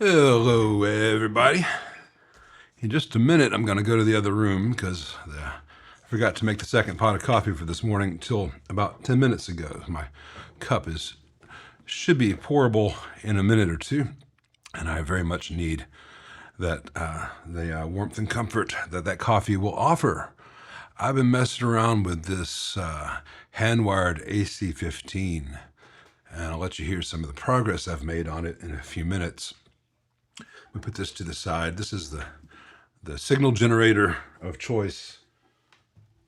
Hello, everybody. In just a minute, I'm going to go to the other room because I forgot to make the second pot of coffee for this morning until about 10 minutes ago. My cup should be pourable in a minute or two, and I very much need the warmth and comfort that coffee will offer. I've been messing around with this hand-wired AC-15, and I'll let you hear some of the progress I've made on it in a few minutes. We put this to the side. This is the signal generator of choice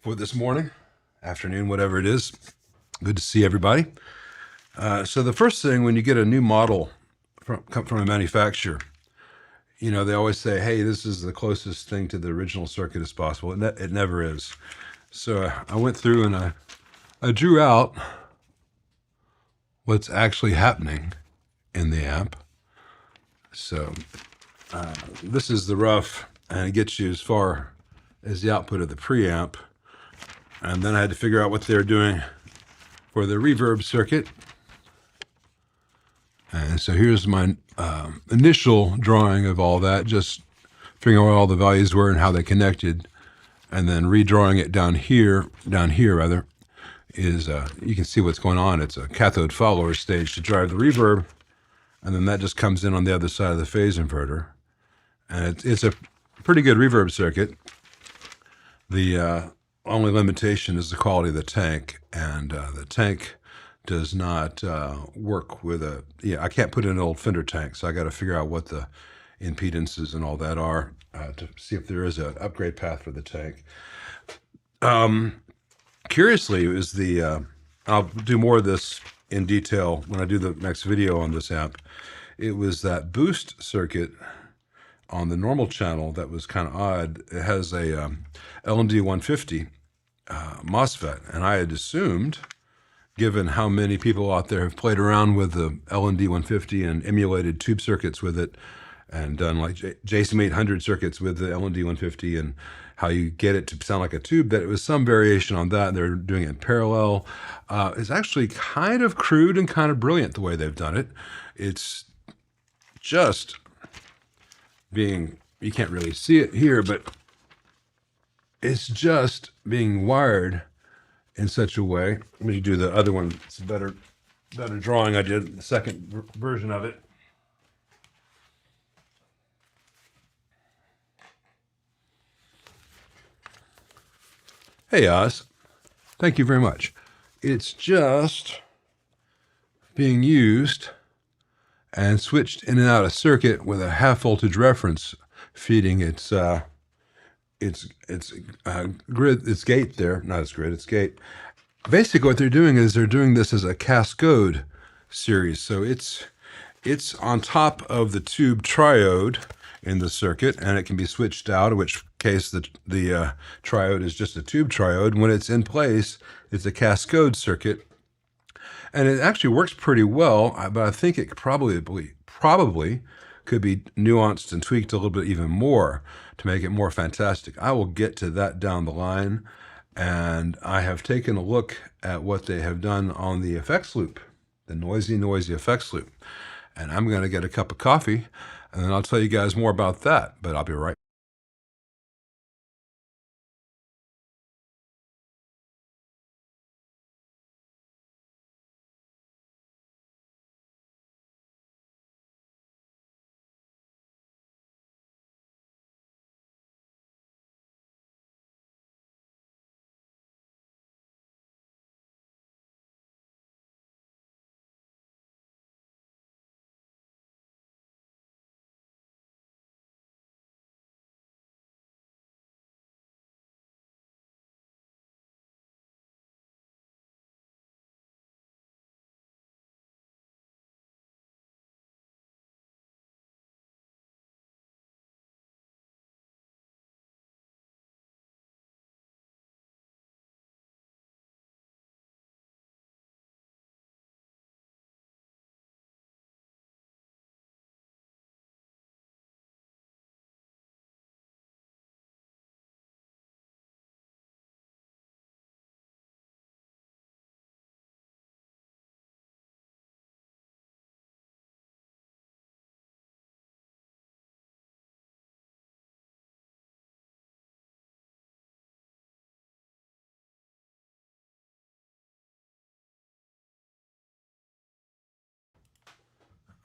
for this morning, afternoon, whatever it is. Good to see everybody. So the first thing when you get a new model from a manufacturer, they always say, hey, this is the closest thing to the original circuit as possible. It never is. So I went through and I drew out what's actually happening in the amp. So this is the rough, and it gets you as far as the output of the preamp. And then I had to figure out what they're doing for the reverb circuit. And so here's my initial drawing of all that, just figuring out what all the values were and how they connected. And then redrawing it down here rather, is you can see what's going on. It's a cathode follower stage to drive the reverb. And then that just comes in on the other side of the phase inverter. And it's a pretty good reverb circuit. The only limitation is the quality of the tank, and the tank does not work with I can't put in an old Fender tank, so I got to figure out what the impedances and all that are to see if there is an upgrade path for the tank. Curiously, it was I'll do more of this in detail when I do the next video on this amp. It was that boost circuit on the normal channel that was kind of odd. It has a LND 150 MOSFET, and I had assumed, given how many people out there have played around with the LND 150 and emulated tube circuits with it, and done like JSM 800 circuits with the LND 150, and how you get it to sound like a tube, that it was some variation on that, and they're doing it in parallel. It's actually kind of crude and kind of brilliant the way they've done it. It's just you can't really see it here, but it's just being wired in such a way. Let me do the other one. It's a better drawing I did, the second version of it. Hey, Oz. Thank you very much. It's just being used and switched in and out of circuit with a half voltage reference feeding its gate there. Not its grid, its gate. Basically what they're doing is they're doing this as a cascode series. So it's on top of the tube triode in the circuit, and it can be switched out, in which case the triode is just a tube triode. When it's in place, it's a cascode circuit. And it actually works pretty well, but I think it probably could be nuanced and tweaked a little bit even more to make it more fantastic. I will get to that down the line, and I have taken a look at what they have done on the effects loop, the noisy effects loop. And I'm going to get a cup of coffee, and then I'll tell you guys more about that, but I'll be right back.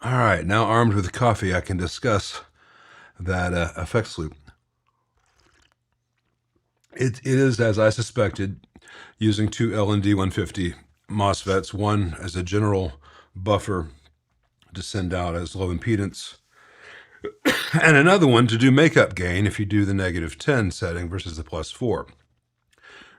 All right, now armed with coffee, I can discuss that effects loop. It is, as I suspected, using two LND 150 MOSFETs, one as a general buffer to send out as low impedance, and another one to do makeup gain if you do the -10 setting versus the +4.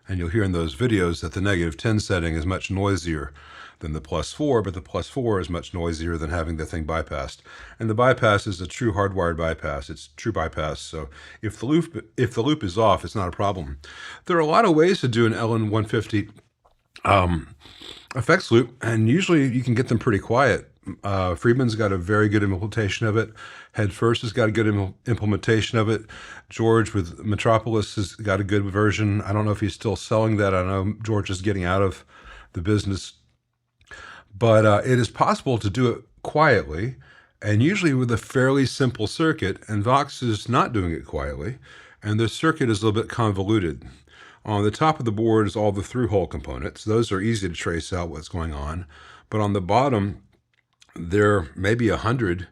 And you'll hear in those videos that the -10 setting is much noisier than the +4, but the +4 is much noisier than having the thing bypassed. And the bypass is a true hardwired bypass. It's true bypass. So if the loop is off, it's not a problem. There are a lot of ways to do an LN150 effects loop, and usually you can get them pretty quiet. Friedman's got a very good implementation of it. Head First has got a good implementation of it. George with Metropolis has got a good version. I don't know if he's still selling that. I know George is getting out of the business. But it is possible to do it quietly, and usually with a fairly simple circuit, and Vox is not doing it quietly, and the circuit is a little bit convoluted. On the top of the board is all the through-hole components. Those are easy to trace out what's going on. But on the bottom, there may be 100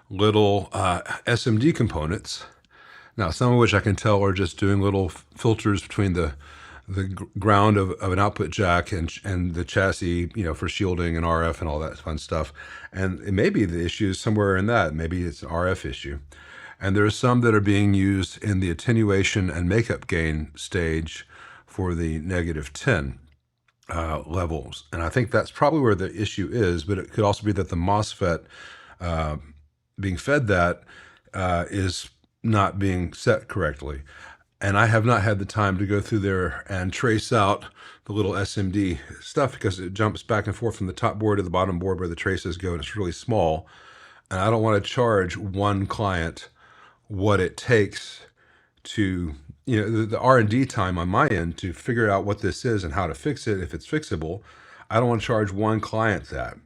little SMD components. Now, some of which I can tell are just doing little filters between the ground of an output jack and the chassis, for shielding and RF and all that fun stuff. And it may be the issue is somewhere in that. Maybe it's an RF issue. And there are some that are being used in the attenuation and makeup gain stage for the -10 levels. And I think that's probably where the issue is, but it could also be that the MOSFET being fed that is not being set correctly. And I have not had the time to go through there and trace out the little SMD stuff because it jumps back and forth from the top board to the bottom board where the traces go, and it's really small. And I don't want to charge one client what it takes to, the R&D time on my end to figure out what this is and how to fix it, if it's fixable. I don't want to charge one client that.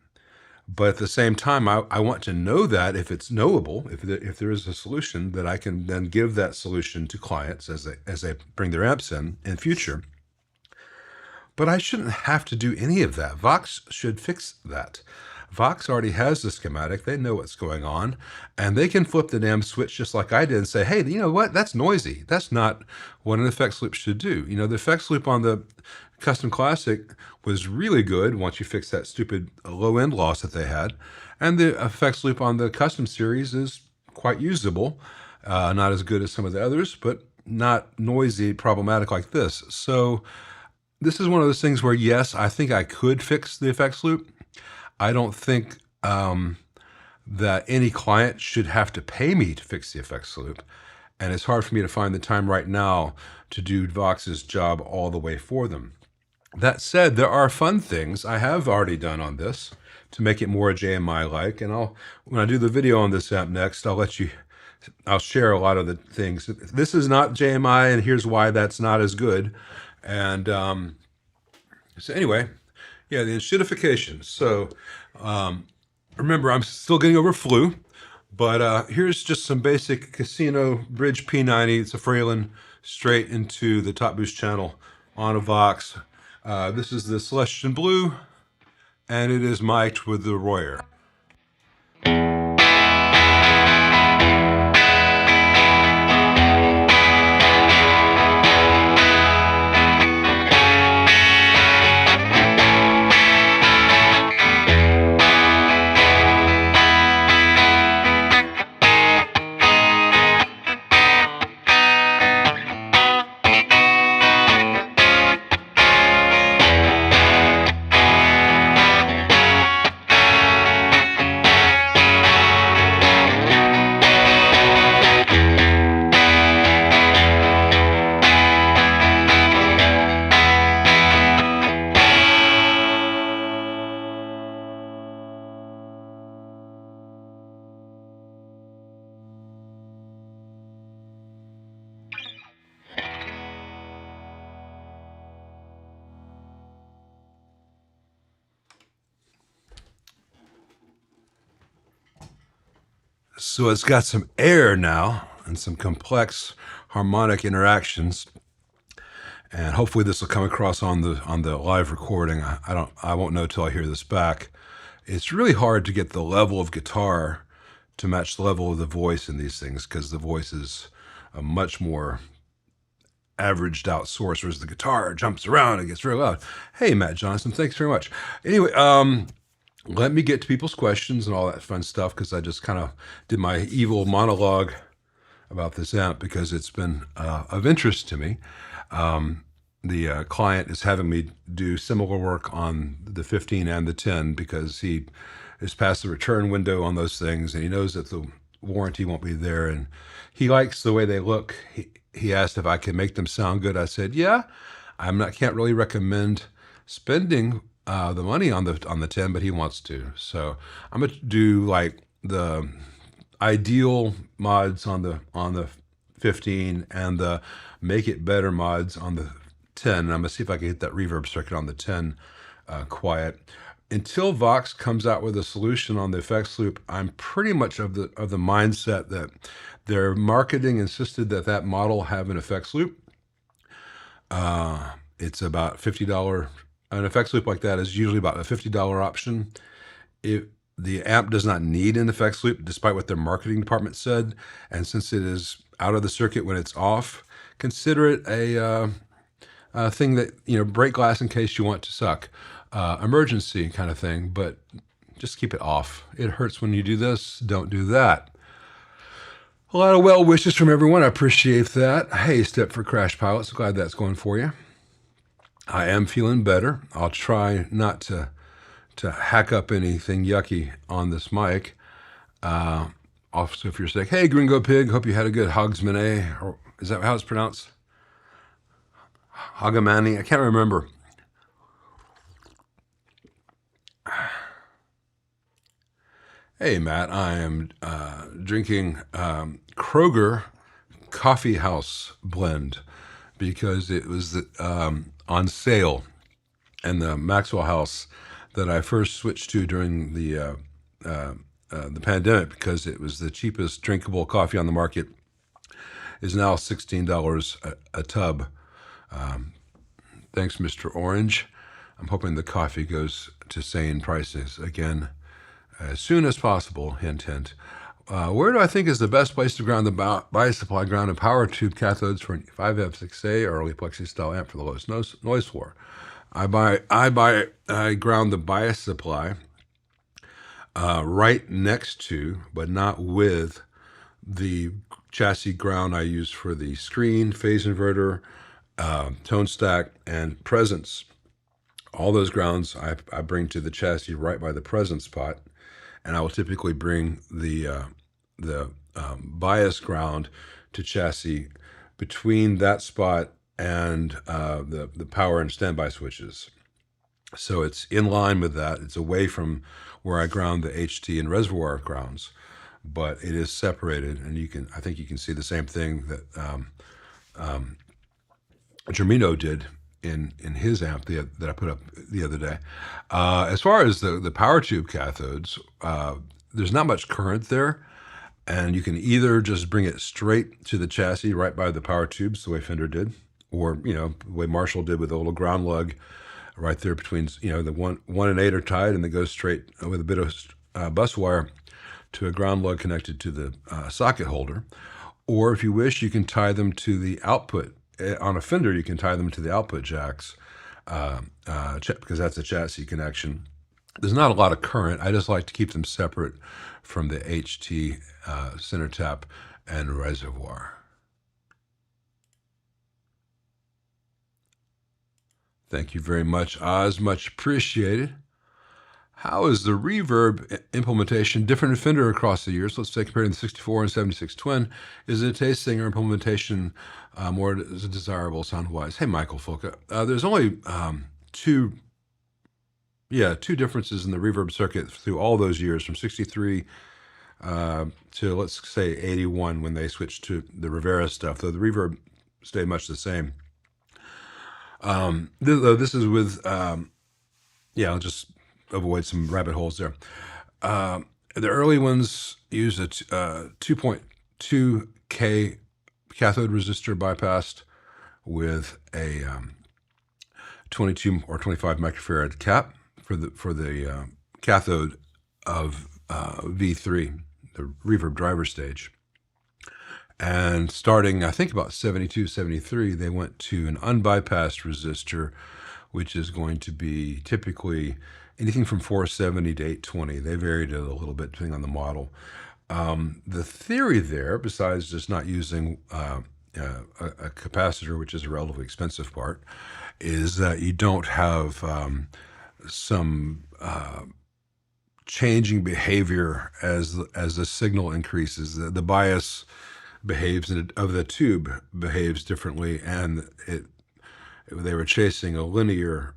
But at the same time, I want to know that if it's knowable, if there is a solution, that I can then give that solution to clients as they bring their amps in future. But I shouldn't have to do any of that. Vox should fix that. Vox already has the schematic. They know what's going on, and they can flip the damn switch just like I did and say, hey, you know what? That's noisy. That's not what an effects loop should do. The effects loop on the Custom Classic was really good once you fix that stupid low-end loss that they had. And the effects loop on the Custom series is quite usable. Not as good as some of the others, but not noisy, problematic like this. So this is one of those things where, yes, I think I could fix the effects loop. I don't think that any client should have to pay me to fix the effects loop. And it's hard for me to find the time right now to do Vox's job all the way for them. That said, there are fun things I have already done on this to make it more JMI-like. And when I do the video on this amp next, I'll share a lot of the things. This is not JMI, and here's why that's not as good. And so anyway, yeah, the enshittification. So remember, I'm still getting over flu, but here's just some basic Casino Bridge P90. It's a Fralin straight into the top boost channel on a Vox. This is the Celestian Blue, and it is mic'd with the Royer. So it's got some air now and some complex harmonic interactions, and hopefully this will come across on the live recording. I won't know till I hear this back. It's really hard to get the level of guitar to match the level of the voice in these things because the voice is a much more averaged out source, whereas the guitar jumps around and gets really loud. Hey, Matt Johnson, thanks very much. Anyway, let me get to people's questions and all that fun stuff because I just kind of did my evil monologue about this amp because it's been of interest to me. The client is having me do similar work on the 15 and the 10 because he is past the return window on those things and he knows that the warranty won't be there and he likes the way they look. He asked if I could make them sound good. I said, yeah, can't really recommend spending the money on the 10, but he wants to. So I'm gonna do like the ideal mods on the 15 and the make it better mods on the 10. And I'm gonna see if I can hit that reverb circuit on the 10 quiet. Until Vox comes out with a solution on the effects loop, I'm pretty much of the mindset that their marketing insisted that model have an effects loop. It's about $50. An effects loop like that is usually about a $50 option. If the amp does not need an effects loop, despite what their marketing department said, and since it is out of the circuit when it's off, consider it a thing that, break glass in case you want to suck. Emergency kind of thing, but just keep it off. It hurts when you do this. Don't do that. A lot of well wishes from everyone. I appreciate that. Hey, Step for Crash Pilots. Glad that's going for you. I am feeling better. I'll try not to hack up anything yucky on this mic. Also, if you're sick, hey, Gringo Pig, hope you had a good Hogsmane, or is that how it's pronounced? Hagamani, I can't remember. Hey, Matt, I am drinking Kroger Coffee House blend because it was on sale in the Maxwell House that I first switched to during the pandemic because it was the cheapest drinkable coffee on the market. Is now $16 a tub. Thanks, Mr. Orange. I'm hoping the coffee goes to sane prices again as soon as possible, hint, hint. Where do I think is the best place to ground the bias supply ground and power tube cathodes for an 5F6A early plexi style amp for the lowest noise floor? I ground the bias supply right next to, but not with, the chassis ground I use for the screen, phase inverter, tone stack, and presence. All those grounds I bring to the chassis right by the presence pot, and I will typically bring the bias ground to chassis between that spot and the power and standby switches. So it's in line with that. It's away from where I ground the HT and reservoir grounds, but it is separated, and I think you can see the same thing that Germino did in his amp that I put up the other day. As far as the power tube cathodes, there's not much current there, and you can either just bring it straight to the chassis right by the power tubes, the way Fender did, or the way Marshall did with a little ground lug right there between, the 1 and 8 are tied, and it goes straight with a bit of bus wire to a ground lug connected to the socket holder. Or if you wish, you can tie them to the output. On a Fender, you can tie them to the output jacks because that's a chassis connection. There's not a lot of current. I just like to keep them separate from the HT center tap and reservoir. Thank you very much, Oz. Much appreciated. How is the reverb implementation different in Fender across the years? Let's say comparing the 64 and 76 Twin. Is it a taste singer implementation more desirable sound-wise? Hey, Michael Fulca. There's only two differences in the reverb circuit through all those years, from 63 to, let's say, 81 when they switched to the Rivera stuff, though the reverb stayed much the same. This is with, I'll just avoid some rabbit holes there. The early ones used a 2.2K cathode resistor bypassed with a 22 or 25 microfarad cap for the cathode of V3, the reverb driver stage. And starting, I think about 72, 73, they went to an unbypassed resistor, which is going to be typically anything from 470 to 820. They varied it a little bit depending on the model. The theory there, besides just not using a capacitor, which is a relatively expensive part, is that you don't have some changing behavior as the signal increases. The bias behaves of the tube behaves differently, and they were chasing a linear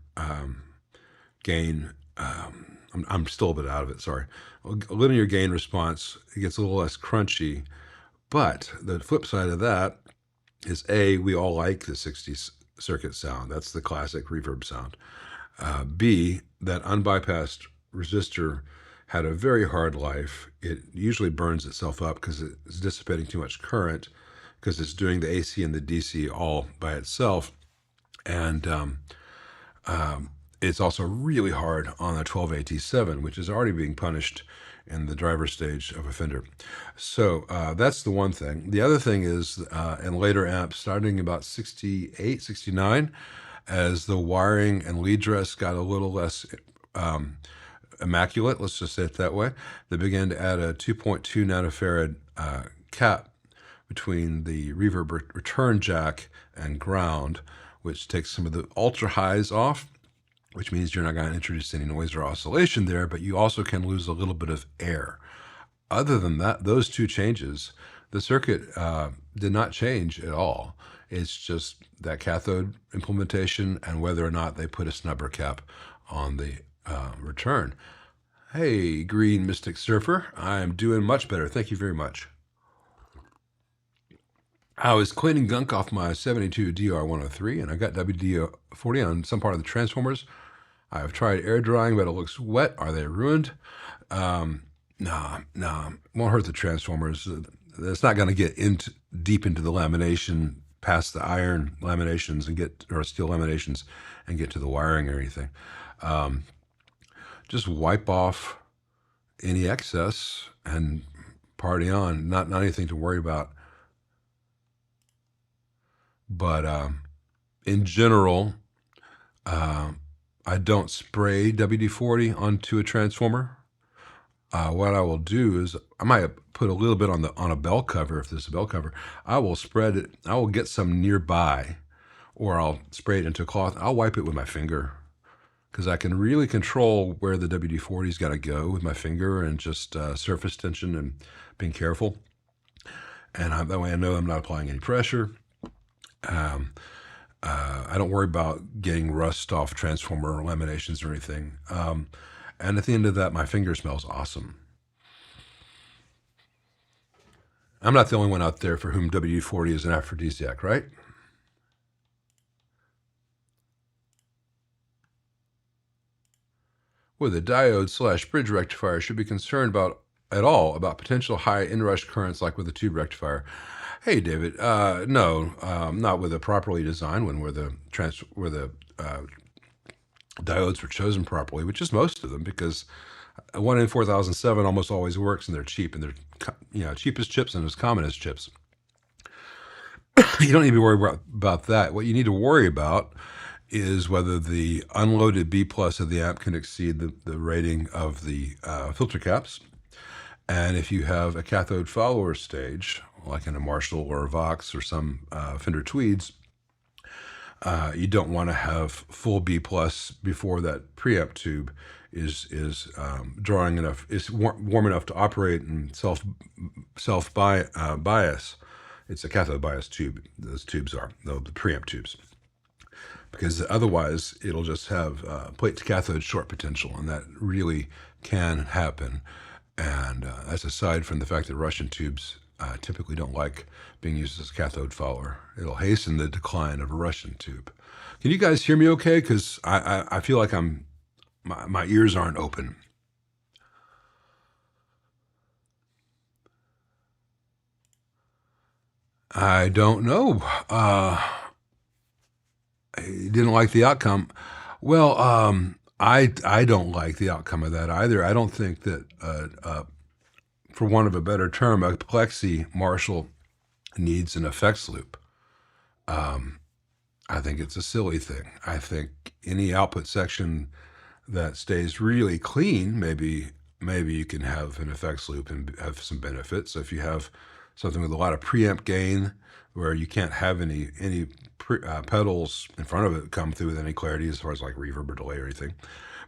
gain. I'm still a bit out of it. Sorry, a linear gain response. It gets a little less crunchy, but the flip side of that is we all like the 60s circuit sound. That's the classic reverb sound. B, that unbypassed resistor had a very hard life. It usually burns itself up because it's dissipating too much current, because it's doing the AC and the DC all by itself. And it's also really hard on a 12AT7, which is already being punished in the driver stage of a Fender. So that's the one thing. The other thing is in later amps, starting about 68, 69, as the wiring and lead dress got a little less immaculate, let's just say it that way, they began to add a 2.2 nanofarad cap between the reverb return jack and ground, which takes some of the ultra highs off, which means you're not going to introduce any noise or oscillation there, but you also can lose a little bit of air. Other than that, those two changes, the circuit did not change at all. It's just that cathode implementation and whether or not they put a snubber cap on the return. Hey, Green Mystic Surfer, I'm doing much better. Thank you very much. I was cleaning gunk off my 72 DR103, and I got WD-40 on some part of the transformers. I've tried air drying, but it looks wet. Are they ruined? Nah, won't hurt the transformers. It's not going to get deep into the lamination, past the iron laminations or steel laminations, and get to the wiring or anything. Just wipe off any excess and party on. Not anything to worry about. But in general, I don't spray WD-40 onto a transformer. What I will do is I might put a little bit on a bell cover. If there's a bell cover, I will spread it. I will get some nearby, or I'll spray it into a cloth. I'll wipe it with my finger, because I can really control where the WD-40's got to go with my finger, and just surface tension and being careful. And that way I know I'm not applying any pressure. I don't worry about getting rust off transformer laminations or anything. And at the end of that, my finger smells awesome. I'm not the only one out there for whom WD-40 is an aphrodisiac, right? With a diode/bridge rectifier, should be concerned at all about potential high inrush currents like with a tube rectifier. Hey, David, no, not with a properly designed one where the diodes were chosen properly, which is most of them, because a 1 in 4007 almost always works, and they're cheap, and they're cheap as chips and as common as chips. You don't need to worry about that. What you need to worry about is whether the unloaded B plus of the amp can exceed the rating of the filter caps. And if you have a cathode follower stage, like in a Marshall or a Vox or some Fender Tweeds, you don't want to have full B plus before that preamp tube is drawing enough, is warm enough to operate and self bias. It's a cathode bias tube. Those tubes are the preamp tubes, because otherwise it'll just have plate to cathode short potential, and that really can happen. And that's aside from the fact that Russian tubes typically don't like being used as a cathode follower. It'll hasten the decline of a Russian tube. Can you guys hear me okay? Because I feel like my ears aren't open. I don't know. I didn't like the outcome. Well, I don't like the outcome of that either. I don't think that, for want of a better term, a plexi Marshall needs an effects loop. I think it's a silly thing. I think any output section that stays really clean, maybe you can have an effects loop and have some benefits. So if you have something with a lot of preamp gain, where you can't have any pedals in front of it come through with any clarity as far as like reverb or delay or anything,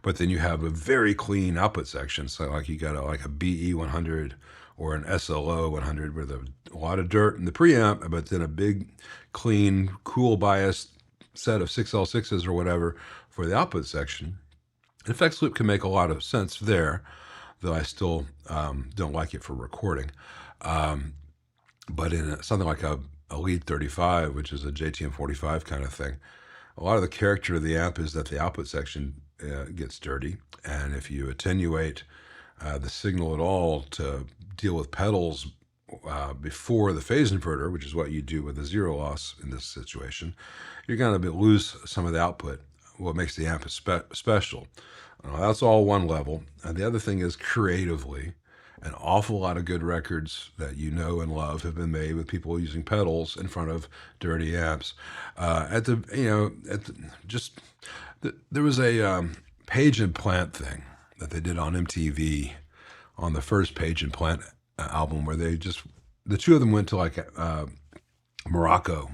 but then you have a very clean output section, so like you got like a BE 100 or an SLO 100 with a lot of dirt in the preamp, but then a big, clean, cool biased set of 6L6s or whatever for the output section. An effects loop can make a lot of sense there, though I still don't like it for recording. But in something like a Lead 35, which is a JTM 45 kind of thing, a lot of the character of the amp is that the output section gets dirty, and if you attenuate the signal at all to deal with pedals before the phase inverter, which is what you do with a zero loss in this situation, you're going to lose some of the output, what makes the amp special. That's all one level. And the other thing is, creatively, an awful lot of good records that you know and love have been made with people using pedals in front of dirty amps. There was a Page and Plant thing that they did on MTV on the first Page and Plant album, where the two of them went to like Morocco,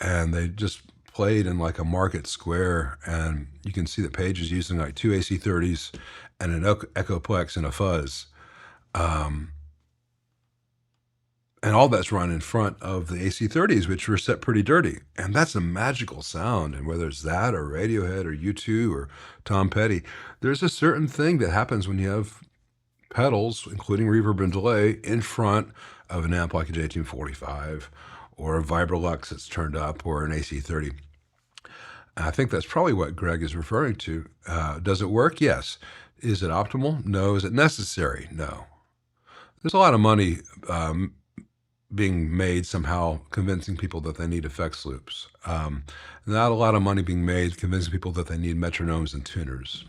and they just played in like a market square, and you can see that Page is using like two AC30s and an Echoplex and a fuzz. And all that's run in front of the AC30s, which were set pretty dirty. And that's a magical sound. And whether it's that or Radiohead or U2 or Tom Petty, there's a certain thing that happens when you have pedals, including reverb and delay, in front of an amp like a JT45 or a Vibrolux that's turned up or an AC30. I think that's probably what Greg is referring to. Does it work? Yes. Is it optimal? No. Is it necessary? No. There's a lot of money being made somehow convincing people that they need effects loops. Not a lot of money being made convincing people that they need metronomes and tuners.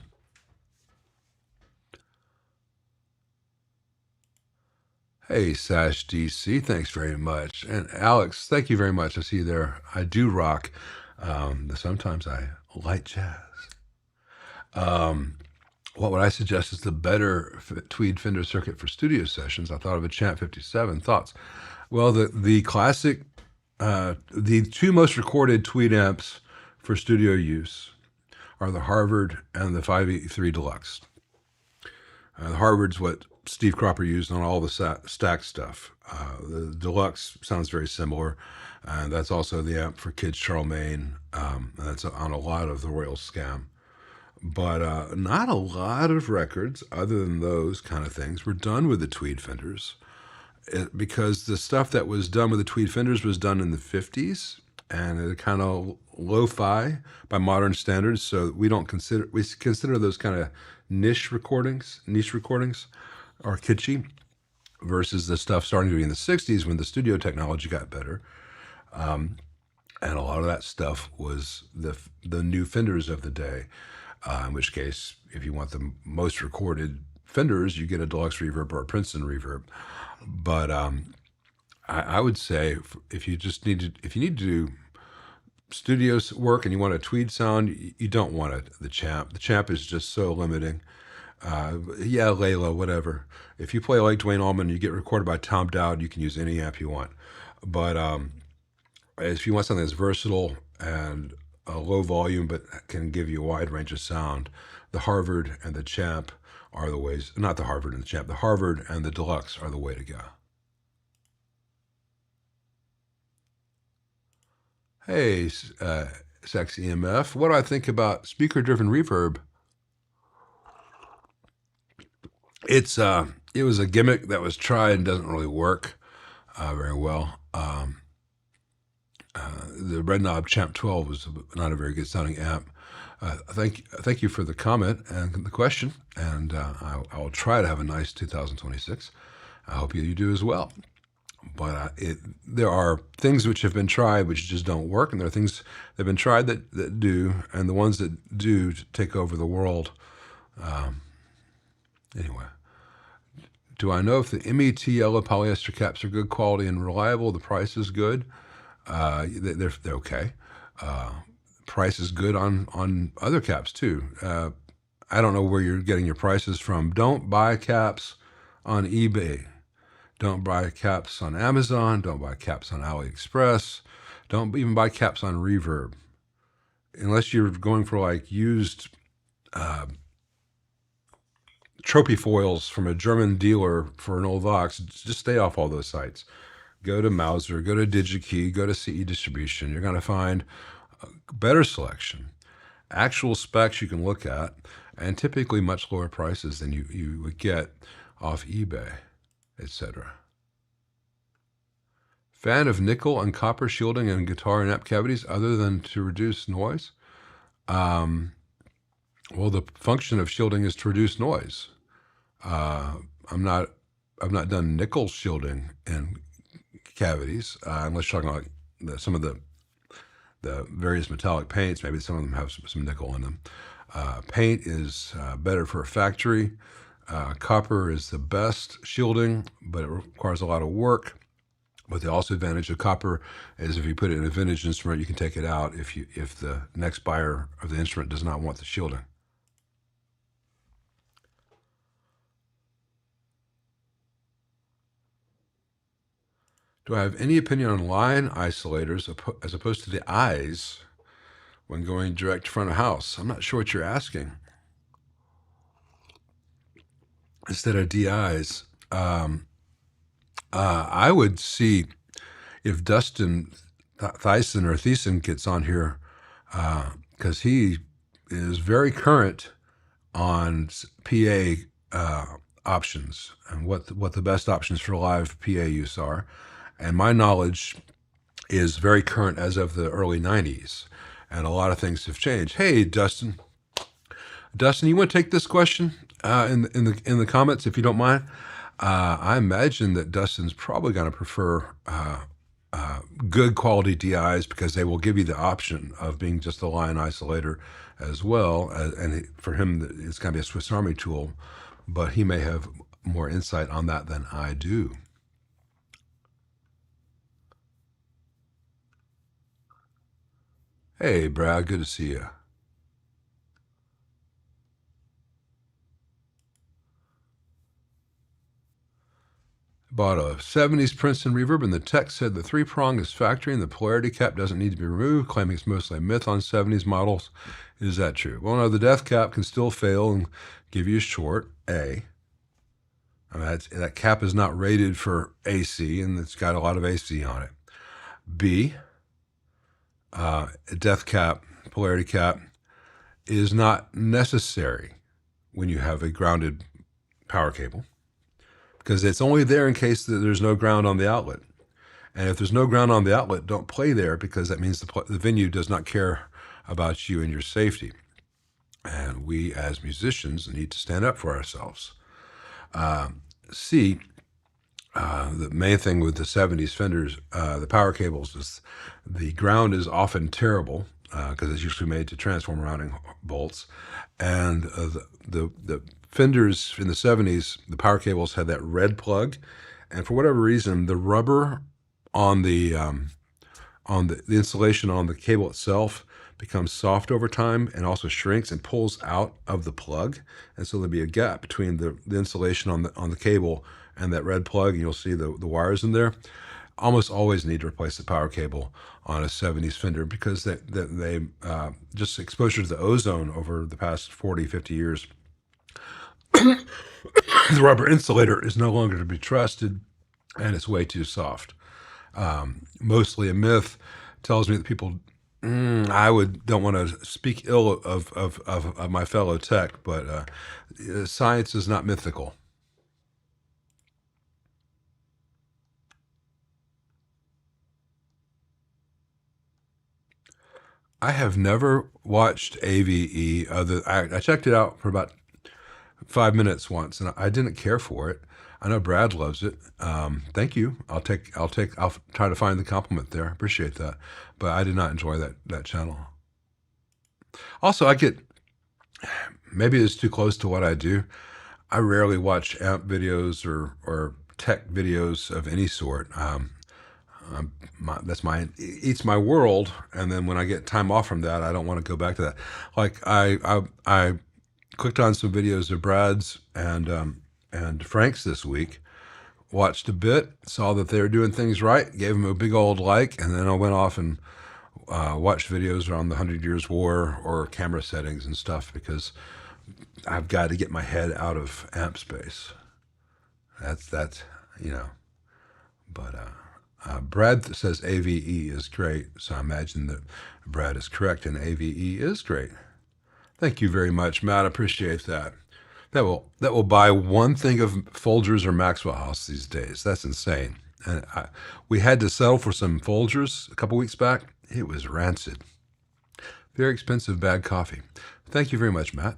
Hey, Sash DC, thanks very much. And Alex, thank you very much. I see you there. I do rock. Sometimes I like jazz. What would I suggest is the better Tweed Fender circuit for studio sessions? I thought of a Champ 57. Thoughts? Well, the classic, the two most recorded Tweed amps for studio use are the Harvard and the 583 Deluxe. The Harvard's what Steve Cropper used on all the stack stuff. The Deluxe sounds very similar, and that's also the amp for Kids Charlemagne. That's on a lot of the Royal Scam. But not a lot of records, other than those kind of things, were done with the Tweed Fenders, because the stuff that was done with the Tweed Fenders was done in the 50s, and it kind of lo-fi by modern standards. So we consider those kind of niche recordings are kitschy, versus the stuff starting to be in the 60s when the studio technology got better. And a lot of that stuff was the new Fenders of the day. In which case, if you want the most recorded Fenders, you get a Deluxe reverb or a Princeton reverb. But I would say if you need to do studio work and you want a Tweed sound, you don't want the Champ. The Champ is just so limiting. Yeah, Layla, whatever. If you play like Dwayne Allman and you get recorded by Tom Dowd, you can use any amp you want. But if you want something that's versatile and a low volume but can give you a wide range of sound, the Harvard and the Champ are the ways. Not the Harvard and the Champ. The Harvard and the Deluxe are the way to go. Hey, Sex EMF, what do I think about speaker-driven reverb? It was a gimmick that was tried and doesn't really work very well. The Red Knob Champ 12 was not a very good sounding amp. Thank you for the comment and the question, and I will try to have a nice 2026. I hope you do as well. But there are things which have been tried which just don't work, and there are things that have been tried that do, and the ones that do take over the world. Anyway, do I know if the MET yellow polyester caps are good quality and reliable? The price is good. They're okay. Price is good on other caps too. I don't know where you're getting your prices from. Don't buy caps on eBay. Don't buy caps on Amazon. Don't buy caps on AliExpress. Don't even buy caps on Reverb. Unless you're going for like used trophy foils from a German dealer for an old Vox, just stay off all those sites. Go to Mauser, go to DigiKey, go to CE Distribution. You're going to find a better selection, actual specs you can look at, and typically much lower prices than you would get off eBay, etc. Fan of nickel and copper shielding in guitar and amp cavities other than to reduce noise? Well, the function of shielding is to reduce noise. I've not done nickel shielding in cavities, unless you're talking about some of the various metallic paints. Maybe some of them have some nickel in them. Paint is better for a factory. Copper is the best shielding, but it requires a lot of work. But the also advantage of copper is if you put it in a vintage instrument, you can take it out if the next buyer of the instrument does not want the shielding. Do I have any opinion on line isolators as opposed to the eyes when going direct to front of house? I'm not sure what you're asking. Instead of DIs, I would see if Dustin Thiessen gets on here, because he is very current on PA options and what the best options for live PA use are. And my knowledge is very current as of the early 90s. And a lot of things have changed. Hey, Dustin, you want to take this question in the comments, if you don't mind? I imagine that Dustin's probably going to prefer good quality DIs because they will give you the option of being just a line isolator as well. And for him, it's going to be a Swiss Army tool, but he may have more insight on that than I do. Hey, Brad, good to see you. Bought a 70s Princeton reverb, and the tech said the three-prong is factory and the polarity cap doesn't need to be removed, claiming it's mostly a myth on 70s models. Is that true? Well, no, the death cap can still fail and give you a short, A. I mean, that cap is not rated for AC, and it's got a lot of AC on it. B, a death cap, polarity cap, is not necessary when you have a grounded power cable, because it's only there in case that there's no ground on the outlet. And if there's no ground on the outlet, don't play there, because that means the venue does not care about you and your safety. And we as musicians need to stand up for ourselves. C, the main thing with the 70s Fenders, the power cables, is the ground is often terrible because it's usually made to transformer mounting bolts. And the Fenders in the 70s, the power cables had that red plug. And for whatever reason, the rubber on the insulation on the cable itself becomes soft over time and also shrinks and pulls out of the plug. And so there'll be a gap between the insulation on the cable and that red plug, and you'll see the wires in there. Almost always need to replace the power cable on a 70s Fender because they just exposure to the ozone over the past 40, 50 years. The rubber insulator is no longer to be trusted, and it's way too soft. Mostly a myth. Tells me that people, don't want to speak ill of my fellow tech, but science is not mythical. I have never watched AVE. I checked it out for about 5 minutes once, and I didn't care for it. I know Brad loves it. Thank you. I'll try to find the compliment there. Appreciate that. But I did not enjoy that channel. Also, I get, maybe it's too close to what I do. I rarely watch amp videos or tech videos of any sort. Eats my world, and then when I get time off from that, I don't want to go back to that. Like I clicked on some videos of Brad's and Frank's this week. Watched a bit, saw that they were doing things right, gave them a big old like, and then I went off and watched videos on the 100 Years War or camera settings and stuff because I've got to get my head out of amp space. That's you know. But Brad says AVE is great, so I imagine that Brad is correct, and AVE is great. Thank you very much, Matt. I appreciate that. That will buy one thing of Folgers or Maxwell House these days. That's insane. And we had to settle for some Folgers a couple weeks back. It was rancid. Very expensive, bad coffee. Thank you very much, Matt.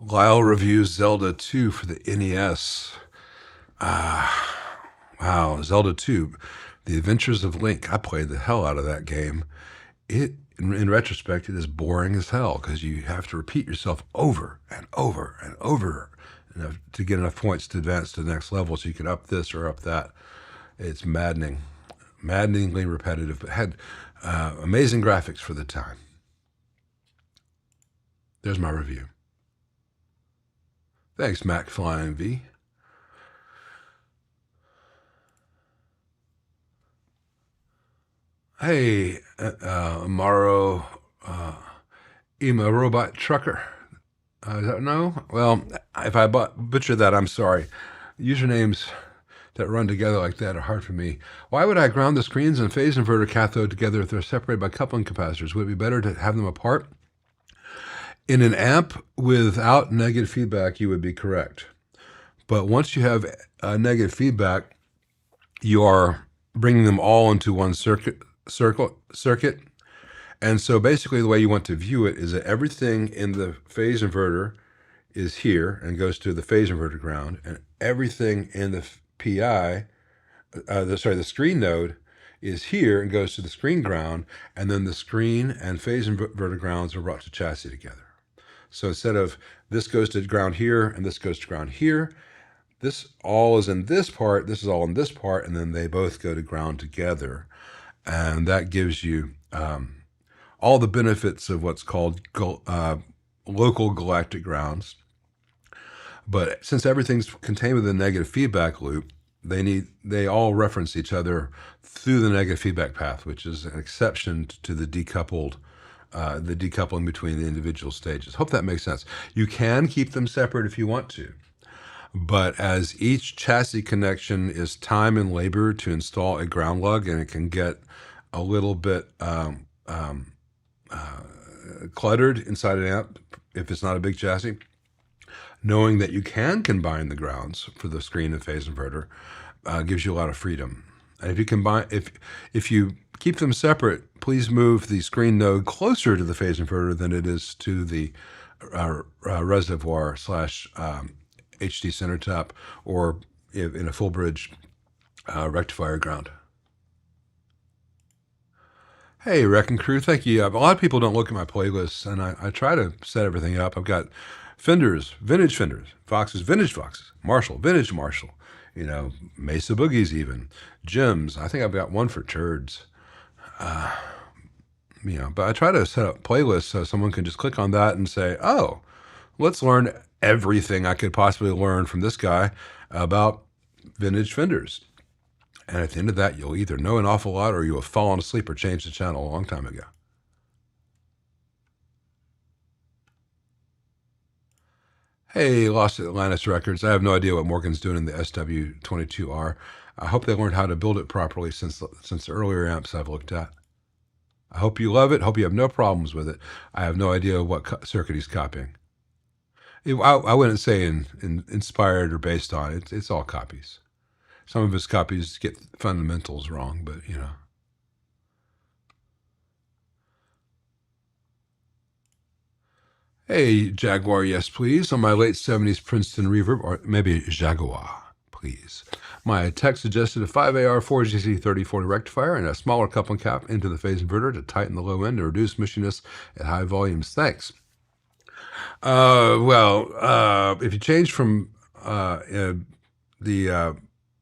Lyle reviews Zelda 2 for the NES. Wow, Zelda 2, The Adventures of Link. I played the hell out of that game. In retrospect, it is boring as hell because you have to repeat yourself over and over and over to get enough points to advance to the next level so you can up this or up that. It's maddeningly repetitive, but had amazing graphics for the time. There's my review. Thanks, Mac Flying V. Hey, Amaro, Ema Robot Trucker. No? Well, if I butcher that, I'm sorry. Usernames that run together like that are hard for me. Why would I ground the screens and phase inverter cathode together if they're separated by coupling capacitors? Would it be better to have them apart? In an amp without negative feedback, you would be correct. But once you have negative feedback, you are bringing them all into one circuit. And so basically the way you want to view it is that everything in the phase inverter is here and goes to the phase inverter ground, and everything in the PI, the screen node is here and goes to the screen ground, and then the screen and phase inverter grounds are brought to chassis together. So instead of this goes to ground here and this goes to ground here, this all is in this part, this is all in this part, and then they both go to ground together. And that gives you all the benefits of what's called local galactic grounds. But since everything's contained within a negative feedback loop, they all reference each other through the negative feedback path, which is an exception to the decoupling between the individual stages. Hope that makes sense. You can keep them separate if you want to, but as each chassis connection is time and labor to install a ground lug, and it can get a little bit cluttered inside an amp if it's not a big chassis, knowing that you can combine the grounds for the screen and phase inverter gives you a lot of freedom. And if you keep them separate, please move the screen node closer to the phase inverter than it is to the reservoir / HD center tap, or in a full bridge rectifier ground. Hey, Wrecking Crew, thank you. A lot of people don't look at my playlists, and I try to set everything up. I've got Fenders, vintage Fenders, Foxes, vintage Foxes, Marshall, vintage Marshall, Mesa Boogies even, Gems. I think I've got one for turds. But I try to set up playlists so someone can just click on that and say, oh, let's learn everything I could possibly learn from this guy about vintage Fenders. And at the end of that, you'll either know an awful lot or you have fallen asleep or changed the channel a long time ago. Hey, Lost Atlantis Records. I have no idea what Morgan's doing in the SW22R. I hope they learned how to build it properly since the earlier amps I've looked at. I hope you love it. Hope you have no problems with it. I have no idea what circuit he's copying. I wouldn't say inspired or based on. It's all copies. Some of his copies get fundamentals wrong, but you know. Hey, Jaguar, yes, please. On my late 70s Princeton Reverb, or maybe Jaguar, please. My tech suggested a 5AR4 GC3040 rectifier and a smaller coupling cap into the phase inverter to tighten the low end and reduce missiness at high volumes. Thanks. If you change from the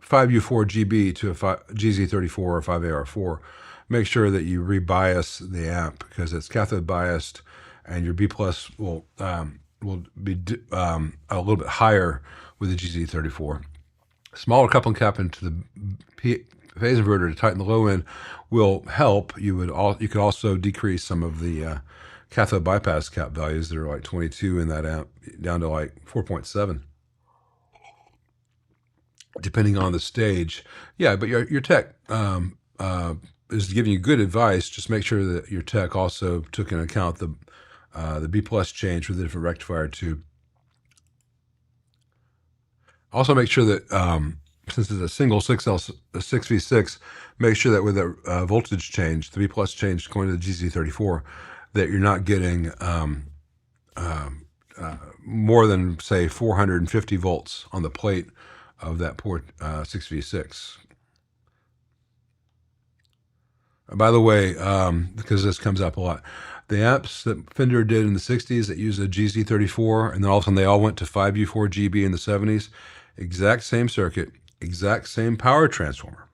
5U4GB to a GZ34 or 5AR4, make sure that you rebias the amp because it's cathode biased, and your B plus will be a little bit higher with the GZ34. Smaller coupling cap into the phase inverter to tighten the low end will help. You could also decrease some of the cathode bypass cap values that are like 22 in that amp down to like 4.7, depending on the stage. Yeah, but your tech is giving you good advice. Just make sure that your tech also took into account the B plus change with the different rectifier tube. Also make sure that since it's a single 6V6, make sure that with a voltage change, the B plus change going to the GZ34, that you're not getting more than, say, 450 volts on the plate of that port 6V6. By the way, because this comes up a lot, the amps that Fender did in the 60s that used a GZ34, and then all of a sudden they all went to 5U4GB in the 70s, exact same circuit, exact same power transformer.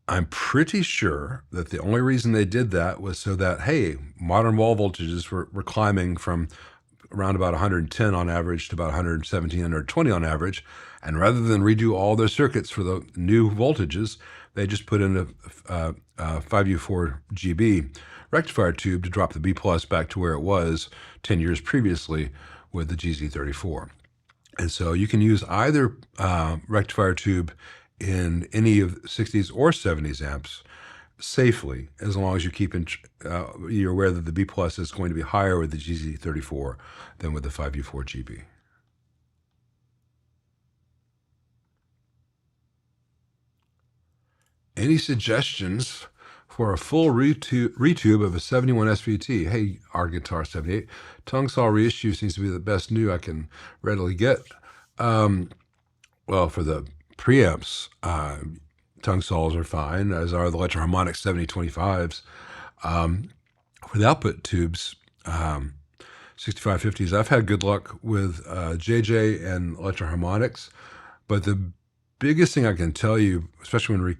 I'm pretty sure that the only reason they did that was so that, hey, modern wall voltages were climbing from around about 110 on average to about 117, 120 on average. And rather than redo all their circuits for the new voltages, they just put in a 5U4GB rectifier tube to drop the B plus back to where it was 10 years previously with the GZ34. And so you can use either rectifier tube in any of the 60s or 70s amps safely, as long as you keep you're aware that the B plus is going to be higher with the GZ34 than with the 5U4GB. Any suggestions for a full retube of a 71 SVT? Hey, our Guitar 78. Tongue saw reissue seems to be the best new I can readily get. Well, for the preamps, tongue saws are fine, as are the Electro-Harmonix 7025s. For the output tubes, 6550s, I've had good luck with JJ and Electro-Harmonix, but the biggest thing I can tell you, especially when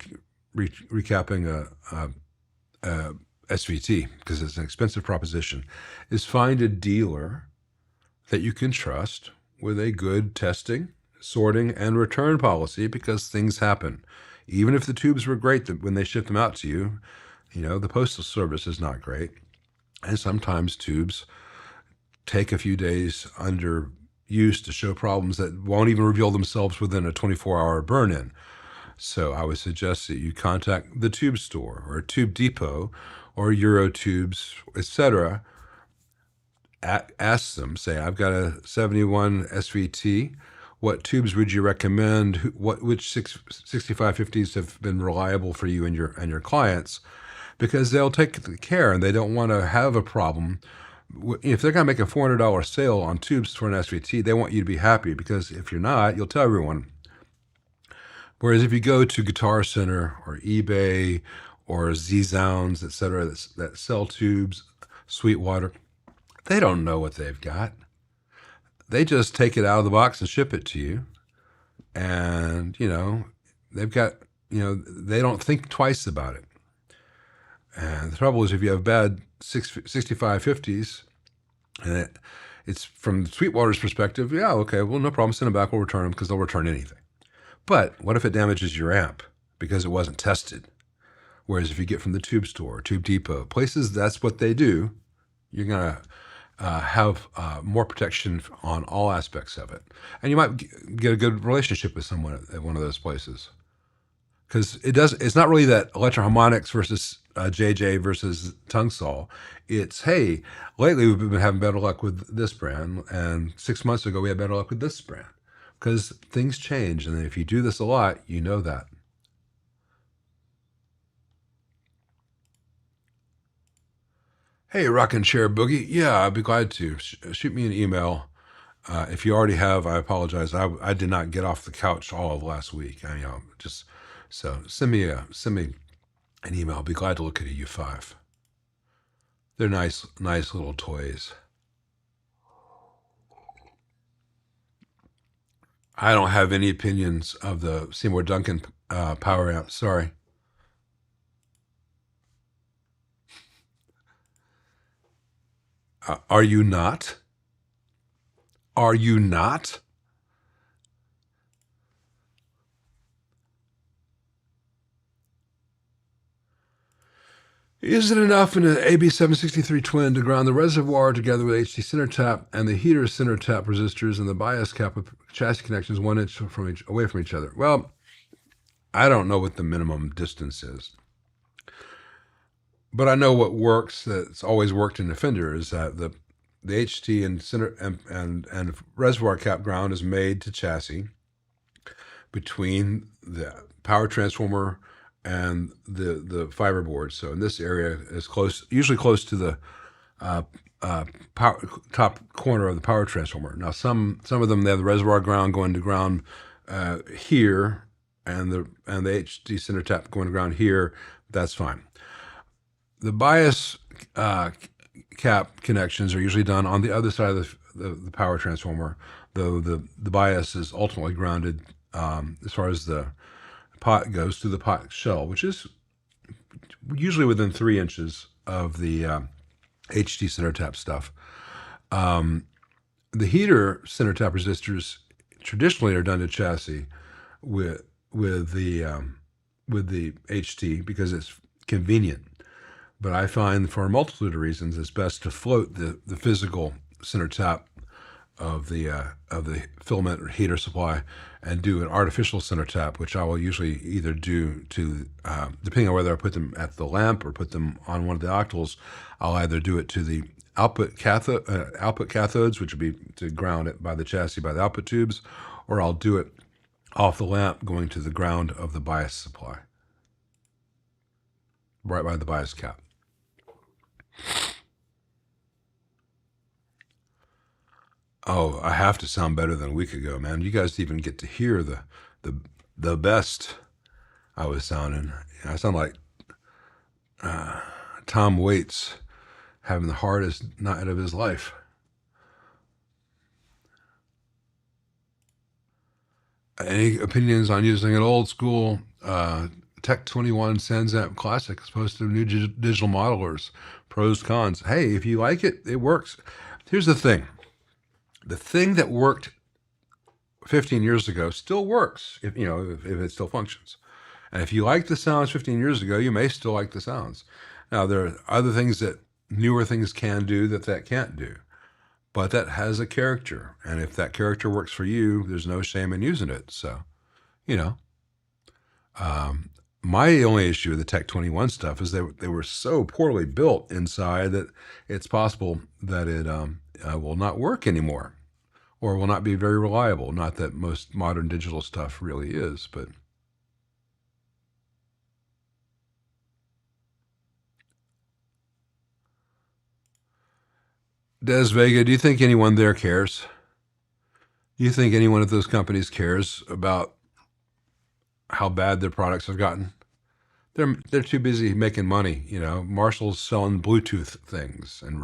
recapping a SVT, because it's an expensive proposition, is find a dealer that you can trust with a good testing, sorting, and return policy, because things happen. Even if the tubes were great when they ship them out to you, the postal service is not great. And sometimes tubes take a few days under use to show problems that won't even reveal themselves within a 24-hour burn-in. So I would suggest that you contact the tube store or Tube Depot or Eurotubes, etc. Ask them, say, I've got a 71 SVT. What tubes would you recommend? Which 6550s have been reliable for you and your clients? Because they'll take the care, and they don't want to have a problem. If they're going to make a $400 sale on tubes for an SVT, they want you to be happy, because if you're not, you'll tell everyone. Whereas if you go to Guitar Center or eBay or Z-Sounds, etc., that sell tubes, Sweetwater, they don't know what they've got. They just take it out of the box and ship it to you. And, they've got, they don't think twice about it. And the trouble is, if you have bad 6550s, and it's from Sweetwater's perspective, yeah, okay, well, no problem, send them back, we'll return them, because they'll return anything. But what if it damages your amp because it wasn't tested? Whereas if you get from the tube store, Tube Depot, places that's what they do, you're going to have more protection on all aspects of it. And you might get a good relationship with someone at one of those places. because it's not really that electroharmonics versus JJ versus tongue saw. It's, hey, lately we've been having better luck with this brand, and 6 months ago we had better luck with this brand, because things change, and if you do this a lot, you know that. Hey, Rockin' Chair Boogie. Yeah, I'd be glad to. Shoot me an email. If you already have, I apologize. I did not get off the couch all of last week. Just so send me an email. I'll be glad to look at a U5. They're nice little toys. I don't have any opinions of the Seymour Duncan power amp. Sorry. Are you not? Are you not? Is it enough in an AB763 twin to ground the reservoir together with HT center tap and the heater center tap resistors and the bias cap with chassis connections 1 inch away from each other? Well, I don't know what the minimum distance is, but I know what works. That's always worked in the Fender is that the HT and center and reservoir cap ground is made to chassis between the power transformer and the fiber board. So in this area is usually close to the top corner of the power transformer. Now some of them, they have the reservoir ground going to ground here, and the HD center tap going to ground here. That's fine. The bias cap connections are usually done on the other side of the power transformer, though the bias is ultimately grounded as far as the pot goes to the pot shell, which is usually within 3 inches of the HT center tap stuff. The heater center tap resistors traditionally are done to chassis with the HT because it's convenient. But I find for a multitude of reasons it's best to float the physical center tap of the filament or heater supply and do an artificial center tap, which I will usually either do to, depending on whether I put them at the lamp or put them on one of the octals, I'll either do it to the output cathodes, which would be to ground it by the chassis by the output tubes, or I'll do it off the lamp going to the ground of the bias supply, right by the bias cap. Oh, I have to sound better than a week ago, man. You guys even get to hear the best I was sounding. I sound like Tom Waits having the hardest night of his life. Any opinions on using an old school Tech 21 Sansamp Classic as opposed to new digital modelers? Pros, cons. Hey, if you like it, it works. Here's the thing. The thing that worked 15 years ago still works if it still functions. And if you like the sounds 15 years ago, you may still like the sounds. Now, there are other things that newer things can do that can't do. But that has a character. And if that character works for you, there's no shame in using it. So, my only issue with the Tech 21 stuff is they were so poorly built inside that it's possible that it will not work anymore or will not be very reliable. Not that most modern digital stuff really is, but... Des Vega, do you think anyone there cares? Do you think anyone at those companies cares about how bad their products have gotten? They're too busy making money. Marshall's selling Bluetooth things and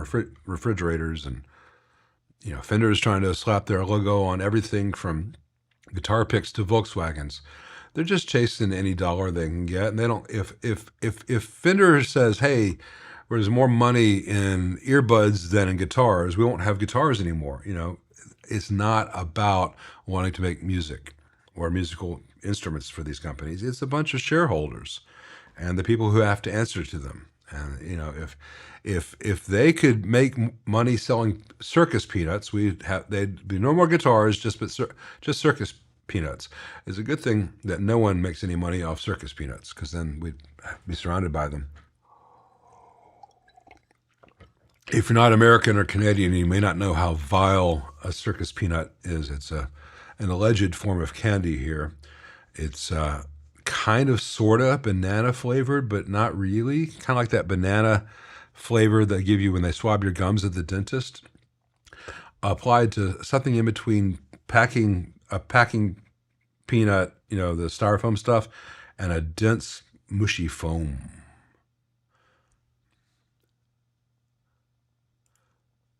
refrigerators, and Fender's trying to slap their logo on everything from guitar picks to Volkswagens. They're just chasing any dollar they can get, and they don't. If Fender says, "Hey, there's more money in earbuds than in guitars, we won't have guitars anymore," it's not about wanting to make music or musical instruments for these companies. It's a bunch of shareholders and the people who have to answer to them. And if they could make money selling circus peanuts, they'd be no more guitars, just circus peanuts. It's a good thing that no one makes any money off circus peanuts, because then we'd be surrounded by them. If you're not American or Canadian, you may not know how vile a circus peanut is. It's an alleged form of candy here. It's kind of, sort of banana flavored, but not really. Kind of like that banana flavor they give you when they swab your gums at the dentist, applied to something in between packing peanut, the styrofoam stuff, and a dense, mushy foam.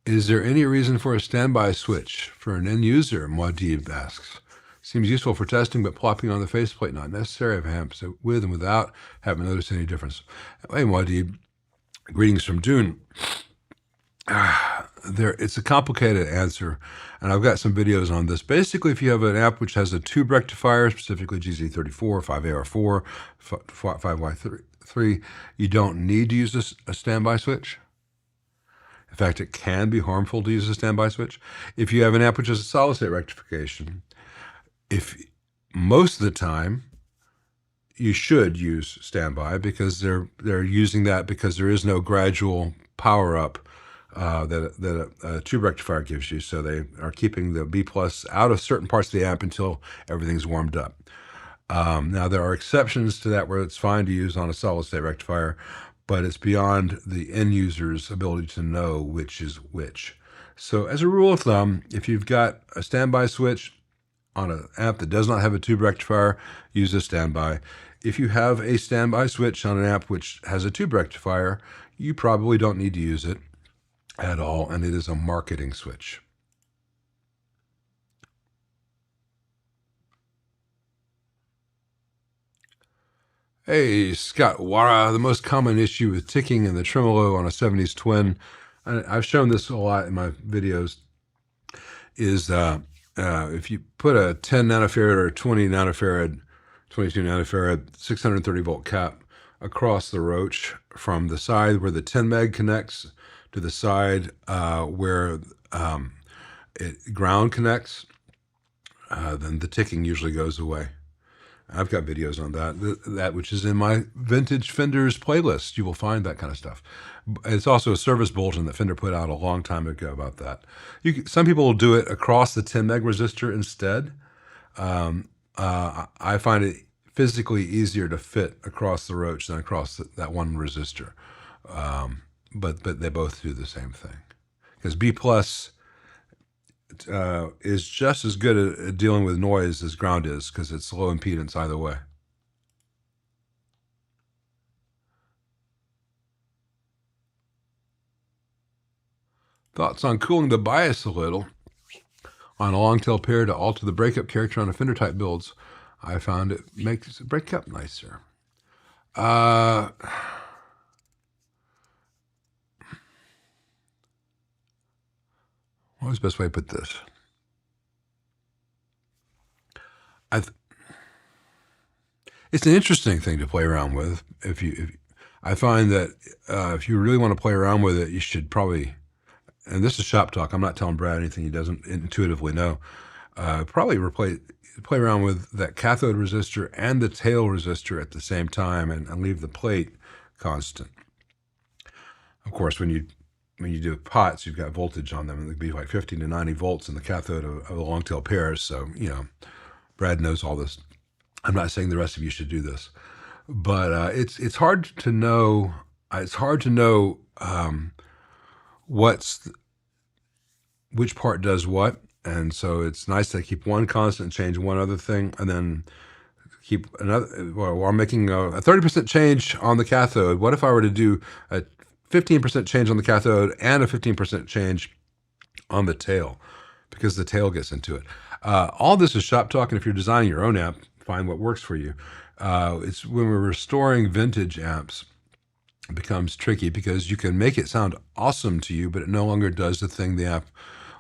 Is there any reason for a standby switch for an end user? Muad'Dib asks. Seems useful for testing, but plopping on the faceplate not necessary. I've amps with and without. Haven't noticed any difference. Hey, Muad'Dib. Greetings from Dune. It's a complicated answer, and I've got some videos on this. Basically, if you have an amp which has a tube rectifier, specifically GZ34, 5AR4, 5Y3, you don't need to use a standby switch. In fact, it can be harmful to use a standby switch. If you have an amp which has a solid-state rectification, most of the time, you should use standby, because they're using that because there is no gradual power-up that a tube rectifier gives you. So they are keeping the B+ out of certain parts of the amp until everything's warmed up. Now, there are exceptions to that where it's fine to use on a solid-state rectifier, but it's beyond the end user's ability to know which is which. So as a rule of thumb, if you've got a standby switch on an amp that does not have a tube rectifier, use a standby. If you have a standby switch on an amp which has a tube rectifier, you probably don't need to use it at all, and it is a marketing switch. Hey, Scott Wara, the most common issue with ticking in the tremolo on a 70s twin, and I've shown this a lot in my videos, is if you put a 10 nanofarad or 20 nanofarad, 22 nanofarad, 630 volt cap across the roach from the side where the 10 meg connects to the side where ground connects, then the ticking usually goes away. I've got videos on that which is in my Vintage Fenders playlist. You will find that kind of stuff. It's also a service bulletin that Fender put out a long time ago about that. Some people will do it across the 10 meg resistor instead. I find it physically easier to fit across the roach than across that one resistor. But they both do the same thing. Because B+ is just as good at dealing with noise as ground is, because it's low impedance either way. Thoughts on cooling the bias a little on a long tail pair to alter the breakup character on a Fender type builds. I found it makes the breakup nicer. What's the best way to put this? It's an interesting thing to play around with. I find that if you really want to play around with it, you should probably, and this is shop talk, I'm not telling Brad anything he doesn't intuitively know, probably play around with that cathode resistor and the tail resistor at the same time, and leave the plate constant. Of course, when you do pots, you've got voltage on them, and it'd be like 50 to 90 volts in the cathode of the long tail pairs. So, Brad knows all this. I'm not saying the rest of you should do this, but it's hard to know. It's hard to know which part does what, and so it's nice to keep one constant and change one other thing, and then keep another. Well, I'm making a 30% change on the cathode. What if I were to do a 15% change on the cathode and a 15% change on the tail, because the tail gets into it. All this is shop talk, and if you're designing your own amp, find what works for you. It's when we're restoring vintage amps, it becomes tricky, because you can make it sound awesome to you, but it no longer does the thing the amp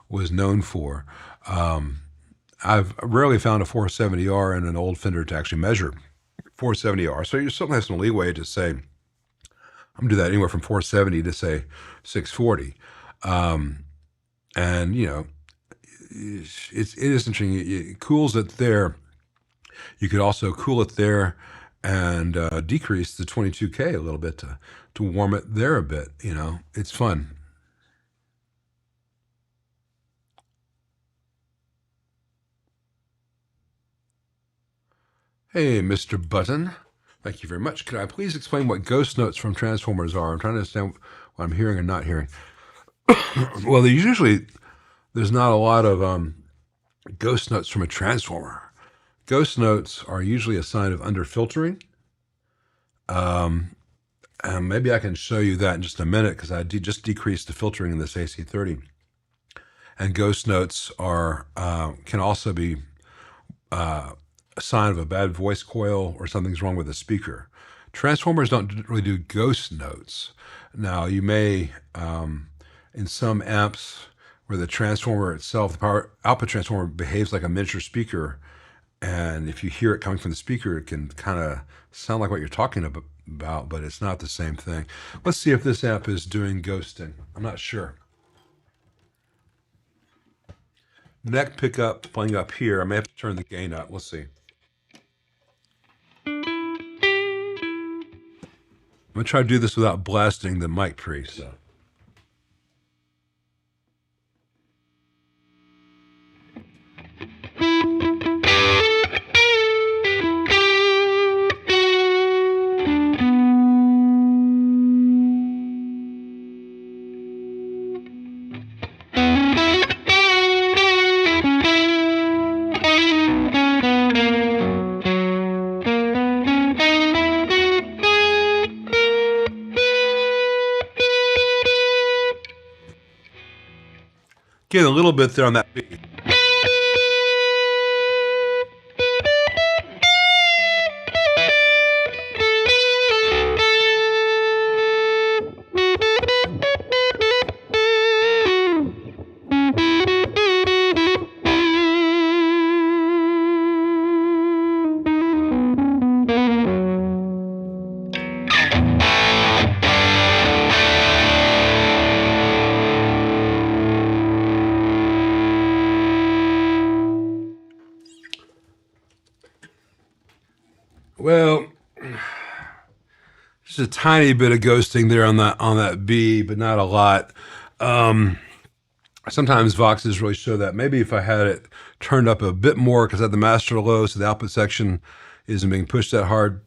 was known for. I've rarely found a 470R in an old Fender to actually measure 470R, so you still have some leeway to say, I'm gonna do that anywhere from 470 to say 640. And it is interesting. It cools it there. You could also cool it there and decrease the 22K a little bit to warm it there a bit. You know, it's fun. Hey, Mr. Button. Thank you very much. Could I please explain what ghost notes from Transformers are? I'm trying to understand what I'm hearing and not hearing. Well, there's not a lot of ghost notes from a transformer. Ghost notes are usually a sign of underfiltering. And maybe I can show you that in just a minute because I just decreased the filtering in this AC30. And ghost notes are can also be a sign of a bad voice coil or something's wrong with the speaker. Transformers don't really do ghost notes. Now, you may, in some amps where the transformer itself, the power output transformer behaves like a miniature speaker, and if you hear it coming from the speaker, it can kind of sound like what you're talking about, but it's not the same thing. Let's see if this amp is doing ghosting. I'm not sure. Neck pickup playing up here. I may have to turn the gain up. Let's see. I'm going to try to do this without blasting the mic pre. So. Get a little bit there on that beat. Well, just a tiny bit of ghosting there on that B, but not a lot. Sometimes Voxes really show that. Maybe if I had it turned up a bit more because I had the master low, so the output section isn't being pushed that hard.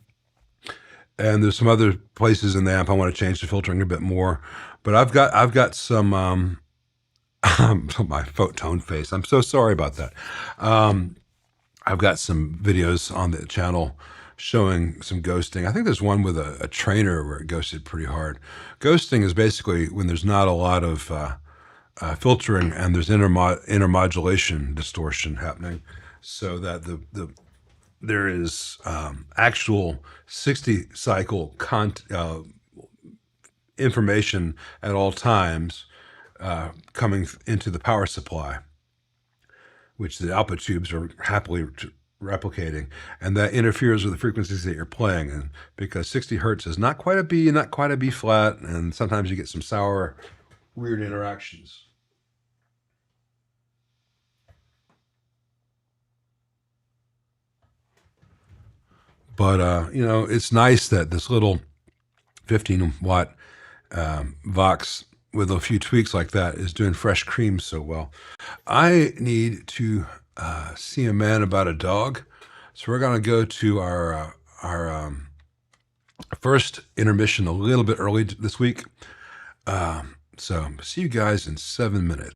And there's some other places in the amp I want to change the filtering a bit more. But I've got some my tone face. I'm so sorry about that. I've got some videos on the channel showing some ghosting. I think there's one with a trainer where it ghosted pretty hard. Ghosting is basically when there's not a lot of filtering and there's intermodulation distortion happening, so that there is actual 60 cycle information at all times coming into the power supply, which the output tubes are happily replicating, and that interferes with the frequencies that you're playing. And because 60 hertz is not quite a B, not quite a B flat, and sometimes you get some sour, weird interactions. But you know, it's nice that this little 15-watt Vox with a few tweaks like that is doing fresh cream so well. I need to see a man about a dog, so we're gonna go to our first intermission a little bit early this week. So see you guys in 7 minutes.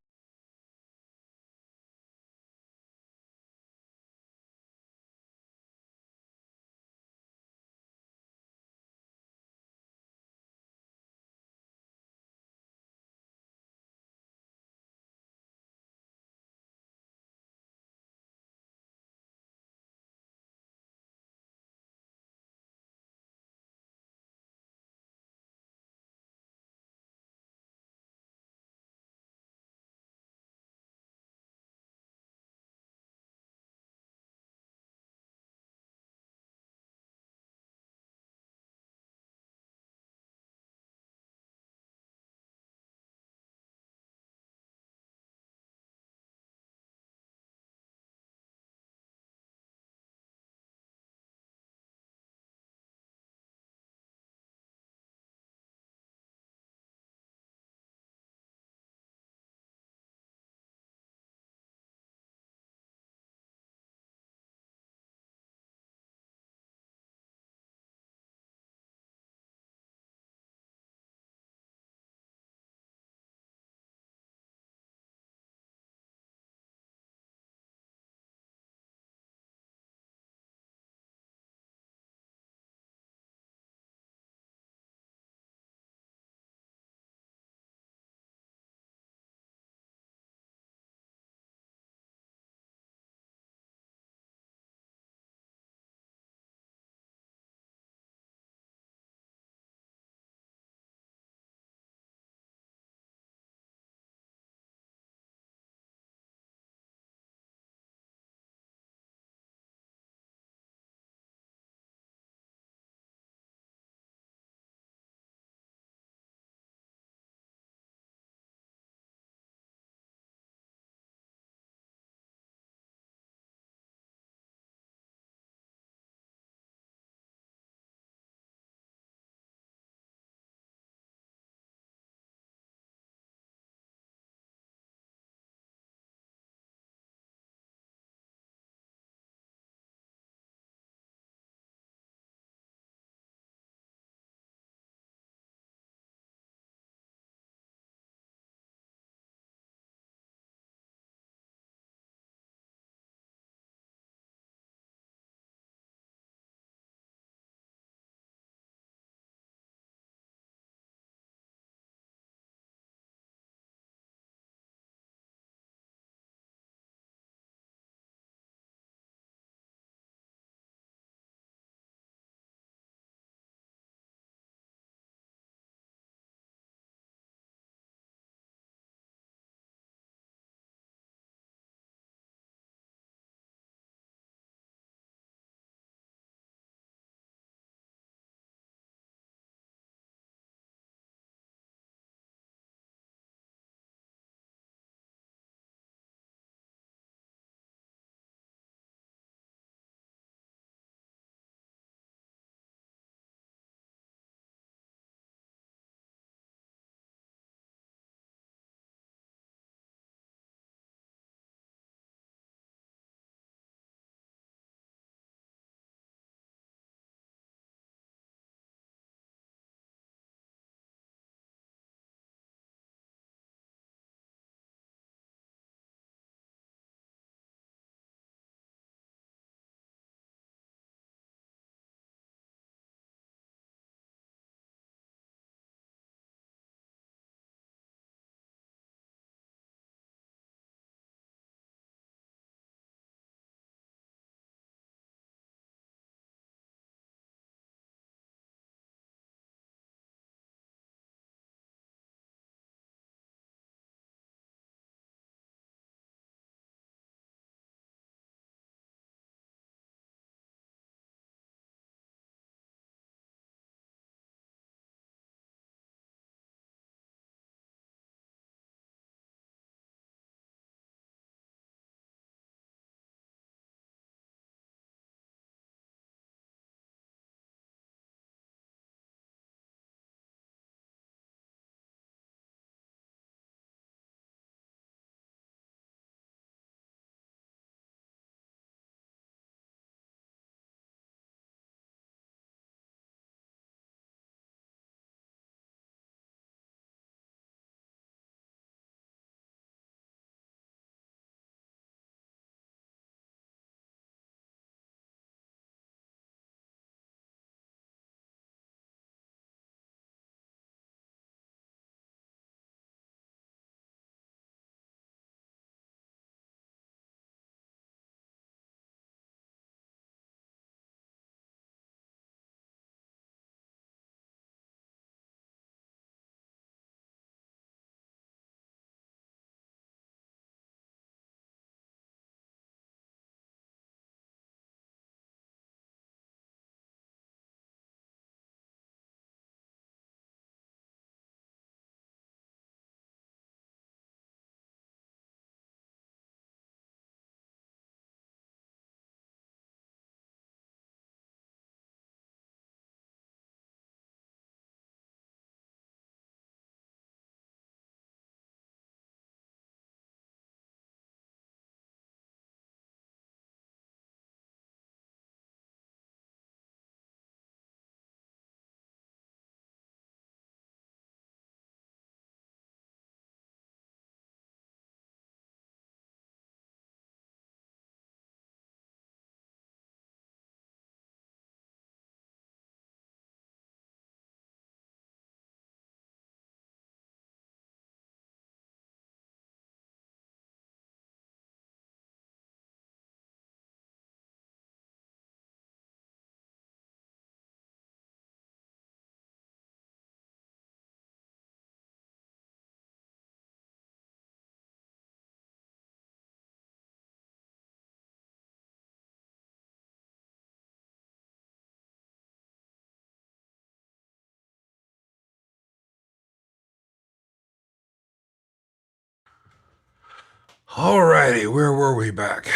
Alrighty, where were we back?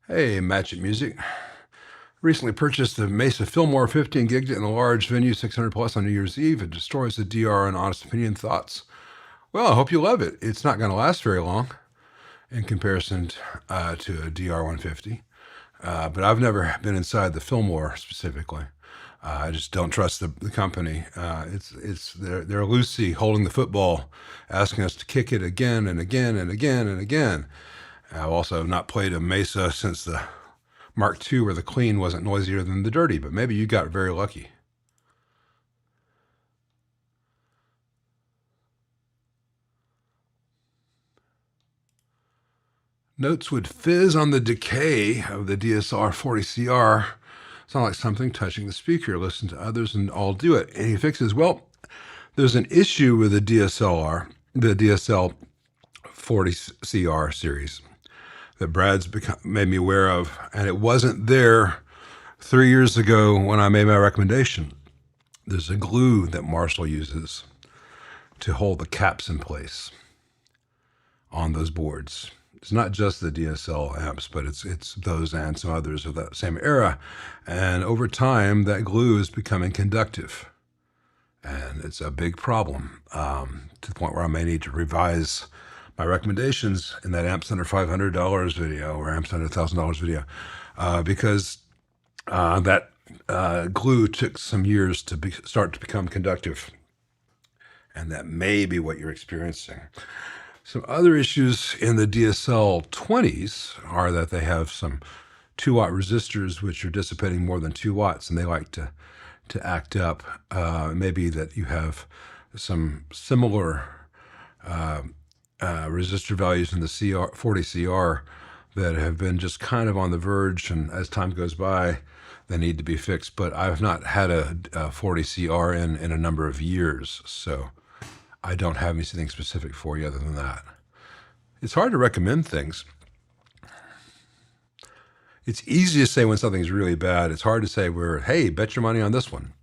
Hey, Match It Music. Recently purchased the Mesa Fillmore 15 gig in a large venue, 600 plus on New Year's Eve. It destroys the DR and honest opinion thoughts. Well, I hope you love it. It's not going to last very long in comparison to a DR 150. But I've never been inside the Fillmore specifically. I just don't trust the company. They're loosey holding the football, asking us to kick it again and again and again and again. I've also not played a Mesa since the Mark II, where the clean wasn't noisier than the dirty, but maybe you got very lucky. Notes would fizz on the decay of the DSLR 40CR. Sound like something touching the speaker. Listen to others and I'll do it. And he fixes, well, there's an issue with the DSLR, the DSL 40CR series that Brad's made me aware of, and it wasn't there 3 years ago when I made my recommendation. There's a glue that Marshall uses to hold the caps in place on those boards. It's not just the DSL amps, but it's those and some others of that same era. And over time, that glue is becoming conductive. And it's a big problem, to the point where I may need to revise my recommendations in that Amps Under $500 video or Amps Under $1,000 video, because that glue took some years to start to become conductive. And that may be what you're experiencing. Some other issues in the DSL 20s are that they have some 2-watt resistors which are dissipating more than 2 watts, and they like to act up. Maybe that you have some similar resistor values in the 40CR that have been just kind of on the verge, and as time goes by, they need to be fixed. But I've not had a 40CR in a number of years, so I don't have anything specific for you other than that. It's hard to recommend things. It's easy to say when something's really bad. It's hard to say hey, bet your money on this one.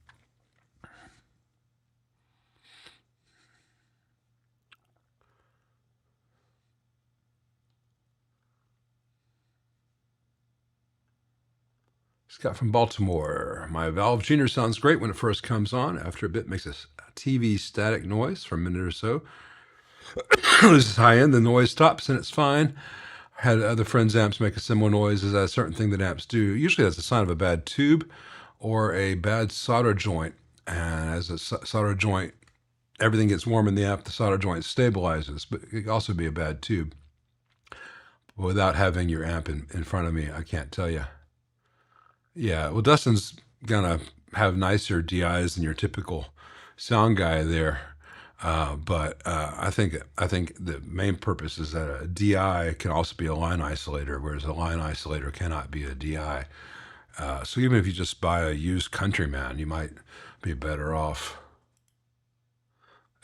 Scott from Baltimore. My Valve Junior sounds great when it first comes on. After a bit, makes a TV static noise for a minute or so. This is high end. The noise stops and it's fine. I had other friends' amps make a similar noise. Is that a certain thing that amps do? Usually that's a sign of a bad tube or a bad solder joint. And as a solder joint, everything gets warm in the amp, the solder joint stabilizes, but it could also be a bad tube. Without having your amp in front of me, I can't tell you. Yeah, well, Dustin's gonna have nicer DIs than your typical sound guy there, but I think the main purpose is that a DI can also be a line isolator, whereas a line isolator cannot be a DI. So even if you just buy a used Countryman, you might be better off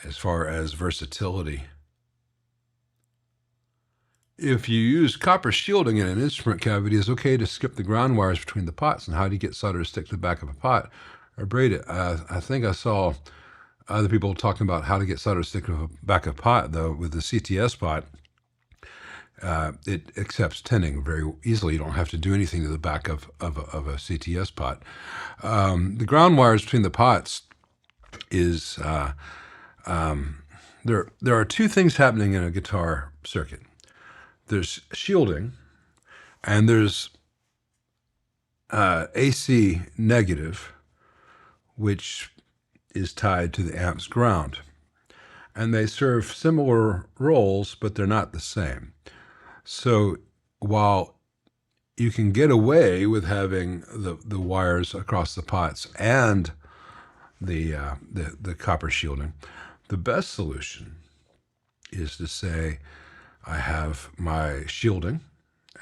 as far as versatility. If you use copper shielding in an instrument cavity, it's okay to skip the ground wires between the pots. And how do you get solder to stick to the back of a pot or braid it? I think I saw other people talking about how to get solder to stick to the back of a pot, though. With the CTS pot, it accepts tinning very easily. You don't have to do anything to the back of a CTS pot. The ground wires between the pots is there are two things happening in a guitar circuit. There's shielding, and there's AC negative, which is tied to the amp's ground. And they serve similar roles, but they're not the same. So while you can get away with having the wires across the pots and the copper shielding, the best solution is to say, I have my shielding,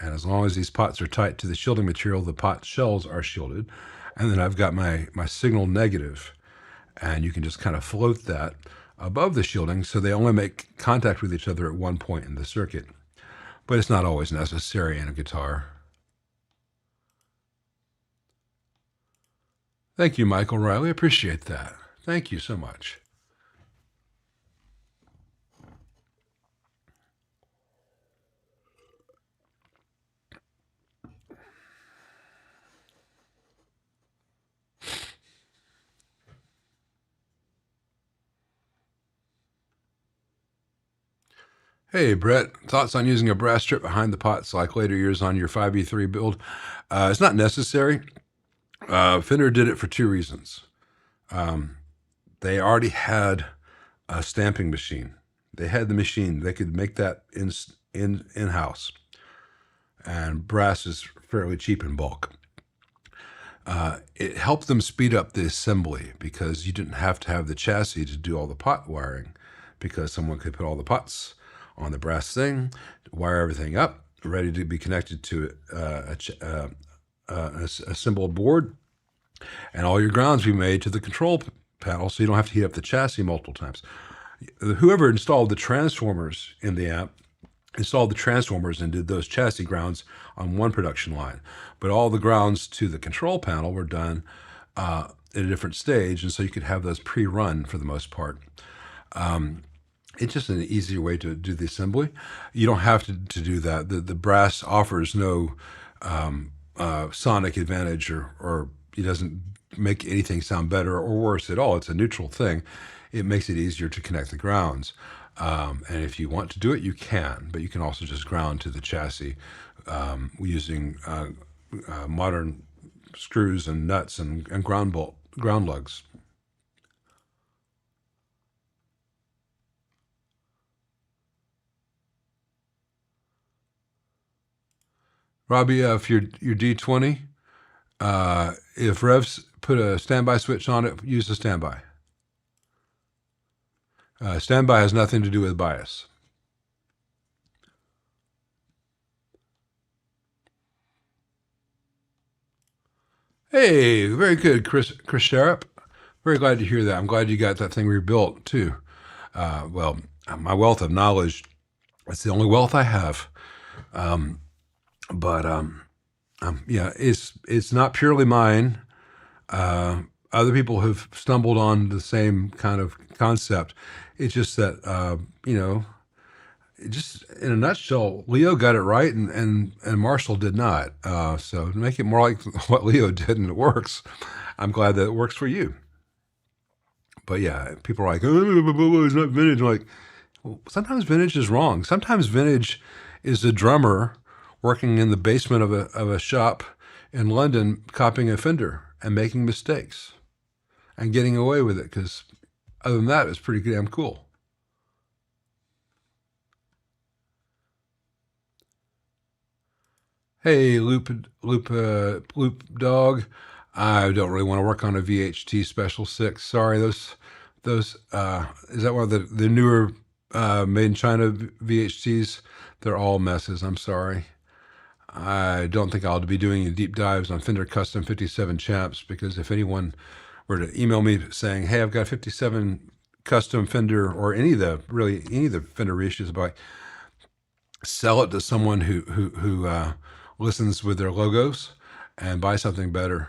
and as long as these pots are tight to the shielding material, the pot shells are shielded. And then I've got my signal negative, and you can just kind of float that above the shielding so they only make contact with each other at one point in the circuit. But it's not always necessary in a guitar. Thank you, Michael Riley. I appreciate that. Thank you so much. Hey, Brett, thoughts on using a brass strip behind the pots like later years on your 5E3 build? It's not necessary. Fender did it for two reasons. They already had a stamping machine. They had the machine. They could make that in-house. And brass is fairly cheap in bulk. It helped them speed up the assembly because you didn't have to have the chassis to do all the pot wiring, because someone could put all the pots on the brass thing, wire everything up, ready to be connected to a cymbal board, and all your grounds be made to the control panel, so you don't have to heat up the chassis multiple times. Whoever installed the transformers in the amp installed the transformers and did those chassis grounds on one production line, but all the grounds to the control panel were done at a different stage, and so you could have those pre-run for the most part. It's just an easier way to do the assembly. You don't have to do that. The brass offers no sonic advantage, or it doesn't make anything sound better or worse at all. It's a neutral thing. It makes it easier to connect the grounds. And if you want to do it, you can, but you can also just ground to the chassis using modern screws and nuts and ground lugs. Robbie, if you're D20, if Revs put a standby switch on it, use the standby. Standby has nothing to do with bias. Hey, very good, Chris Sharp. Very glad to hear that. I'm glad you got that thing rebuilt too. Well, my wealth of knowledge, it's the only wealth I have. Yeah, it's not purely mine. Other people have stumbled on the same kind of concept. It's just that, just in a nutshell, Leo got it right and Marshall did not. So to make it more like what Leo did and it works, I'm glad that it works for you. But yeah, people are like, oh, it's not vintage. I'm like, well, sometimes vintage is wrong. Sometimes vintage is a drummer working in the basement of a shop in London, copying a Fender and making mistakes and getting away with it, because other than that, it's pretty damn cool. Hey, Loop Dog. I don't really want to work on a VHT Special 6. Sorry, those is that one of the newer made in China VHTs? They're all messes. I'm sorry. I don't think I'll be doing any deep dives on Fender Custom 57 Champs, because if anyone were to email me saying, hey, I've got 57 custom Fender, or any of the Fender reissues, about sell it to someone who listens with their logos and buy something better.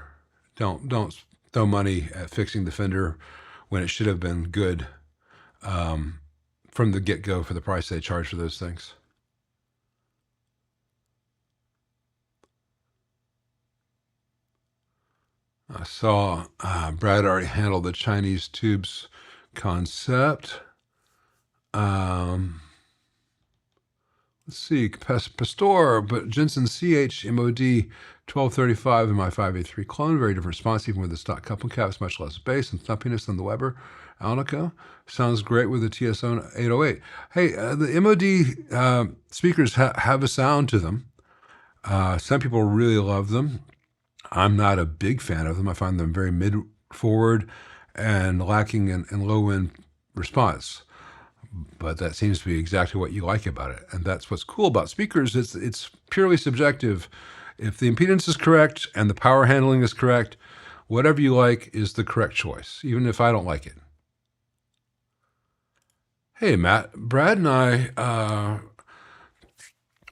Don't throw money at fixing the Fender when it should have been good from the get-go for the price they charge for those things. I saw Brad already handled the Chinese tubes concept. Let's see, Pastor, but Jensen CH MOD 1235 in my 5A3 clone. Very different response, even with the stock coupling caps, much less bass and thumpiness than the Weber Alnico. Sounds great with the TSO 808. Hey, the MOD speakers have a sound to them. Some people really love them. I'm not a big fan of them. I find them very mid-forward and lacking in low-end response. But that seems to be exactly what you like about it. And that's what's cool about speakers. It's purely subjective. If the impedance is correct and the power handling is correct, whatever you like is the correct choice, even if I don't like it. Hey, Matt, Brad and I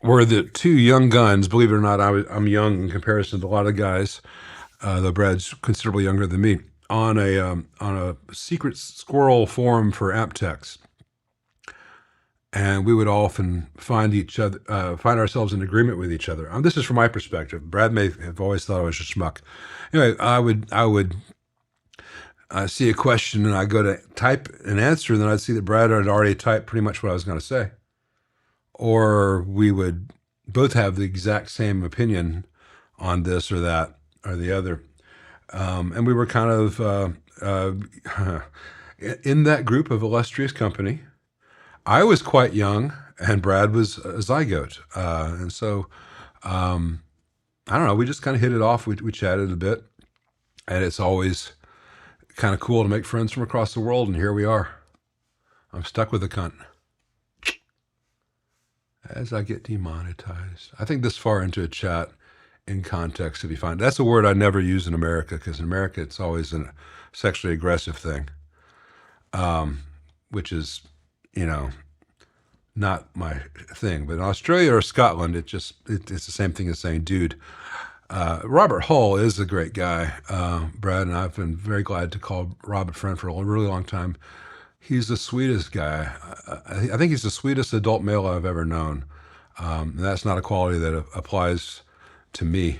were the two young guns. Believe it or not, I'm young in comparison to a lot of guys. though Brad's considerably younger than me, on a secret squirrel forum for amp techs. And we would often find ourselves in agreement with each other. This is from my perspective. Brad may have always thought I was a schmuck. Anyway, I would see a question and I go to type an answer, and then I'd see that Brad had already typed pretty much what I was going to say. Or we would both have the exact same opinion on this or that or the other. And we were kind of in that group of illustrious company. I was quite young, and Brad was a zygote. And so, I don't know, we just kind of hit it off. We chatted a bit, and it's always kind of cool to make friends from across the world, and here we are. I'm stuck with a cunt. As I get demonetized. I think this far into a chat, in context, to be fine. That's a word I never use in America, because in America it's always a sexually aggressive thing, which is, not my thing. But in Australia or Scotland, it's the same thing as saying dude. Robert Hull is a great guy. Brad and I've been very glad to call Rob a friend for a really long time. He's the sweetest guy. I think he's the sweetest adult male I've ever known. And that's not a quality that applies to me.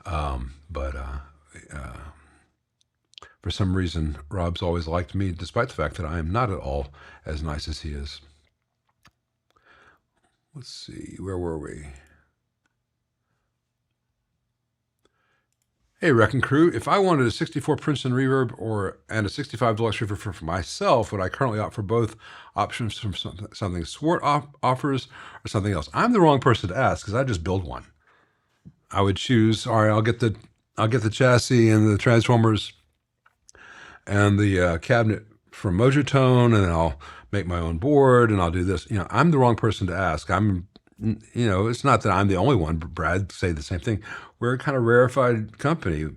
But for some reason, Rob's always liked me, despite the fact that I am not at all as nice as he is. Let's see, where were we? Hey, Wrecking Crew, if I wanted a 64 Princeton reverb and a 65 Deluxe reverb for myself, would I currently opt for both options from something Swart offers or something else? I'm the wrong person to ask, because I just build one. I would choose, all right, I'll get the chassis and the transformers and the cabinet from Mojo Tone, and then I'll make my own board, and I'll do this. I'm the wrong person to ask. It's not that I'm the only one. Brad say the same thing. We're a kind of rarefied company.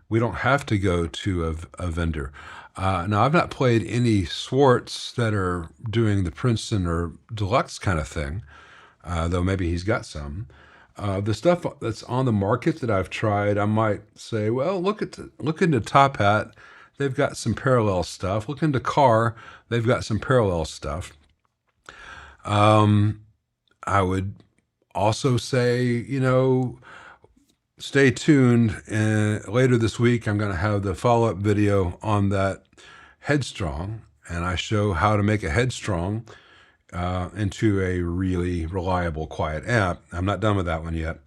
We don't have to go to a vendor. Now, I've not played any Swartz that are doing the Princeton or Deluxe kind of thing, though maybe he's got some. The stuff that's on the market that I've tried, I might say, well, look into Top Hat. They've got some parallel stuff. Look into Carr. They've got some parallel stuff. I would also say, stay tuned. Later this week, I'm going to have the follow-up video on that Headstrong, and I show how to make a Headstrong into a really reliable, quiet amp. I'm not done with that one yet,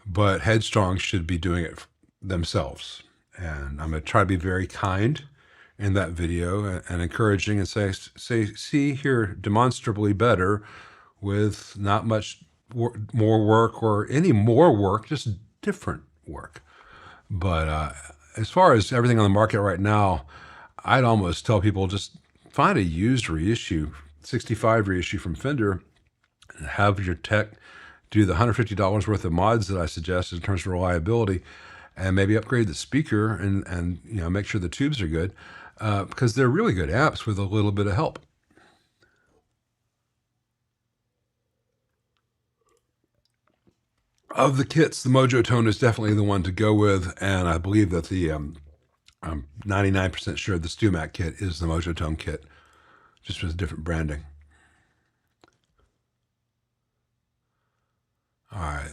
but Headstrong should be doing it themselves. And I'm going to try to be very kind in that video and encouraging and say, see here, demonstrably better with not much more work or any more work, just different work. But as far as everything on the market right now, I'd almost tell people just find a used reissue, 65 reissue from Fender, and have your tech do the $150 worth of mods that I suggested in terms of reliability, and maybe upgrade the speaker and make sure the tubes are good, because they're really good amps with a little bit of help. Of the kits, the Mojo Tone is definitely the one to go with, and I believe that I'm 99% sure the StewMac kit is the Mojo Tone kit, just with different branding. All right.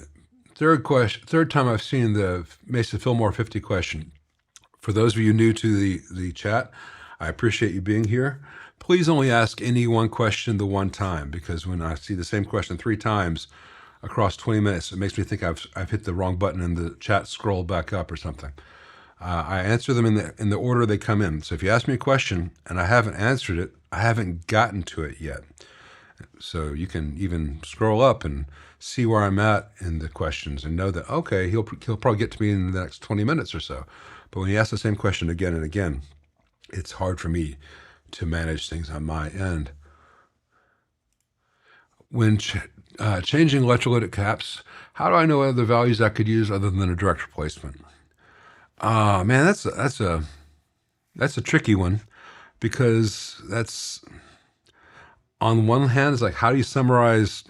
Third time I've seen the Mesa Fillmore 50 question. For those of you new to the chat, I appreciate you being here. Please only ask any one question the one time, because when I see the same question 3 times across 20 minutes, it makes me think I've hit the wrong button and the chat scrolled back up or something. I answer them in the order they come in. So if you ask me a question and I haven't answered it, I haven't gotten to it yet. So you can even scroll up and see where I'm at in the questions and know that, okay, he'll probably get to me in the next 20 minutes or so. But when you ask the same question again and again, it's hard for me to manage things on my end. When changing electrolytic caps, how do I know other values I could use other than a direct replacement? Man, that's a tricky one, because that's, on one hand, it's like, how do you summarize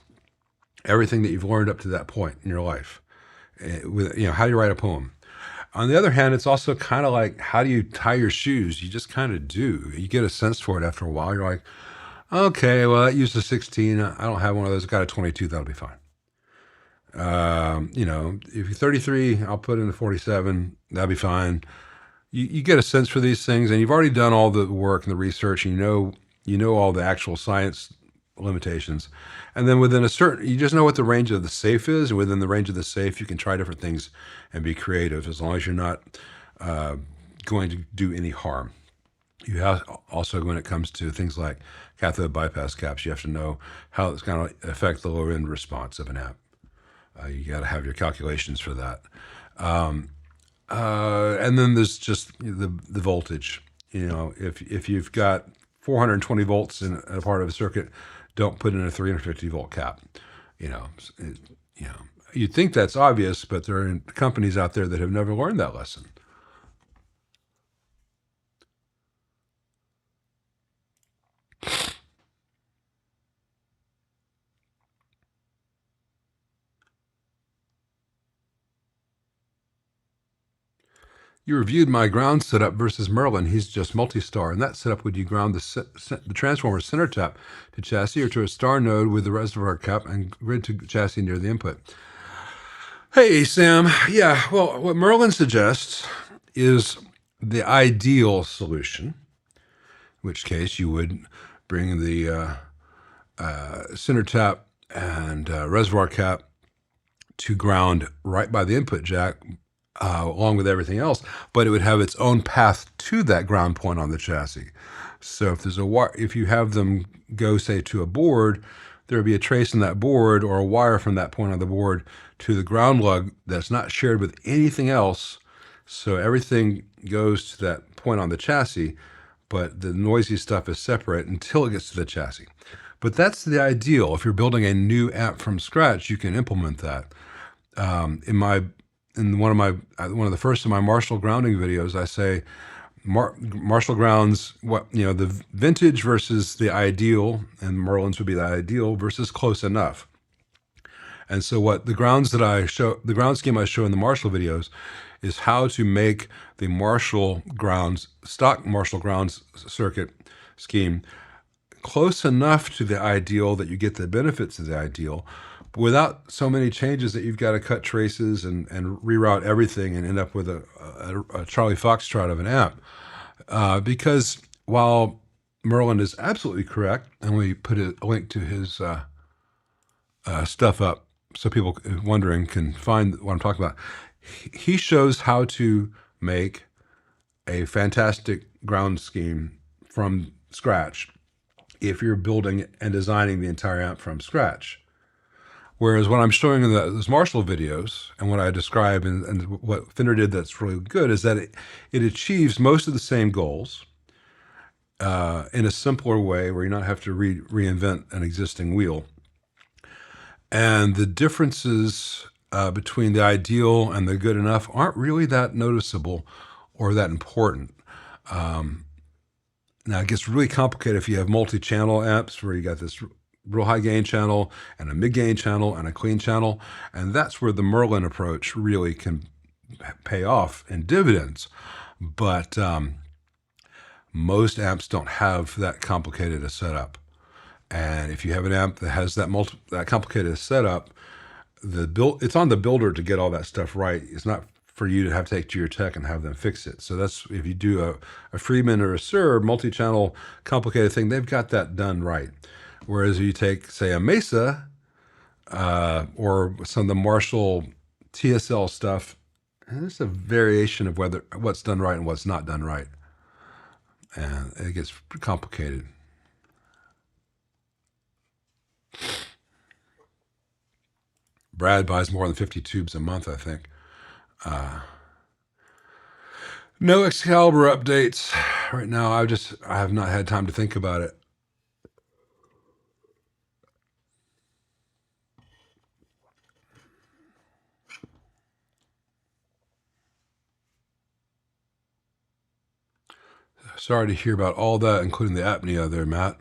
everything that you've learned up to that point in your life? How do you write a poem? On the other hand, it's also kind of like, how do you tie your shoes? You just kind of do. You get a sense for it after a while. You're like, okay, well, that used a 16. I don't have one of those. I got a 22. That'll be fine. If you're 33, I'll put in a 47. That'll be fine. You get a sense for these things, and you've already done all the work and the research, and you know all the actual science limitations. And then within you just know what the range of the safe is, and within the range of the safe, you can try different things and be creative as long as you're not going to do any harm. You have also, when it comes to things like cathode bypass caps, you have to know how it's going to affect the lower end response of an amp. You got to have your calculations for that. And then there's just the voltage. If you've got 420 volts in a part of a circuit, don't put in a 350 volt cap. You'd think that's obvious, but there are companies out there that have never learned that lesson. You reviewed my ground setup versus Merlin. He's just multi-star. In that setup, would you ground the transformer center tap to chassis or to a star node with the reservoir cap and grid to chassis near the input? Hey, Sam. Yeah, well, what Merlin suggests is the ideal solution, in which case you would bring the center tap and reservoir cap to ground right by the input jack, along with everything else, but it would have its own path to that ground point on the chassis. So if you have them go, say, to a board, there would be a trace in that board or a wire from that point on the board to the ground lug that's not shared with anything else. So everything goes to that point on the chassis, but the noisy stuff is separate until it gets to the chassis. But that's the ideal. If you're building a new amp from scratch, you can implement that. In one of the first of my Marshall grounding videos, I say Marshall grounds the vintage versus the ideal, and Merlin's would be the ideal versus close enough. And so what the ground scheme I show in the Marshall videos is how to make the stock Marshall grounds circuit scheme close enough to the ideal that you get the benefits of the ideal, without so many changes that you've got to cut traces and reroute everything and end up with a Charlie Foxtrot of an amp. Because while Merlin is absolutely correct, and we put a link to his stuff up so people wondering can find what I'm talking about, he shows how to make a fantastic ground scheme from scratch if you're building and designing the entire amp from scratch. Whereas what I'm showing in those Marshall videos and what I describe and what Fender did that's really good is that it achieves most of the same goals in a simpler way where you not have to reinvent an existing wheel. And the differences between the ideal and the good enough aren't really that noticeable or that important. Now, it gets really complicated if you have multi-channel amps where you got this real high gain channel and a mid gain channel and a clean channel. And that's where the Merlin approach really can pay off in dividends. But most amps don't have that complicated a setup. And if you have an amp that has that complicated a setup, it's on the builder to get all that stuff right. It's not for you to have to take to your tech and have them fix it. So that's, if you do a Freeman or a Sir multi-channel complicated thing, they've got that done right. Whereas if you take, say, a Mesa or some of the Marshall TSL stuff, there's a variation of what's done right and what's not done right. And it gets complicated. Brad buys more than 50 tubes a month, I think. No Excalibur updates right now. I have not had time to think about it. Sorry to hear about all that, including the apnea there, Matt.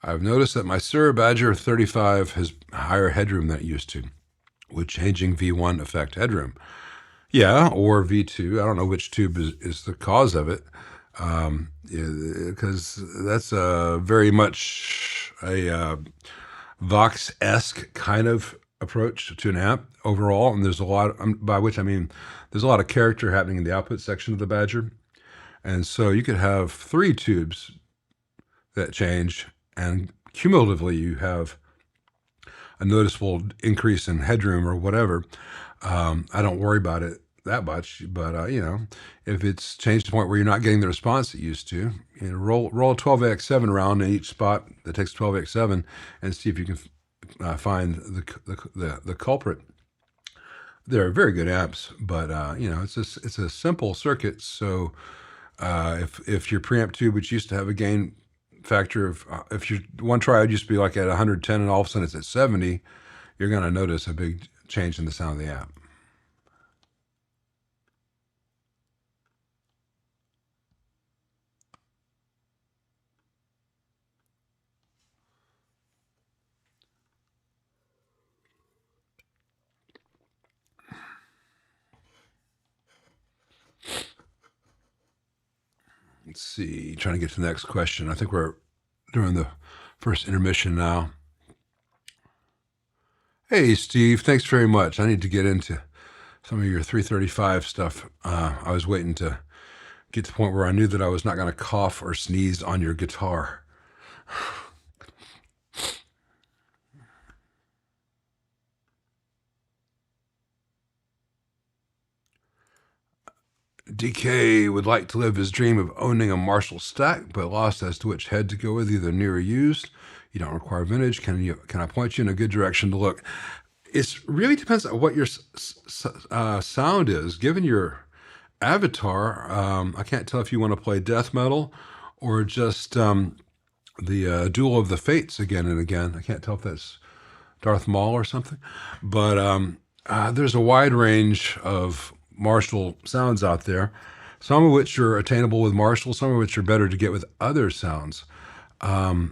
I've noticed that my Sierra Badger 35 has higher headroom than it used to. would changing V1 affect headroom? Yeah, or V2. I don't know which tube is the cause of it, because that's very much a Vox-esque kind of approach to an amp overall. And there's a lot, by which I mean, there's a lot of character happening in the output section of the Badger. And so you could have 3 tubes that change, and cumulatively you have a noticeable increase in headroom or whatever. I don't worry about it that much, but if it's changed to the point where you're not getting the response it used to, roll a 12AX7 around in each spot that takes 12AX7 and see if you can find the culprit. They're very good amps, but it's a simple circuit. So if your preamp tube, which used to have a gain factor of, if your one triode used to be like at 110 and all of a sudden it's at 70, you're going to notice a big change in the sound of the amp. Let's see, trying to get to the next question. I think we're doing the first intermission now. Hey, Steve, thanks very much. I need to get into some of your 335 stuff. I was waiting to get to the point where I knew that I was not going to cough or sneeze on your guitar. DK would like to live his dream of owning a Marshall stack, but lost as to which head to go with, either new or used. You don't require vintage. Can I point you in a good direction to look? It really depends on what your sound is. Given your avatar, I can't tell if you want to play death metal or just the Duel of the Fates again and again. I can't tell if that's Darth Maul or something. But there's a wide range of Marshall sounds out there, some of which are attainable with Marshall, some of which are better to get with other sounds. I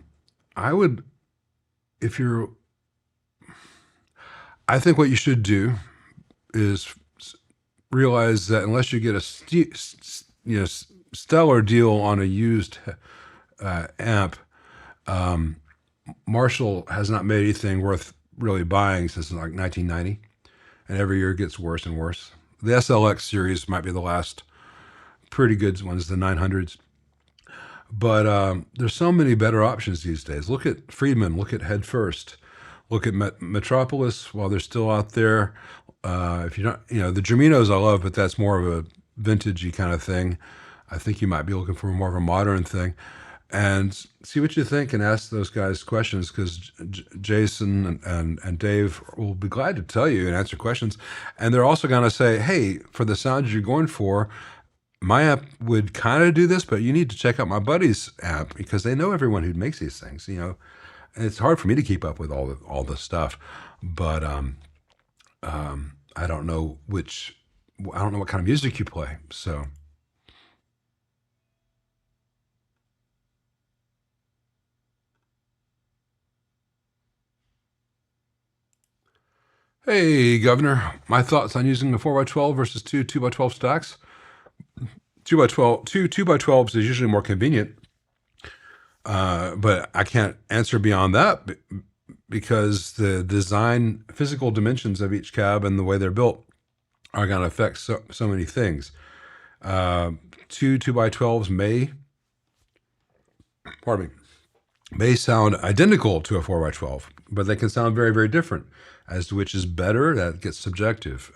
think what you should do is realize that unless you get a stellar deal on a used amp, Marshall has not made anything worth really buying since like 1990, and every year it gets worse and worse. The SLX series might be the last pretty good ones, the 900s. But there's so many better options these days. Look at Friedman, look at Head First, look at Metropolis while they're still out there. If you're not, the Germinos I love, but that's more of a vintagey kind of thing. I think you might be looking for more of a modern thing. And see what you think and ask those guys questions, because Jason and Dave will be glad to tell you and answer questions. And they're also going to say, hey, for the sound you're going for, my amp would kind of do this, but you need to check out my buddy's amp, because they know everyone who makes these things. And it's hard for me to keep up with all the stuff, but I don't know what kind of music you play, so. Hey, Governor, my thoughts on using the 4x12 versus two 2x12 stacks. 2x12s is usually more convenient, but I can't answer beyond that because the design, physical dimensions of each cab and the way they're built are going to affect so many things. Two 2x12s may sound identical to a 4x12, but they can sound very, very different. As to which is better, that gets subjective.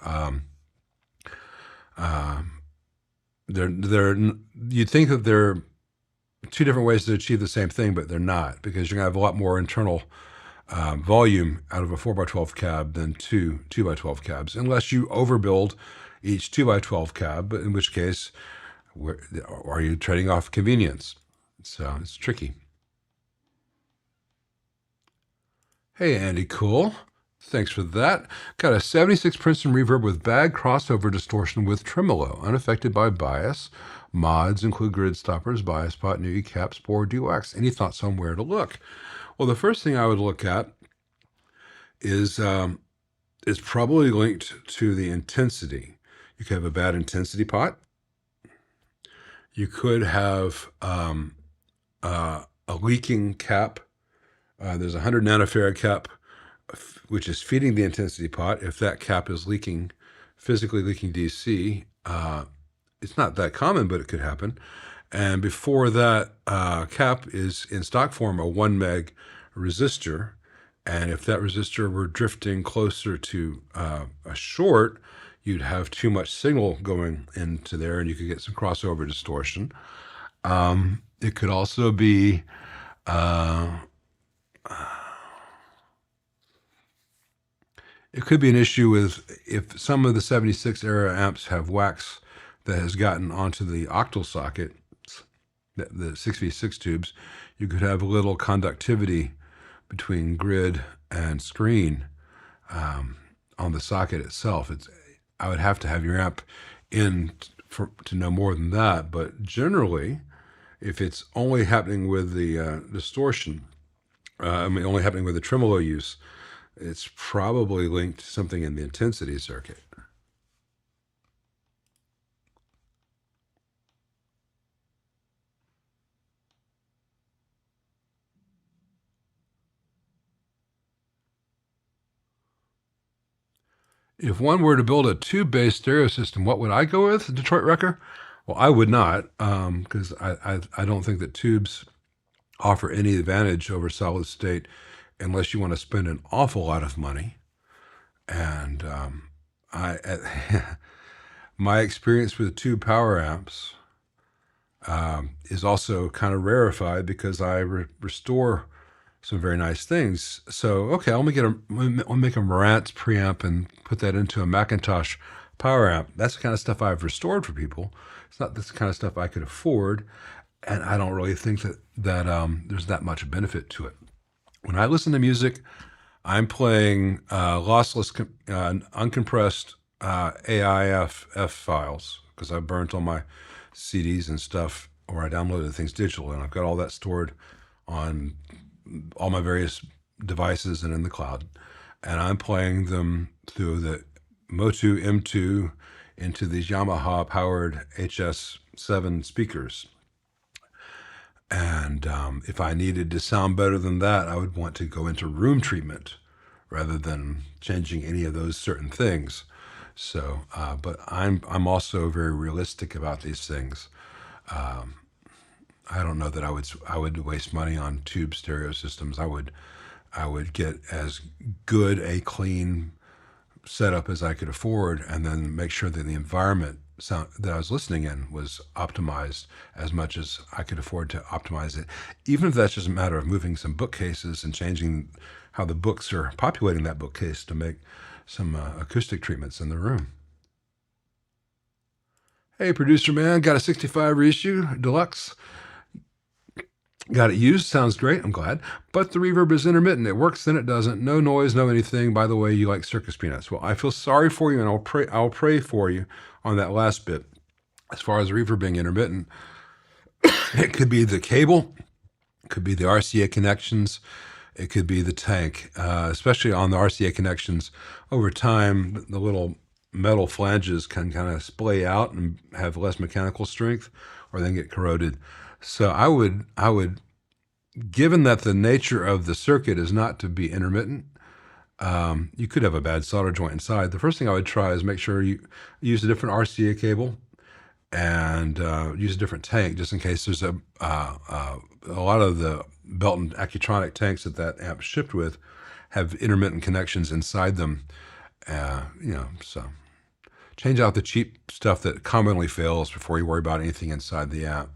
You'd think that they're two different ways to achieve the same thing, but they're not, because you're going to have a lot more internal volume out of a 4x12 cab than two 2x12 cabs, unless you overbuild each 2x12 cab, in which case, are you trading off convenience? So it's tricky. Hey, Andy Cool. Thanks for that. Got a 76 Princeton reverb with bad crossover distortion with tremolo, unaffected by bias. Mods include grid stoppers, bias pot, new cap, spore, dewax. Any thoughts on where to look? Well, the first thing I would look at is is probably linked to the intensity. You could have a bad intensity pot. You could have a leaking cap. There's a 100 nanofarad cap, which is feeding the intensity pot. If that cap is leaking, physically leaking DC, it's not that common, but it could happen. And before that cap is in stock form a 1 meg resistor. And if that resistor were drifting closer to a short, you'd have too much signal going into there and you could get some crossover distortion. It could also be it could be an issue with if some of the 76 era amps have wax that has gotten onto the octal socket, the 6v6 tubes, you could have a little conductivity between grid and screen on the socket itself. I would have to have your amp in to know more than that, but generally, if it's only happening with the distortion, only happening with the tremolo use, it's probably linked to something in the intensity circuit. If one were to build a tube-based stereo system, what would I go with, Detroit Wrecker? Well, I would not, because I don't think that tubes offer any advantage over solid state unless you want to spend an awful lot of money. And my experience with tube power amps is also kind of rarefied because I restore some very nice things. So, okay, I'll make a Marantz preamp and put that into a Macintosh power amp. That's the kind of stuff I've restored for people. It's not this kind of stuff I could afford, and I don't really think that there's that much benefit to it. When I listen to music, I'm playing lossless, uncompressed AIF files because I burnt all my CDs and stuff, or I downloaded things digitally, and I've got all that stored on all my various devices and in the cloud. And I'm playing them through the Motu M2 into these Yamaha powered HS7 speakers. And if I needed to sound better than that, I would want to go into room treatment rather than changing any of those certain things. So, but I'm also very realistic about these things. I don't know that I would waste money on tube stereo systems. I would get as good a clean setup as I could afford, and then make sure that the environment sound that I was listening in was optimized as much as I could afford to optimize it. Even if that's just a matter of moving some bookcases and changing how the books are populating that bookcase to make some acoustic treatments in the room. Hey, producer man, got a 65 reissue deluxe. Got it used. Sounds great. I'm glad. But the reverb is intermittent. It works, then it doesn't. No noise, no anything. By the way, you like circus peanuts. Well, I feel sorry for you, and I'll pray for you on that last bit. As far as the reverb being intermittent, it could be the cable, it could be the RCA connections, it could be the tank. Especially on the RCA connections, over time, the little metal flanges can kind of splay out and have less mechanical strength, or then get corroded. So I would, given that the nature of the circuit is not to be intermittent, you could have a bad solder joint inside. The first thing I would try is make sure you use a different RCA cable and use a different tank, just in case there's a lot of the belt and Accutronic tanks that amp shipped with have intermittent connections inside them. So change out the cheap stuff that commonly fails before you worry about anything inside the amp.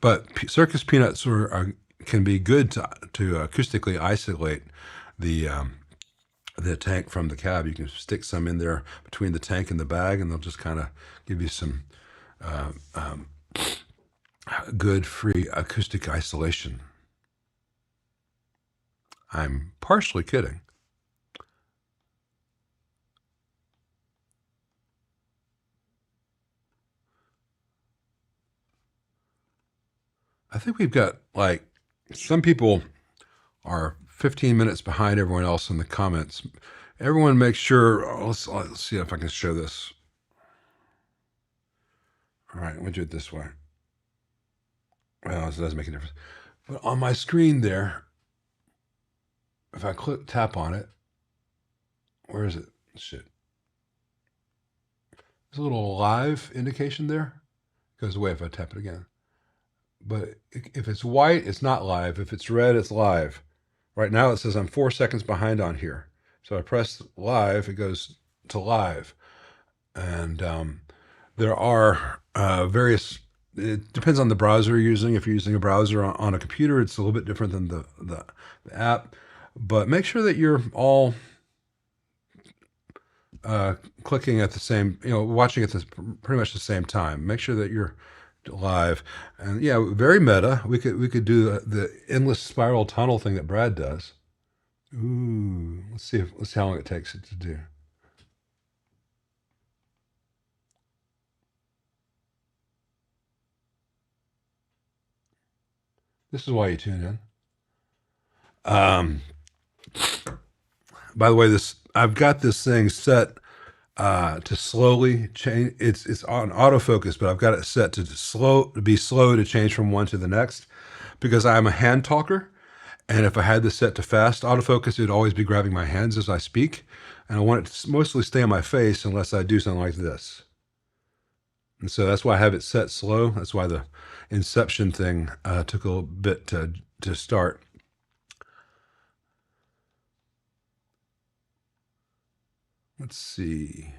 But circus peanuts can be good to acoustically isolate the tank from the cab. You can stick some in there between the tank and the bag, and they'll just kind of give you some good free acoustic isolation. I'm partially kidding. I think we've got, like, some people are 15 minutes behind everyone else in the comments. Everyone make sure, let's see if I can show this. All right, we'll do it this way. Well, it doesn't make a difference. But on my screen there, if I tap on it, where is it? Shit. There's a little live indication there. It goes away if I tap it again. But if it's white, it's not live. If it's red, it's live. Right now it says I'm 4 seconds behind on here. So I press live, it goes to live. And there are various, it depends on the browser you're using. If you're using a browser on a computer, it's a little bit different than the app. But make sure that you're all clicking at the same, watching at pretty much the same time. Make sure that you're live. And yeah, very meta. We could do the endless spiral tunnel thing that Brad does. Ooh, let's see how long it takes it to do. This is why you tune in. By the way, I've got this thing set to slowly change. It's on autofocus, but I've got it set to be slow to change from one to the next, because I'm a hand talker, and if I had this set to fast autofocus, it would always be grabbing my hands as I speak, and I want it to mostly stay on my face unless I do something like this. And so that's why I have it set slow. That's why the Inception thing took a little bit to start. Let's see.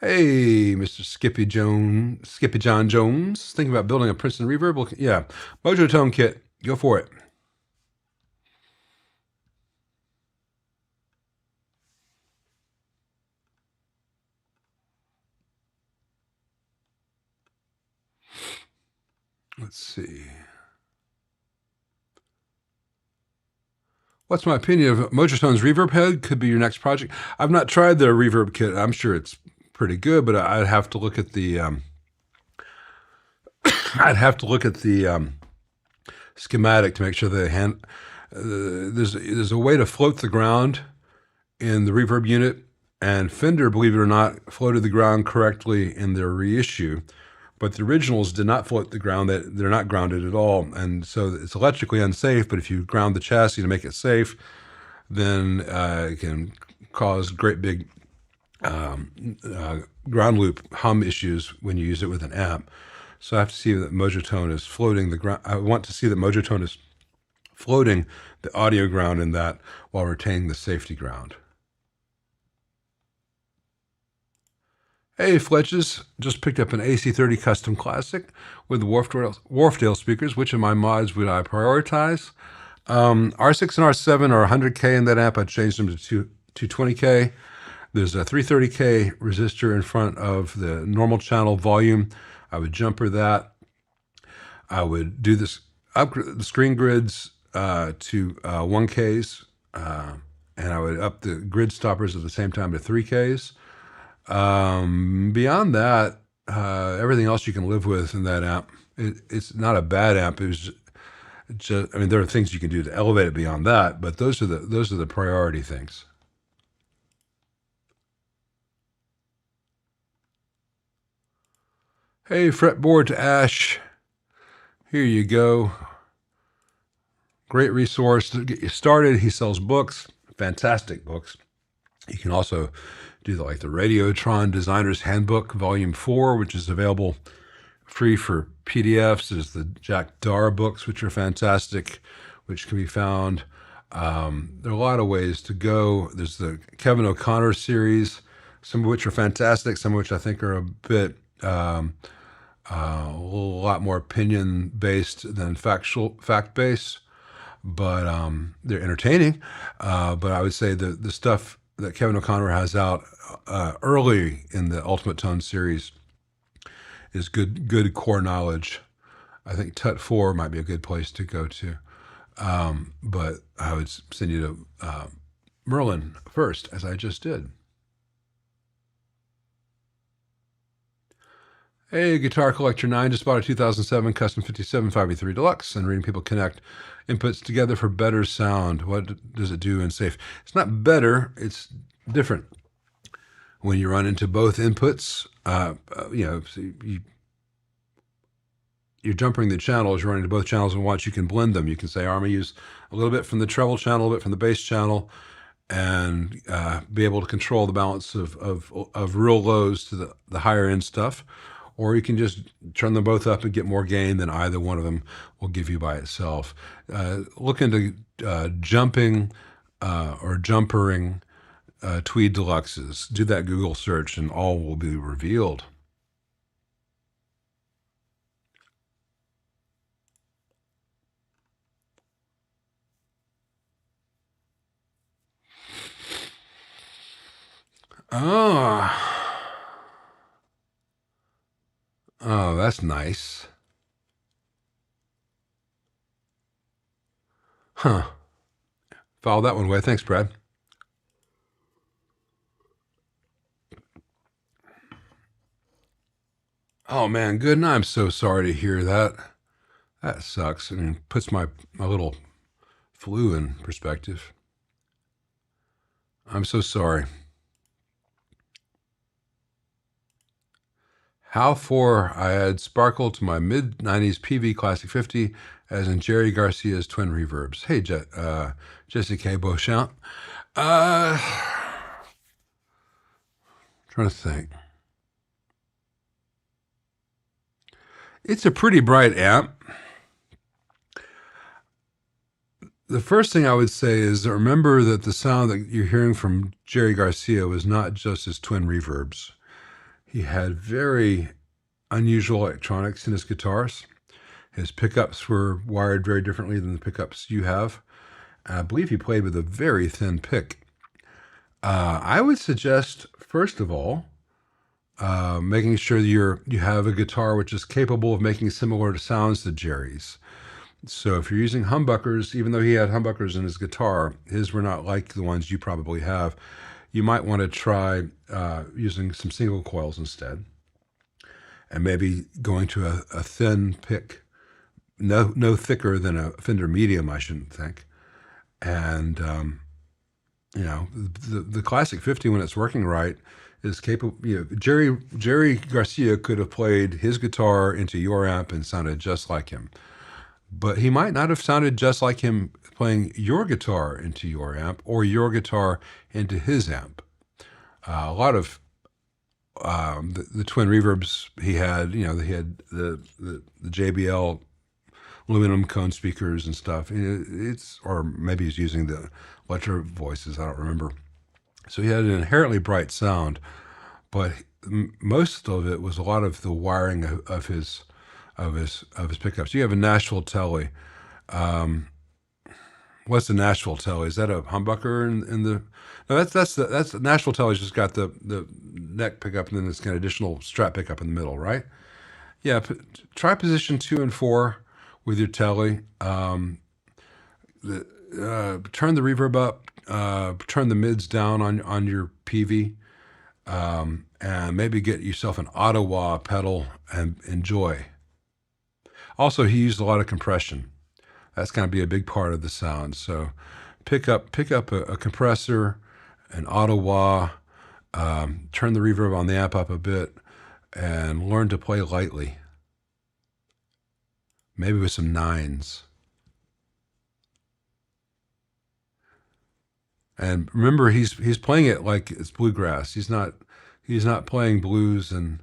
Hey, Mr. Skippy John Jones, thinking about building a Princeton reverb? Well, yeah, Mojo Tone kit, go for it. Let's see. What's my opinion of Mojotone's reverb head? Could be your next project. I've not tried the reverb kit. I'm sure it's pretty good, but I'd have to look at the schematic to make sure that there's a way to float the ground in the reverb unit, and Fender, believe it or not, floated the ground correctly in their reissue. But the originals did not float the ground. They're not grounded at all. And so it's electrically unsafe, but if you ground the chassis to make it safe, then it can cause great big ground loop hum issues when you use it with an amp. So I have to see that Mojotone is floating the ground. I want to see that Mojotone is floating the audio ground in that while retaining the safety ground. Hey, Fletches, just picked up an AC30 Custom Classic with the Wharfdale speakers. Which of my mods would I prioritize? R6 and R7 are 100K in that amp. I changed them to 220K. There's a 330K resistor in front of the normal channel volume. I would jumper that. I would do this, upgrade the screen grids to 1Ks, and I would up the grid stoppers at the same time to 3Ks. Beyond that, everything else you can live with in that amp. It's not a bad amp. It was just, I mean, there are things you can do to elevate it beyond that, but those are the priority things. Hey, fretboard to Ash. Here you go. Great resource to get you started. He sells books, fantastic books. You can also do the Radiotron Designer's Handbook, Volume 4, which is available free for PDFs. There's the Jack Dar books, which are fantastic, which can be found. There are a lot of ways to go. There's the Kevin O'Connor series, some of which are fantastic, some of which I think are a bit, a lot more opinion-based than fact-based, but they're entertaining. But I would say the stuff that Kevin O'Connor has out early in the Ultimate Tone series is good core knowledge. I think Tut 4 might be a good place to go to. But I would send you to Merlin first, as I just did. Hey, Guitar Collector 9 just bought a 2007 Custom 57 5v3 Deluxe and reading people connect inputs together for better sound. What does it do in safe? It's not better, it's different. When you run into both inputs, so you're jumping the channels, you're running to both channels at once, you can blend them. You can say, I'm going to use a little bit from the treble channel, a little bit from the bass channel, and be able to control the balance of real lows to the higher end stuff. Or you can just turn them both up and get more gain than either one of them will give you by itself. Look into jumping or jumpering Tweed Deluxes. Do that Google search and all will be revealed. Oh, that's nice. Huh. Follow that one away. Thanks, Brad. Oh, man, good. And I'm so sorry to hear that. That sucks. I mean, puts my little flu in perspective. I'm so sorry. How for I add sparkle to my mid-90s PV Classic 50 as in Jerry Garcia's twin reverbs. Hey, Jesse K. Beauchamp. Trying to think. It's a pretty bright amp. The first thing I would say is remember that the sound that you're hearing from Jerry Garcia was not just his twin reverbs. He had very unusual electronics in his guitars. His pickups were wired very differently than the pickups you have. I believe he played with a very thin pick. I would suggest, first of all, making sure you have a guitar which is capable of making similar sounds to Jerry's. So if you're using humbuckers, even though he had humbuckers in his guitar, his were not like the ones you probably have. You might want to try using some single coils instead, and maybe going to a thin pick, no thicker than a Fender Medium, I shouldn't think. And the Classic 50, when it's working right, is capable. Jerry Garcia could have played his guitar into your amp and sounded just like him, but he might not have sounded just like him playing your guitar into your amp or your guitar into his amp. A lot of the twin reverbs he had, he had the JBL aluminum cone speakers and stuff. Or maybe he's using the Electro voices. I don't remember. So he had an inherently bright sound, but most of it was a lot of the wiring of his pickups. You have a Nashville Telly. What's the Nashville Telly? Is that a humbucker in the? No, that's the Nashville Telly's just got the neck pickup and then this kind of additional strap pickup in the middle, right? Yeah. Try position 2 and 4 with your Telly. Turn the reverb up. Turn the mids down on your PV, and maybe get yourself an Ottawa pedal and enjoy. Also, he used a lot of compression. That's going to be a big part of the sound. So pick up a compressor, an Ottawa, turn the reverb on the amp up a bit, and learn to play lightly. Maybe with some nines. And remember, he's playing it like it's bluegrass. He's not playing blues and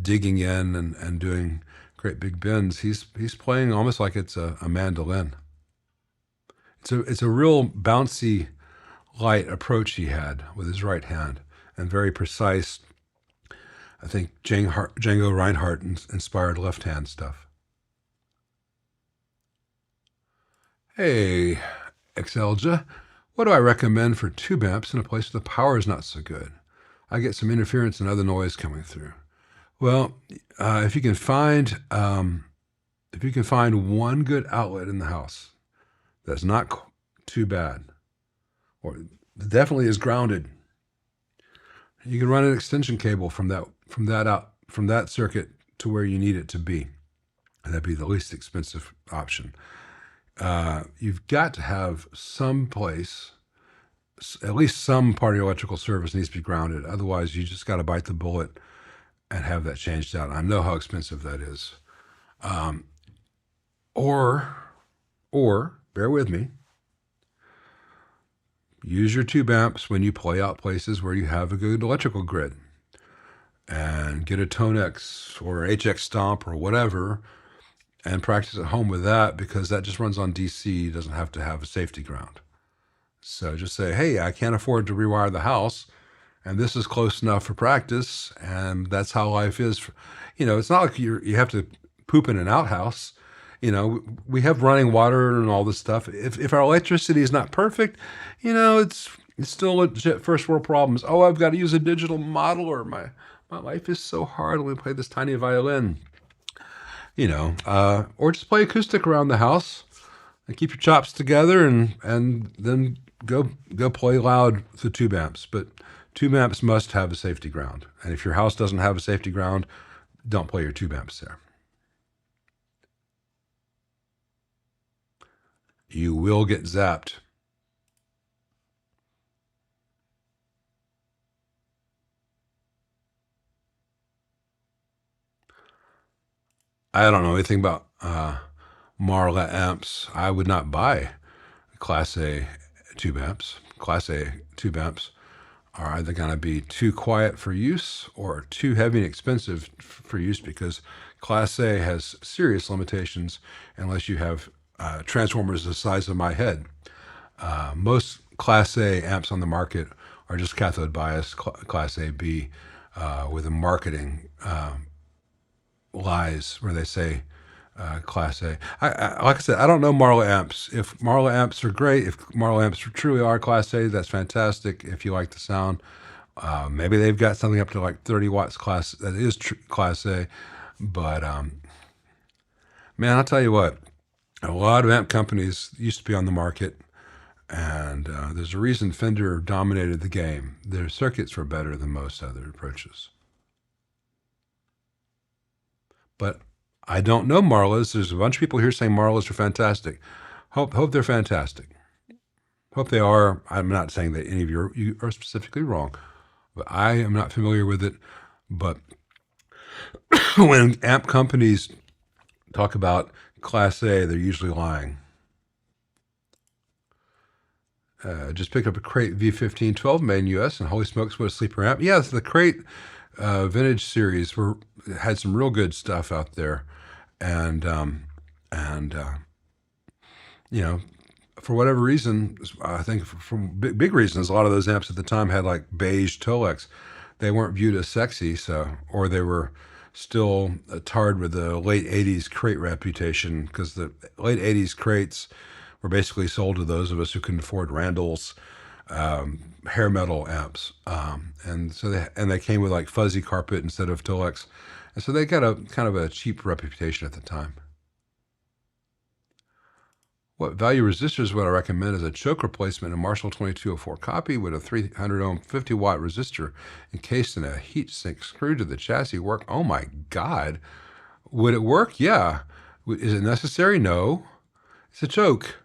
digging in and doing great big bends. He's playing almost like it's a mandolin. It's a real bouncy, light approach he had with his right hand, and very precise. I think Django Reinhardt inspired left hand stuff. Hey, Excelja, what do I recommend for tube amps in a place where the power is not so good? I get some interference and other noise coming through. Well, if you can find one good outlet in the house that's not too bad, or definitely is grounded, you can run an extension cable from that from that circuit to where you need it to be. That'd be the least expensive option. You've got to have some place, at least some part of your electrical service needs to be grounded. Otherwise, you just got to bite the bullet and have that changed out. I know how expensive that is. Um, or, bear with me, use your tube amps when you play out places where you have a good electrical grid, and get a Tonex or HX Stomp or whatever, and practice at home with that, because that just runs on DC, doesn't have to have a safety ground. So just say, hey, I can't afford to rewire the house, and this is close enough for practice, and that's how life is. It's not like you have to poop in an outhouse. We have running water and all this stuff. If our electricity is not perfect, it's still legit first world problems. Oh, I've got to use a digital modeler. My life is so hard. Let me play this tiny violin. Or just play acoustic around the house and keep your chops together, and then go play loud with the tube amps. But tube amps must have a safety ground. And if your house doesn't have a safety ground, don't play your tube amps there. You will get zapped. I don't know anything about Marla amps. I would not buy Class A tube amps. Class A tube amps are either going to be too quiet for use or too heavy and expensive for use, because Class A has serious limitations unless you have transformers the size of my head. Most Class A amps on the market are just cathode bias, Class AB, with a marketing lies where they say Class A. Like I said, I don't know Marla amps. If Marla amps are great, if Marla amps truly are Class A, that's fantastic. If you like the sound, maybe they've got something up to like 30 watts class that is Class A. But man, I'll tell you what, a lot of amp companies used to be on the market, and there's a reason Fender dominated the game. Their circuits were better than most other approaches. But I don't know Marlas. There's a bunch of people here saying Marlas are fantastic. Hope they're fantastic. Hope they are. I'm not saying that any of you are specifically wrong, but I am not familiar with it. But when amp companies talk about Class A, they're usually lying. Just picked up a Crate V15 12 made in US, and holy smokes, what a sleeper amp. Yeah, the Crate vintage series had some real good stuff out there. And for whatever reason, I think from big reasons, a lot of those amps at the time had like beige Tolex. They weren't viewed as sexy, or they were still tarred with the late 80s Crate reputation, because the late 80s Crates were basically sold to those of us who couldn't afford Randall's hair metal amps. And they came with like fuzzy carpet instead of Tolex. And so they got a kind of a cheap reputation at the time. What value resistors would I recommend as a choke replacement in a Marshall 2204 copy with a 300 ohm 50 watt resistor encased in a heat sink screwed to the chassis work? Oh my God. Would it work? Yeah. Is it necessary? No. It's a choke.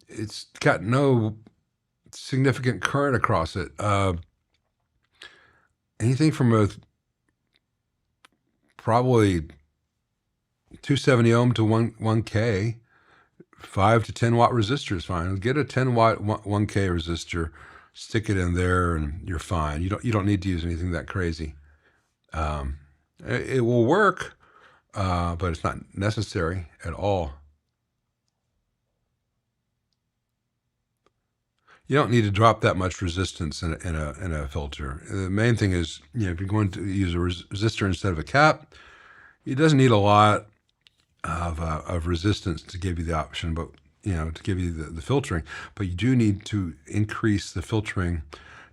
It's got no significant current across it. Anything from a probably 270 ohm to 1K, 5 to 10 watt resistor is fine. Get a 10 watt 1K resistor, stick it in there, and you're fine. You don't need to use anything that crazy. It will work, but it's not necessary at all. You don't need to drop that much resistance in a filter. The main thing is, if you're going to use a resistor instead of a cap, it doesn't need a lot of resistance to give you the option, but to give you the filtering. But you do need to increase the filtering,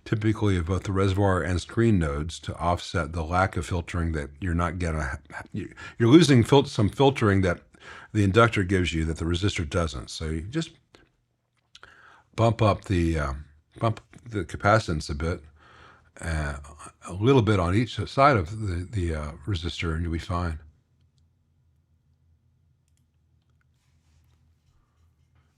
typically of both the reservoir and screen nodes, to offset the lack of filtering that you're not gonna. You're losing some filtering that the inductor gives you that the resistor doesn't. So you just bump the capacitance a bit, uh, a little bit on each side of the resistor, and you'll be fine.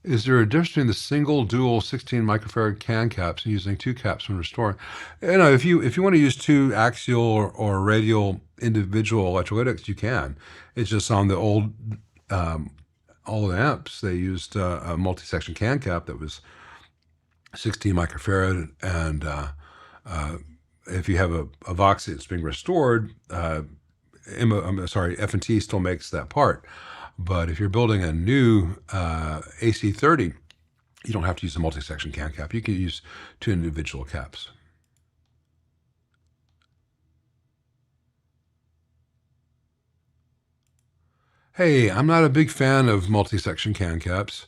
Is there a difference between the single, dual 16 microfarad can caps and using two caps when restoring? If you want to use two axial or radial individual electrolytics, you can. It's just on the old amps they used a multi-section can cap that was 16 microfarad, and if you have a Voxy that's being restored, F&T still makes that part. But if you're building a new AC30, you don't have to use a multi-section can cap. You can use two individual caps. Hey, I'm not a big fan of multi-section can caps.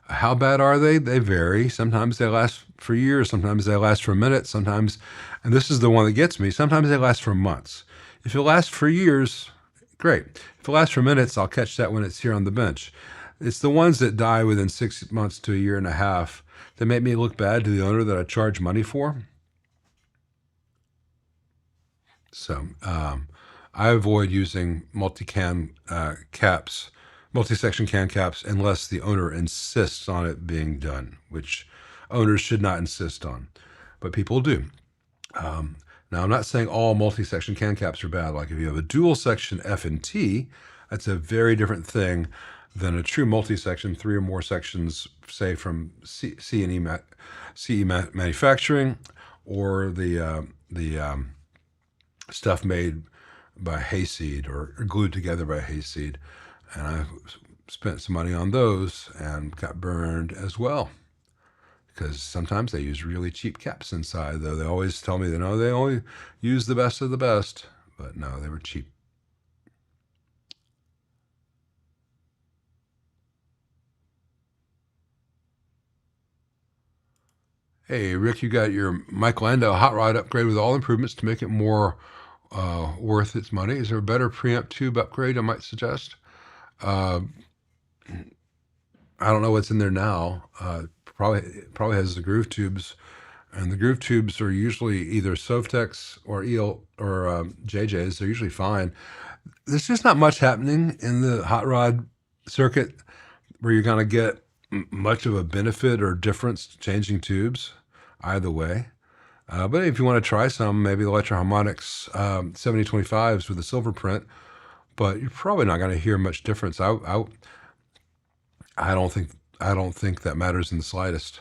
How bad are they? They vary. Sometimes they last for years. Sometimes they last for minutes. Sometimes, and this is the one that gets me, sometimes they last for months. If it lasts for years, great. If it lasts for minutes, I'll catch that when it's here on the bench. It's the ones that die within 6 months to a year and a half that make me look bad to the owner that I charge money for. So I avoid using multi-section can caps, unless the owner insists on it being done, which owners should not insist on, but people do. Now, I'm not saying all multi-section can caps are bad. Like if you have a dual section F&T, that's a very different thing than a true multi-section, 3 or more sections, say from CE manufacturing, or the stuff made by Hayseed or glued together by Hayseed. And I spent some money on those and got burned as well, because sometimes they use really cheap caps inside, though they always tell me that no, they only use the best of the best, but no, they were cheap. Hey, Rick, you got your Mike Landau hot rod upgrade with all improvements to make it more worth its money. Is there a better preamp tube upgrade I might suggest? Uh, I don't know what's in there now. Probably has the groove tubes, and the groove tubes are usually either Sovtex or JJ's. They're usually fine. There's just not much happening in the hot rod circuit where you're going to get much of a benefit or difference changing tubes either way. But if you want to try some, maybe the Electro Harmonics 7025s with a silver print, but you're probably not going to hear much difference. I don't think that matters in the slightest.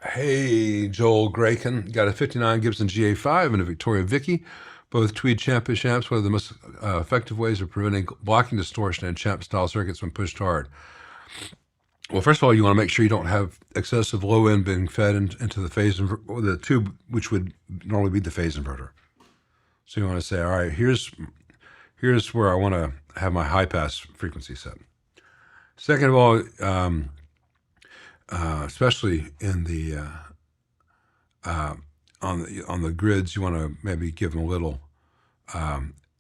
Hey, Joel Grayken, got a 59 Gibson GA5 and a Victoria Vicky, both Tweed Champish amps. One of the most effective ways of preventing blocking distortion in champ-style circuits when pushed hard. Well, first of all, you want to make sure you don't have excessive low end being fed into the phase or the tube, which would normally be the phase inverter. So you want to say, all right, here's where I want to have my high pass frequency set. Second of all, especially in the on the grids, you want to maybe give them a little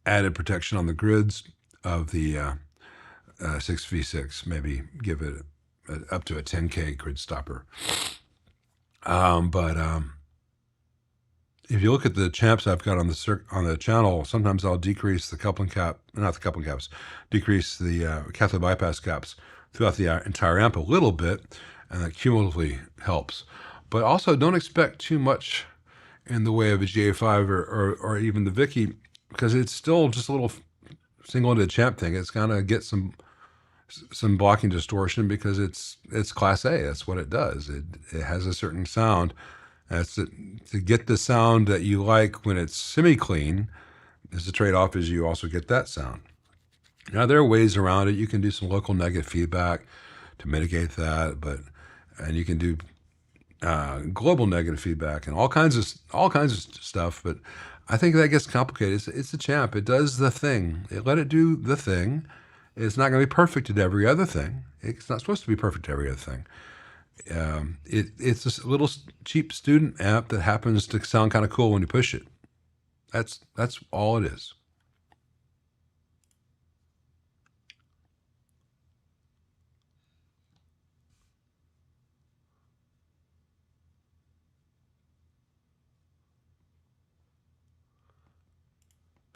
added protection on the grids of the 6V6. Maybe give it up to a 10K grid stopper. But if you look at the champs I've got on the channel, sometimes I'll decrease the coupling cap, not the coupling caps, decrease the cathode bypass caps throughout the entire amp a little bit, and that cumulatively helps. But also, don't expect too much in the way of a GA5 or even the Vicky, because it's still just a little single-ended champ thing. It's gonna get some blocking distortion because it's Class A. That's what it does. It has a certain sound. To get the sound that you like when it's semi-clean, is the trade-off is you also get that sound. Now, there are ways around it. You can do some local negative feedback to mitigate that, and you can do global negative feedback and all kinds of stuff. But I think that gets complicated. It's a champ. It does the thing. Let it do the thing. It's not going to be perfect at every other thing. It's not supposed to be perfect at every other thing. It's this little cheap student amp that happens to sound kind of cool when you push it. That's all it is.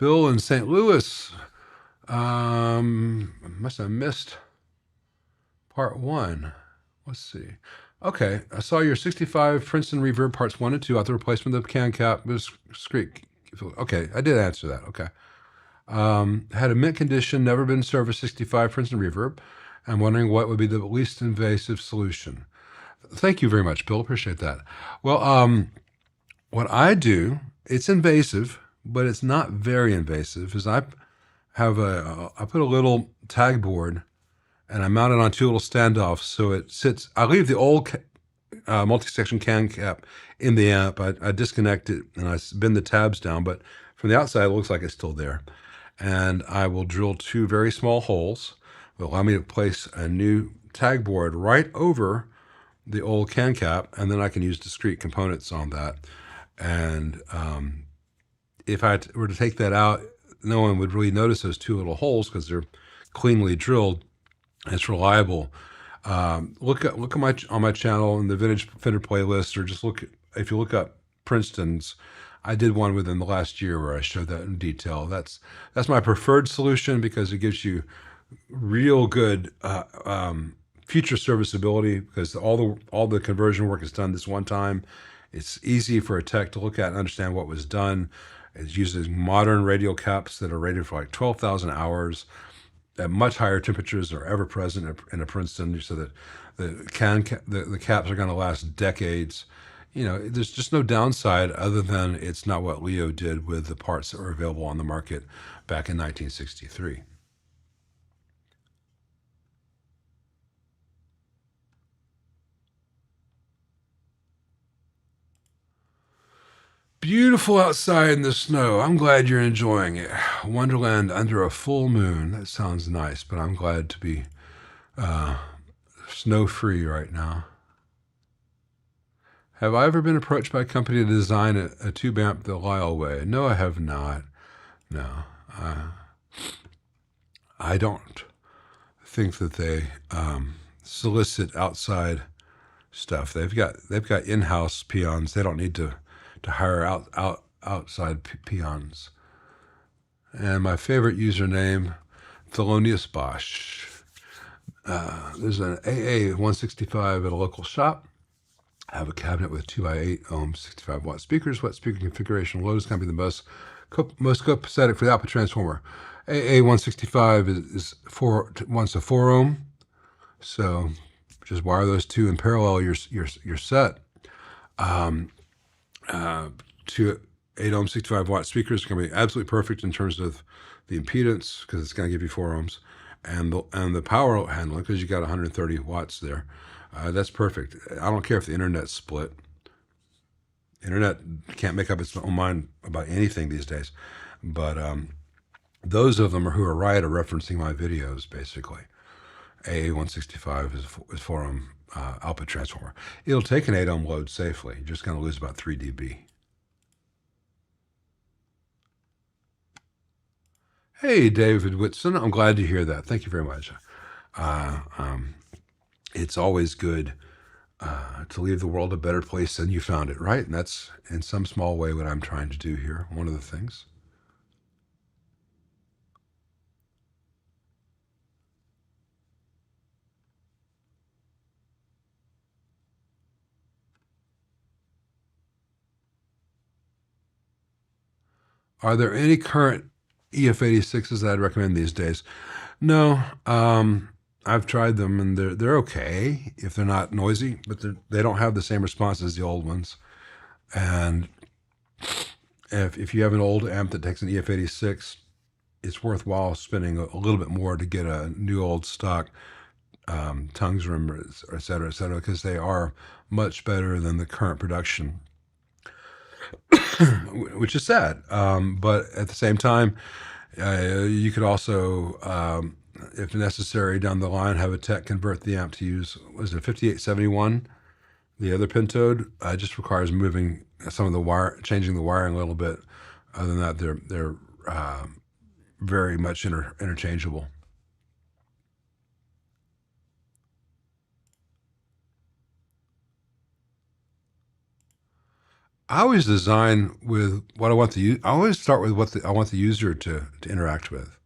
Bill in St. Louis. Must have missed part one. Let's see. Okay, I saw your 65 Princeton Reverb parts 1 and 2 out the replacement of the can cap. Discreet. Okay, I did answer that. Okay. Had a mint condition, never been serviced 65 Princeton Reverb. I'm wondering what would be the least invasive solution. Thank you very much, Bill. Appreciate that. Well, what I do, it's invasive, but it's not very invasive, is I put a little tag board and I mount it on two little standoffs so it sits. I leave the old multi-section can cap in the amp. I disconnect it and I bend the tabs down, but from the outside it looks like it's still there. And I will drill two very small holes that allow me to place a new tag board right over the old can cap, and then I can use discrete components on that. And if I were to take that out, no one would really notice those two little holes because they're cleanly drilled. It's reliable. Look on my channel in the Vintage Fender playlist, or just if you look up Princeton's. I did one within the last year where I showed that in detail. That's my preferred solution because it gives you real good future serviceability, because all the conversion work is done this one time. It's easy for a tech to look at and understand what was done. It uses modern radial caps that are rated for like 12,000 hours at much higher temperatures than are ever present in a Princeton, so that the caps are going to last decades. There's just no downside other than it's not what Leo did with the parts that were available on the market back in 1963. Beautiful outside in the snow. I'm glad you're enjoying it. Wonderland under a full moon. That sounds nice, but I'm glad to be snow-free right now. Have I ever been approached by a company to design a tube amp the Lyle way? No, I have not. No. I don't think that they solicit outside stuff. They've got in-house peons. They don't need to hire outside peons. And my favorite username, Thelonious Bosch. There's an AA165 at a local shop. I have a cabinet with 2x8 ohm 65 watt speakers. What speaker configuration load is going to be the most copacetic for the output transformer? AA165 wants a 4 ohm. So just wire those two and parallel your set. Two 8 ohm 65 watt speakers are going to be absolutely perfect in terms of the impedance, because it's going to give you 4 ohms, and the power handling, because you got 130 watts there. That's perfect. I don't care if the internet's split. Internet can't make up its own mind about anything these days. But those of them who are right are referencing my videos, basically. AA165 is 4 ohm output transformer. It'll take an 8 ohm load safely. You're just going to lose about 3 dB. Hey, David Whitson. I'm glad to hear that. Thank you very much. It's always good to leave the world a better place than you found it, right? And that's in some small way what I'm trying to do here. One of the things. Are there any current EF86s that I'd recommend these days? No. I've tried them and they're okay if they're not noisy, but they don't have the same response as the old ones. And if you have an old amp that takes an EF86, it's worthwhile spending a little bit more to get a new old stock tongues room, et cetera, because they are much better than the current production, which is sad. But at the same time, you could also, if necessary, down the line, have a tech convert the amp to use, was it 5871? The other pentode just requires moving some of the changing the wiring a little bit. Other than that, they're very much interchangeable. I always design with what I want I always start with what I want the user to interact with.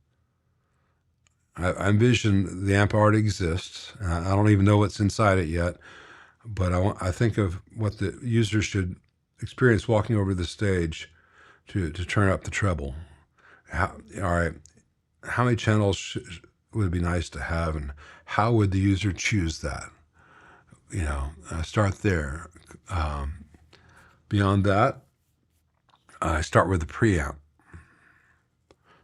I envision the amp already exists. I don't even know what's inside it yet, but I think of what the user should experience walking over the stage to turn up the treble. All right, how many channels would it be nice to have, and how would the user choose that? Start there. Beyond that, I start with the preamp,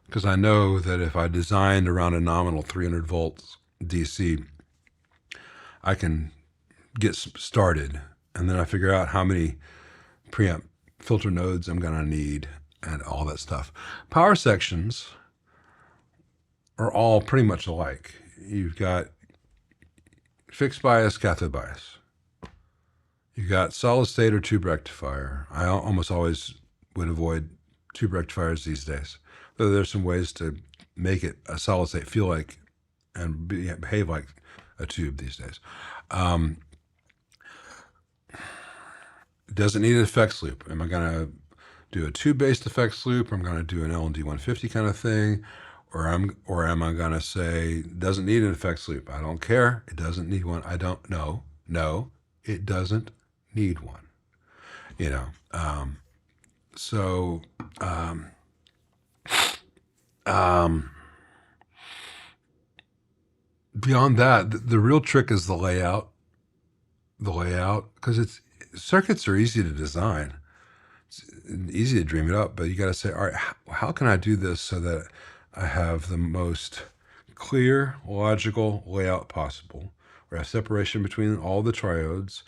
because I know that if I designed around a nominal 300 volts DC, I can get started, and then I figure out how many preamp filter nodes I'm going to need and all that stuff. Power sections are all pretty much alike. You've got fixed bias, cathode bias. You've got solid state or tube rectifier. I almost always would avoid tube rectifiers these days, though there's some ways to make it a solid state feel like and behave like a tube these days. Does it need an effects loop? Am I going to do a tube-based effects loop? Or I'm going to do an L&D 150 kind of thing, or am I going to say doesn't need an effects loop? I don't care. It doesn't need one. I don't know. No, it doesn't need one. So beyond that, the real trick is the layout. Because circuits are easy to design. It's easy to dream it up, but you got to say, all right, how can I do this so that I have the most clear, logical layout possible, where I have separation between all the triodes,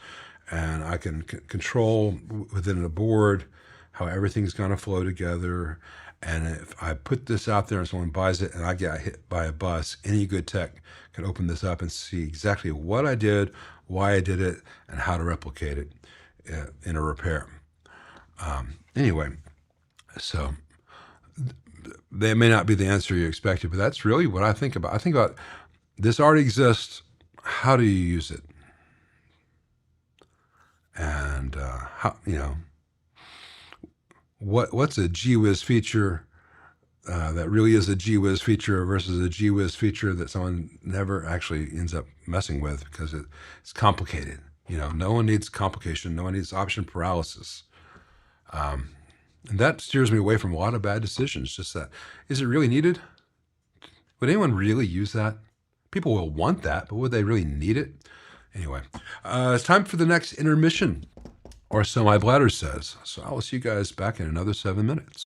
and I can control within a board how everything's going to flow together. And if I put this out there and someone buys it and I get hit by a bus, any good tech can open this up and see exactly what I did, why I did it, and how to replicate it in a repair. Anyway, so they may not be the answer you expected, but that's really what I think about. I think about this already exists. How do you use it? And what's a gee whiz feature that really is a gee whiz feature versus a gee whiz feature that someone never actually ends up messing with because it's complicated. No one needs complication. No one needs option paralysis. And that steers me away from a lot of bad decisions. Just that, is it really needed? Would anyone really use that? People will want that, but would they really need it? Anyway, it's time for the next intermission, or so my bladder says. So I'll see you guys back in another 7 minutes.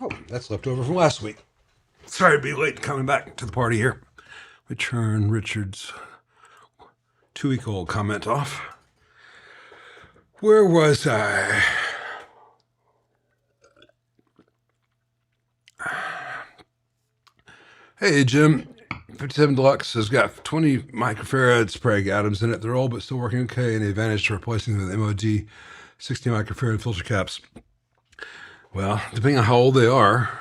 Oh, that's left over from last week. Sorry to be late coming back to the party here. We turn Richard's 2-week-old comment off. Where was I? Hey, Jim. 57 Deluxe has got 20 microfarad Sprague atoms in it. They're old but still working okay, and the advantage to replacing them with MOD 60 microfarad filter caps. Well, depending on how old they are.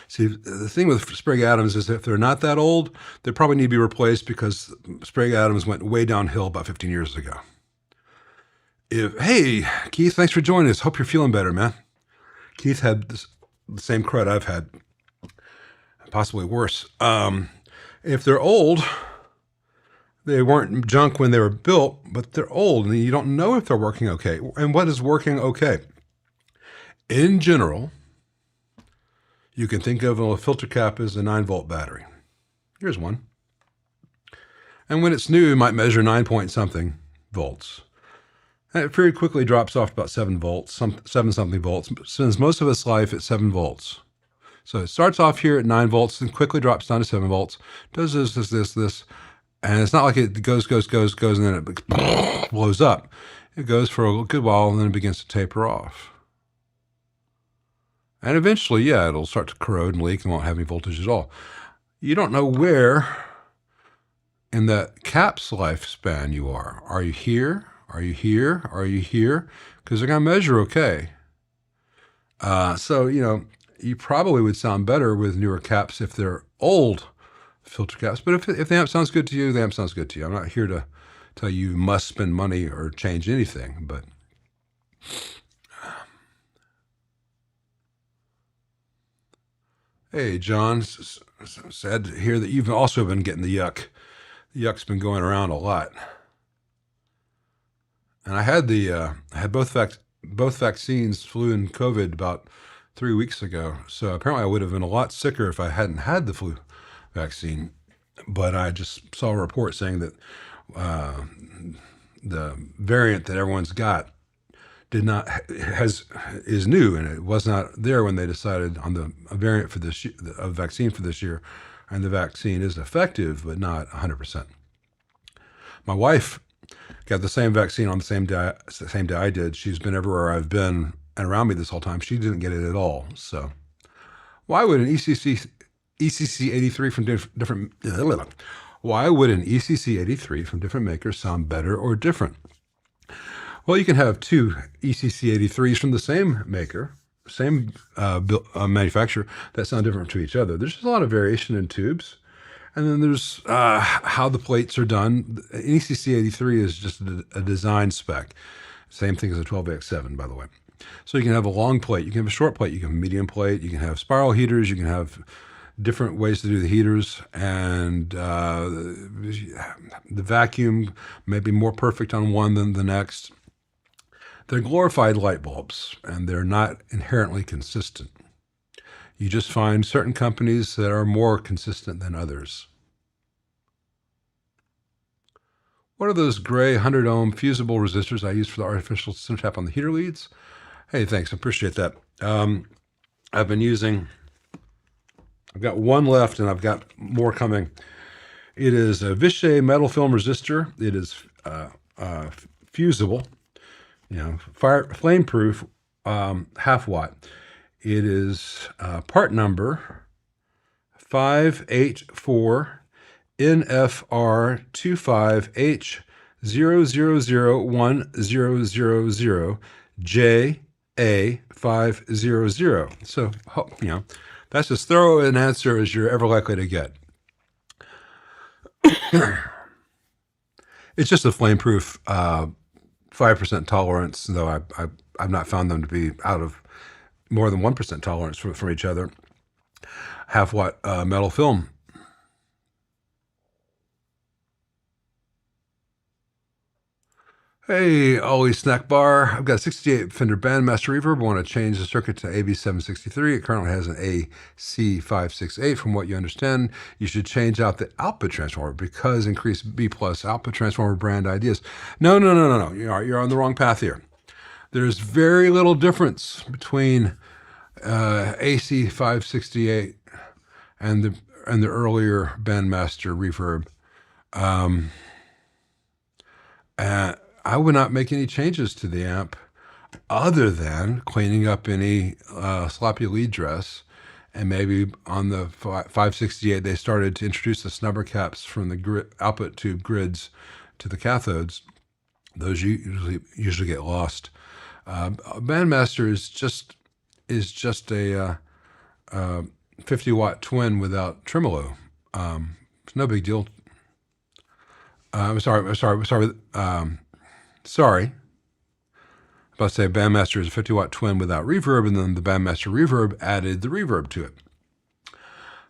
See, the thing with Sprague atoms is if they're not that old, they probably need to be replaced because Sprague atoms went way downhill about 15 years ago. Hey, Keith, thanks for joining us. Hope you're feeling better, man. Keith had the same crud I've had, possibly worse. If they're old, they weren't junk when they were built, but they're old, and you don't know if they're working okay. And what is working okay? In general, you can think of a filter cap as a 9-volt battery. Here's one. And when it's new, it might measure 9 point something volts. And it very quickly drops off to about 7 volts, 7 something volts. Spends most of its life at 7 volts. So it starts off here at 9 volts and quickly drops down to 7 volts. Does this. And it's not like it goes, and then it blows up. It goes for a good while, and then it begins to taper off. And eventually, yeah, it'll start to corrode and leak and won't have any voltage at all. You don't know where in that cap's lifespan you are. Are you here? Are you here? Are you here? Because they're going to measure okay. So, you probably would sound better with newer caps if they're old filter caps. But if the amp sounds good to you, the amp sounds good to you. I'm not here to tell you must spend money or change anything, but... Hey, John, sad to hear that you've also been getting the yuck. The yuck's been going around a lot. And I had both vaccines, flu and COVID, about 3 weeks ago. So apparently I would have been a lot sicker if I hadn't had the flu vaccine. But I just saw a report saying that the variant that everyone's got is new, and it was not there when they decided on the variant for this year, a vaccine for this year, and the vaccine is effective, but not 100%. My wife got the same vaccine on the same day I did. She's been everywhere I've been and around me this whole time. She didn't get it at all. So why would an ECC 83 from different why would an ECC 83 from different makers sound better or different? Well, you can have two ECC 83s from the same maker, same manufacturer, that sound different to each other. There's just a lot of variation in tubes. And then there's how the plates are done. An ECC 83 is just a design spec. Same thing as a 12AX7, by the way. So you can have a long plate, you can have a short plate, you can have a medium plate, you can have spiral heaters, you can have different ways to do the heaters, and the vacuum may be more perfect on one than the next. They're glorified light bulbs, and they're not inherently consistent. You just find certain companies that are more consistent than others. What are those gray 100 ohm fusible resistors I use for the artificial center tap on the heater leads? Hey, thanks. I appreciate that. I've got one left, and I've got more coming. It is a Vishay metal film resistor. It is fusible, flame proof, half watt. It is part number 584-NFR258-0000JA500. So, that's as thorough an answer as you're ever likely to get. It's just a flame-proof 5% tolerance, though I've not found them to be out of more than 1% tolerance from each other. Half-watt metal film. Hey, Ollie Snack Bar. I've got a 68 Fender Bandmaster Reverb. I want to change the circuit to AB763. It currently has an AC568. From what you understand, you should change out the output transformer because increase B+ output transformer brand ideas. No. You're on the wrong path here. There's very little difference between AC 568 and the earlier Bandmaster reverb. And I would not make any changes to the amp other than cleaning up any sloppy lead dress. And maybe on the 568, they started to introduce the snubber caps from the output tube grids to the cathodes. Those usually get lost. Bandmaster is just a 50-watt twin without tremolo. It's no big deal. Sorry. About to say Bandmaster is a 50-watt twin without reverb, and then the Bandmaster reverb added the reverb to it.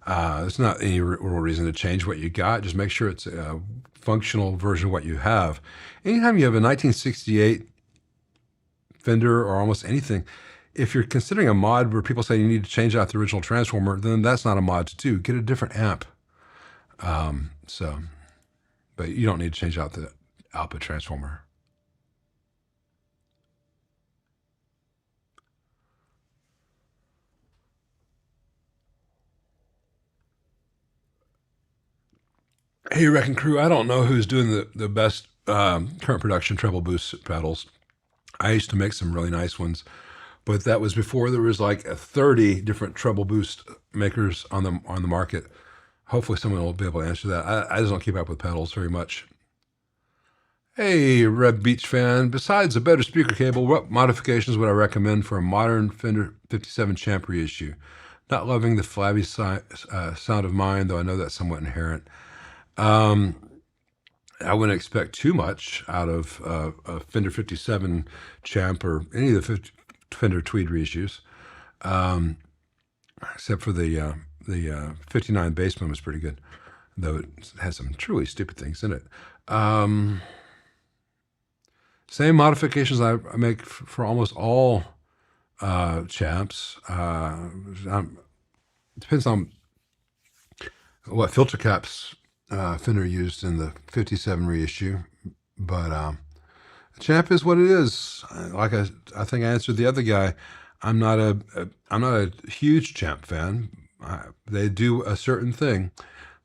There's not any real reason to change what you got. Just make sure it's a functional version of what you have. Anytime you have a 1968 Fender or almost anything, if you're considering a mod where people say you need to change out the original transformer, then that's not a mod to do. Get a different amp. But you don't need to change out the output transformer. Hey, Wrecking Crew, I don't know who's doing the best current production treble boost pedals. I used to make some really nice ones, but that was before there was like 30 different treble boost makers on the market. Hopefully someone will be able to answer that. I just don't keep up with pedals very much. Hey, Red Beach fan, besides a better speaker cable, what modifications would I recommend for a modern Fender 57 Champ reissue? Not loving the flabby sound of mine, though I know that's somewhat inherent. I wouldn't expect too much out of a Fender 57 Champ or any of the Fender Tweed reissues, except for the 59 Bassman was pretty good, though it has some truly stupid things in it. Same modifications I make for almost all Champs. Depends on what filter caps Fender used in the 57 reissue, but Champ is what it is. Like I think I answered the other guy. I'm not a huge Champ fan. They do a certain thing,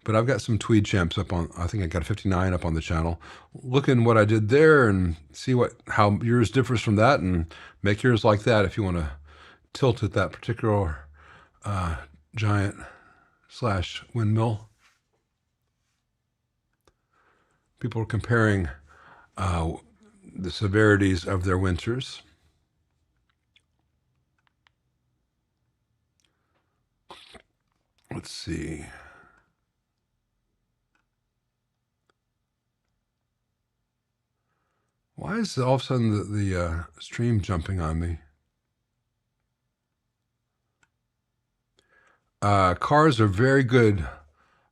but I've got some Tweed Champs up on. I think I got a 59 up on the channel. Look in what I did there and see how yours differs from that, and make yours like that if you want to tilt at that particular giant / windmill. People are comparing the severities of their winters. Let's see. Why is all of a sudden the stream jumping on me? Cars are very good,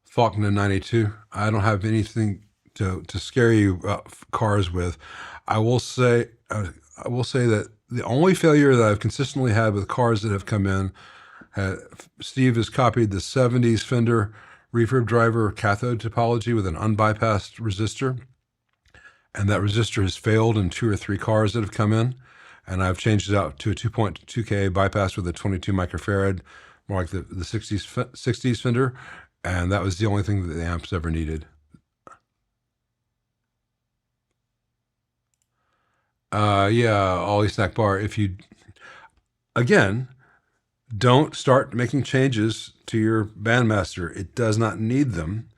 Faulkner 92. I don't have anything to scare you about cars with. I will say that the only failure that I've consistently had with cars that have come in, Steve has copied the 70s Fender reverb driver cathode topology with an unbypassed resistor, and that resistor has failed in 2 or 3 cars that have come in, and I've changed it out to a 2.2K bypass with a 22 microfarad, more like the 60s Fender, and that was the only thing that the amps ever needed. Yeah, Ollie Snack Bar, if you, again, don't start making changes to your Bandmaster. It does not need them.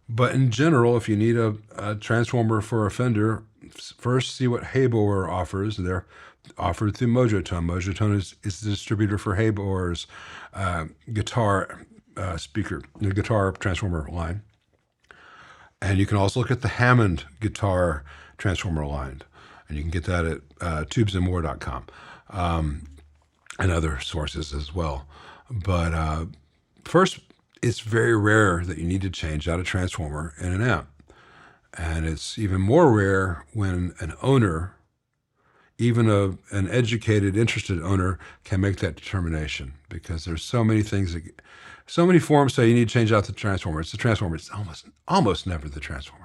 But in general, if you need a transformer for a Fender, first see what Haboer offers. They're offered through Mojotone. Mojotone is the distributor for Haboer's guitar guitar transformer line. And you can also look at the Hammond guitar transformer line. And you can get that at tubesandmore.com and other sources as well. But first, it's very rare that you need to change out a transformer in an amp. And it's even more rare when an owner, even an educated, interested owner, can make that determination, because there's so many things, so many forums say you need to change out the transformer. It's the transformer. It's almost never the transformer.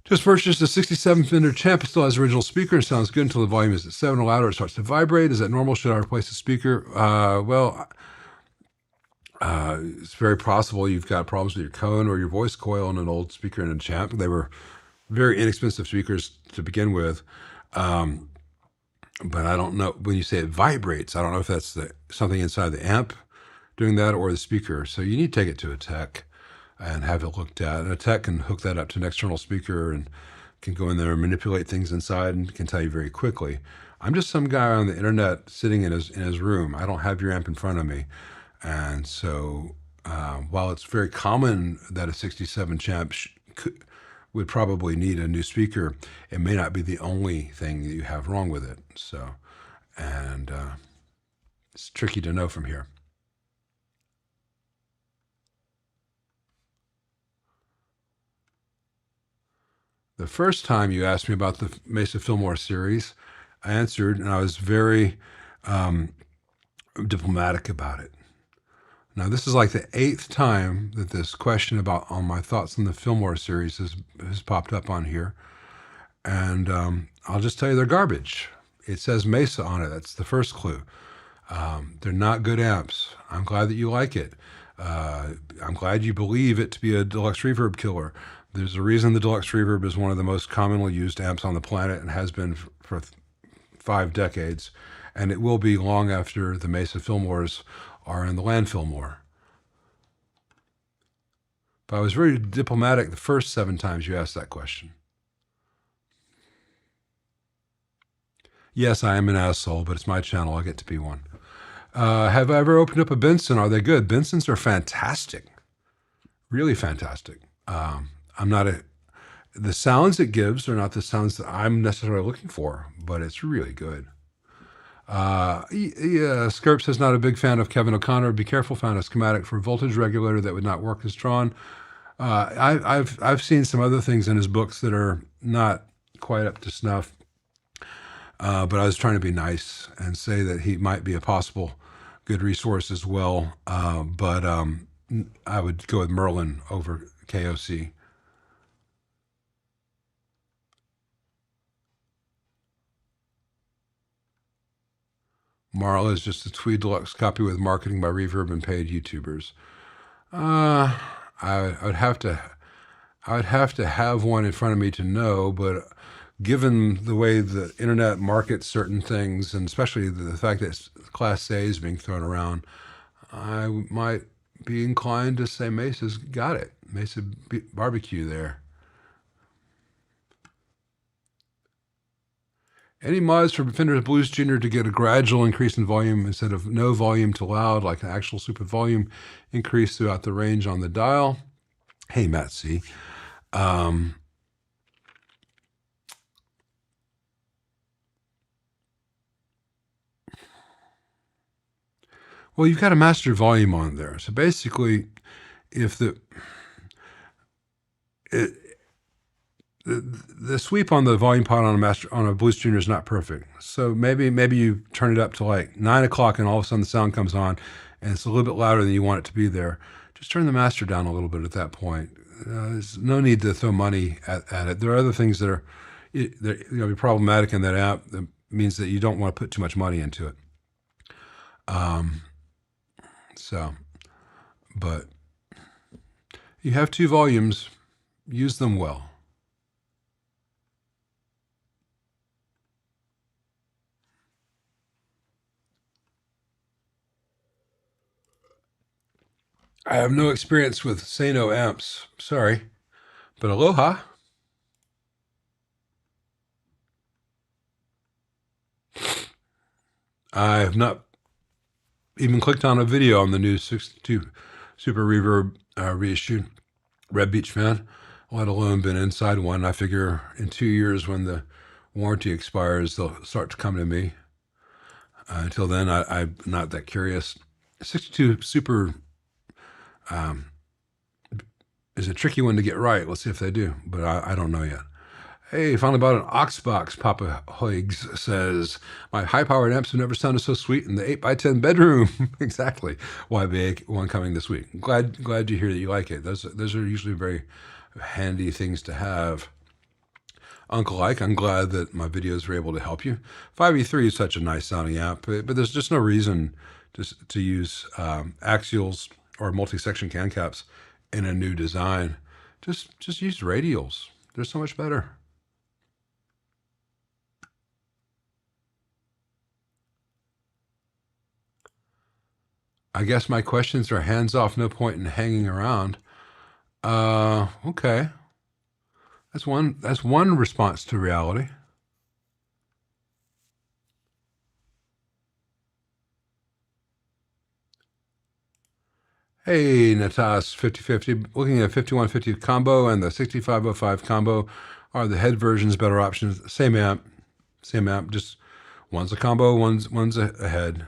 Just purchased a 67 Fender Champ. It still has original speaker and sounds good until the volume is at 7 or louder. It starts to vibrate. Is that normal? Should I replace the speaker? It's very possible you've got problems with your cone or your voice coil in an old speaker in a Champ. They were very inexpensive speakers to begin with. But I don't know, when you say it vibrates, I don't know if that's something inside the amp doing that or the speaker. So you need to take it to a tech and have it looked at. And a tech can hook that up to an external speaker and can go in there and manipulate things inside and can tell you very quickly. I'm just some guy on the internet sitting in his room. I don't have your amp in front of me. And so while it's very common that a 67 Champ would probably need a new speaker, it may not be the only thing that you have wrong with it. So, and it's tricky to know from here. The first time you asked me about the Mesa Fillmore series, I answered, and I was very diplomatic about it. Now, this is like the 8th time that this question about on my thoughts on the Fillmore series has popped up on here. And I'll just tell you they're garbage. It says Mesa on it. That's the first clue. They're not good amps. I'm glad that you like it. I'm glad you believe it to be a deluxe reverb killer. There's a reason the deluxe reverb is one of the most commonly used amps on the planet and has been for 5 decades. And it will be long after the Mesa Fillmores are in the landfill more. But I was very diplomatic the first 7 times you asked that question. Yes, I am an asshole, but it's my channel. I get to be one. Have I ever opened up a Benson? Are they good? Bensons are fantastic. Really fantastic. The sounds it gives are not the sounds that I'm necessarily looking for, but it's really good. Skirp says not a big fan of Kevin O'Connor. Be careful, found a schematic for a voltage regulator that would not work as drawn. I've seen some other things in his books that are not quite up to snuff. But I was trying to be nice and say that he might be a possible good resource as well. But I would go with Merlin over KOC. Marla is just a Tweed Deluxe copy with marketing by Reverb and paid YouTubers. I would have to have one in front of me to know, but given the way the internet markets certain things, and especially the fact that Class A is being thrown around, I might be inclined to say Mesa's got it. Mesa barbecue there. Any mods for Fender Blues Junior to get a gradual increase in volume instead of no volume to loud, like an actual super volume increase throughout the range on the dial? Hey, Matt C. Well, you've got a master volume on there. So basically, if the sweep on the volume pot on a Blues Junior is not perfect. So maybe you turn it up to like 9 o'clock and all of a sudden the sound comes on and it's a little bit louder than you want it to be there. Just turn the master down a little bit at that point. There's no need to throw money at it. There are other things that are be problematic in that app. That means that you don't want to put too much money into it. But you have 2 volumes, use them well. I have no experience with Sano amps, sorry, but aloha. I have not even clicked on a video on the new 62 Super Reverb reissue, Red Beach fan, let alone been inside one. I figure in 2 years when the warranty expires, they'll start to come to me. Until then, I'm not that curious. 62 Super is a tricky one to get right. Let's see if they do, but I don't know yet. Hey, finally bought an aux box, Papa Hoigs says. My high-powered amps have never sounded so sweet in the 8x10 bedroom. Exactly. YBA one coming this week. Glad to hear that you like it. Those are usually very handy things to have. Uncle Ike. I'm glad that my videos were able to help you. 5E3 is such a nice sounding amp, but there's just no reason to use axials or multi-section can caps in a new design. Just use radials. They're so much better. I guess my questions are hands off, no point in hanging around. Okay. That's one response to reality. Hey, Natas 5050, looking at 5150 combo and the 6505 combo. Are the head versions better options? Same amp, just one's a combo, one's a head.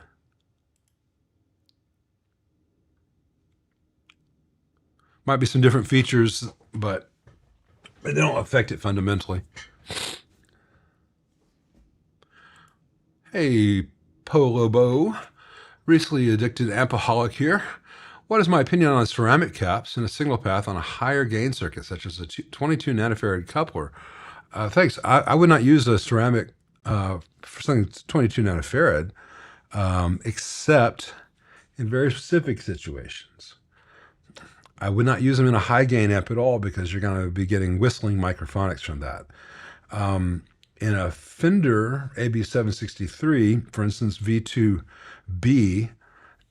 Might be some different features, but they don't affect it fundamentally. Hey, Polobo, recently addicted ampaholic here. What is my opinion on ceramic caps and a signal path on a higher gain circuit, such as a 22 nanofarad coupler? Thanks. I would not use a ceramic for something that's 22 nanofarad, except in very specific situations. I would not use them in a high gain amp at all because you're going to be getting whistling microphonics from that. In a Fender AB763, for instance, V2B,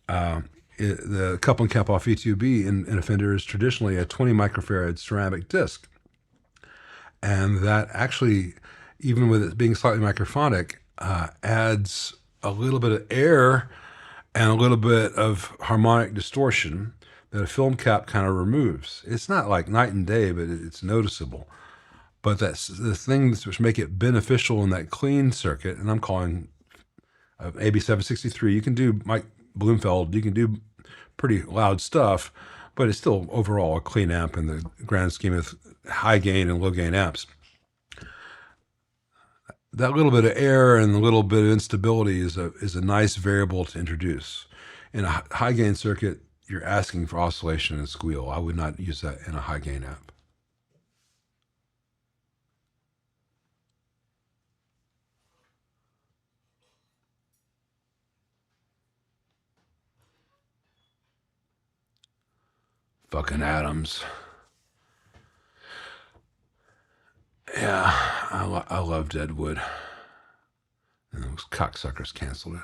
the coupling cap off V2B in a Fender is traditionally a 20 microfarad ceramic disc. And that actually, even with it being slightly microphonic, adds a little bit of air and a little bit of harmonic distortion that a film cap kind of removes. It's not like night and day, but it's noticeable. But that's the things which make it beneficial in that clean circuit, and I'm calling AB763. You can do Mike Bloomfeld, you can do pretty loud stuff, but it's still overall a clean amp in the grand scheme of high gain and low gain amps. That little bit of air and the little bit of instability is a nice variable to introduce. In a high gain circuit, you're asking for oscillation and squeal. I would not use that in a high gain amp. Fucking Adams. Yeah, I love Deadwood. And those cocksuckers canceled it.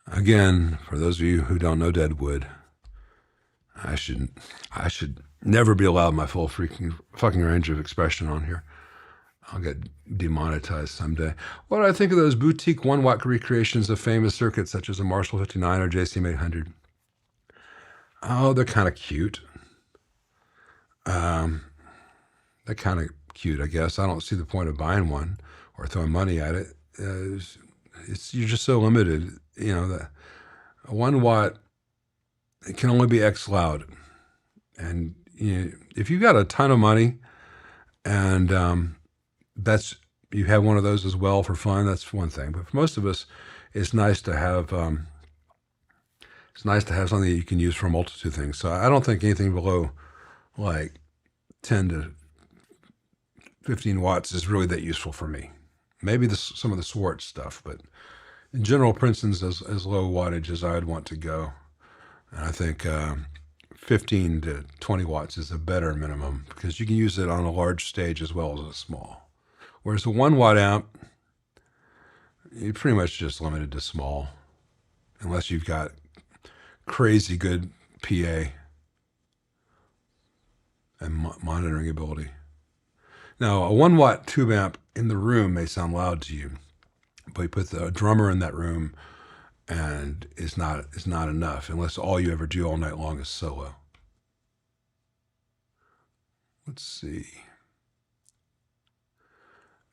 Again, for those of you who don't know Deadwood, I should never be allowed my full fucking range of expression on here. I'll get demonetized someday. What do I think of those boutique 1-watt recreations of famous circuits such as a Marshall 59 or JCM 800? Oh, they're kind of cute. They're kind of cute, I guess. I don't see the point of buying one or throwing money at it. You're just so limited. You know, the 1 watt, it can only be X loud. And if you've got a ton of money and you have one of those as well for fun, that's one thing. But for most of us, it's nice to have something that you can use for a multitude of things. So I don't think anything below like 10 to 15 watts is really that useful for me. Maybe some of the Swartz stuff, but in general, Princeton's as low wattage as I'd want to go. And I think 15 to 20 watts is a better minimum because you can use it on a large stage as well as a small. Whereas the 1 watt amp, you're pretty much just limited to small, unless you've got crazy good PA and monitoring ability. Now, a 1 watt tube amp in the room may sound loud to you, but you put the drummer in that room and it's not enough unless all you ever do all night long is solo. Let's see.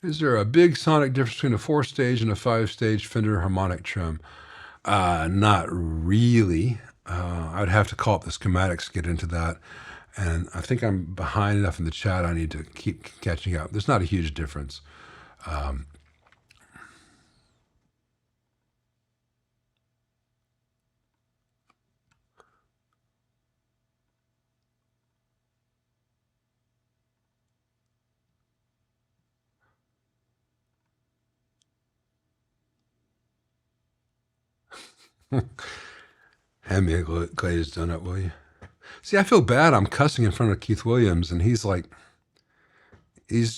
Is there a big sonic difference between a 4-stage and a 5-stage Fender harmonic trim? Not really. I'd have to call up the schematics to get into that. And I think I'm behind enough in the chat. I need to keep catching up. There's not a huge difference. Hand me a glazed donut, will you? See, I feel bad. I'm cussing in front of Keith Williams, and he's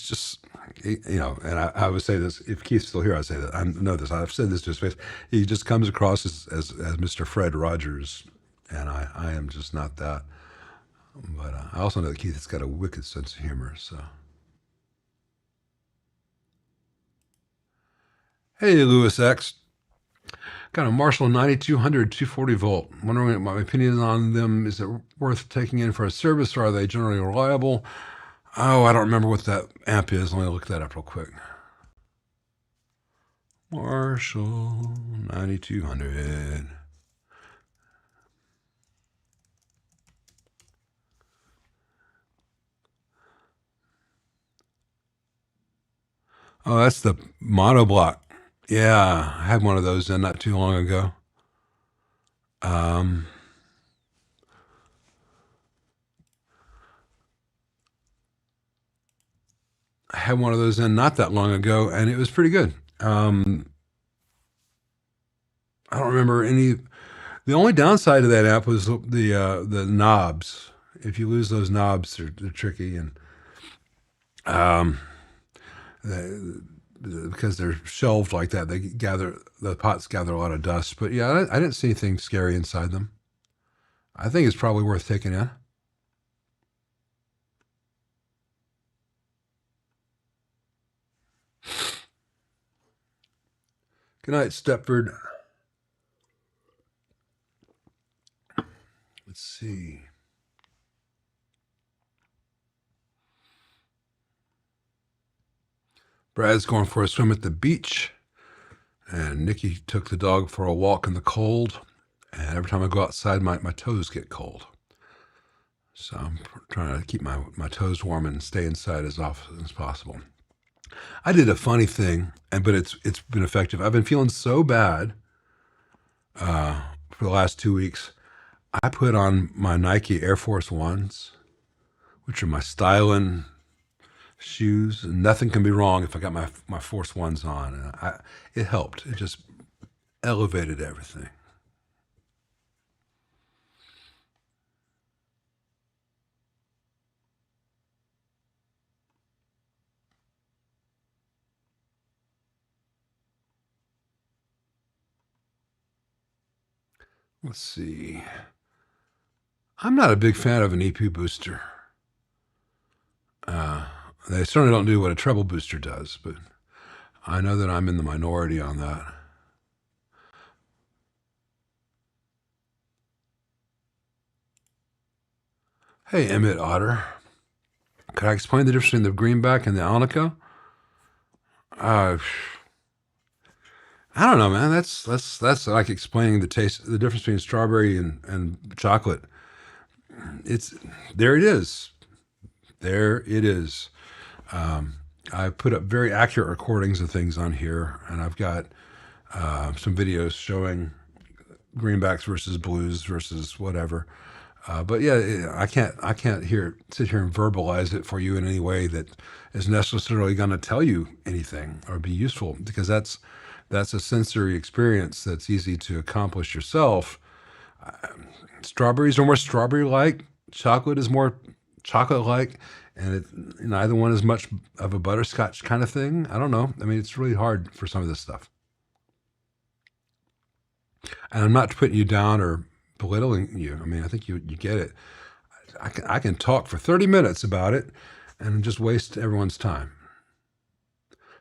just, and I would say this, if Keith's still here, I'd say that. I know this. I've said this to his face. He just comes across as Mr. Fred Rogers, and I am just not that. But I also know that Keith has got a wicked sense of humor, so. Hey, Lewis X. Got a Marshall 9200 240 volt. Wondering what my opinion on them. Is it worth taking in for a service, or are they generally reliable? Oh, I don't remember what that amp is. Let me look that up real quick. Marshall 9200. Oh, that's the monoblock. Yeah, I had one of those in not too long ago. I had one of those in not that long ago, and it was pretty good. I don't remember any. The only downside to that amp was the knobs. If you lose those knobs, they're tricky, and because they're shelved like that, the pots gather a lot of dust. But yeah, I didn't see anything scary inside them. I think it's probably worth taking in. Good night, Stepford. Let's see. Brad's going for a swim at the beach, and Nikki took the dog for a walk in the cold. And every time I go outside, my toes get cold. So I'm trying to keep my toes warm and stay inside as often as possible. I did a funny thing, but it's been effective. I've been feeling so bad for the last 2 weeks. I put on my Nike Air Force Ones, which are my styling shoes, and nothing can be wrong if I got my Force Ones on. And it helped. It just elevated everything. Let's see. I'm not a big fan of an EP booster. They certainly don't do what a treble booster does, but I know that I'm in the minority on that. Hey, Emmett Otter. Could I explain the difference between the greenback and the Alnico? I don't know, man. That's like explaining the difference between strawberry and chocolate. There it is. There it is. I put up very accurate recordings of things on here, and I've got some videos showing greenbacks versus blues versus whatever. But yeah, I can't sit here and verbalize it for you in any way that is necessarily going to tell you anything or be useful, because that's a sensory experience that's easy to accomplish yourself. Strawberries are more strawberry-like. Chocolate is more chocolate-like, and neither one is much of a butterscotch kind of thing. I don't know. I mean, it's really hard for some of this stuff. And I'm not putting you down or belittling you. I mean, I think you get it. I can talk for 30 minutes about it and just waste everyone's time.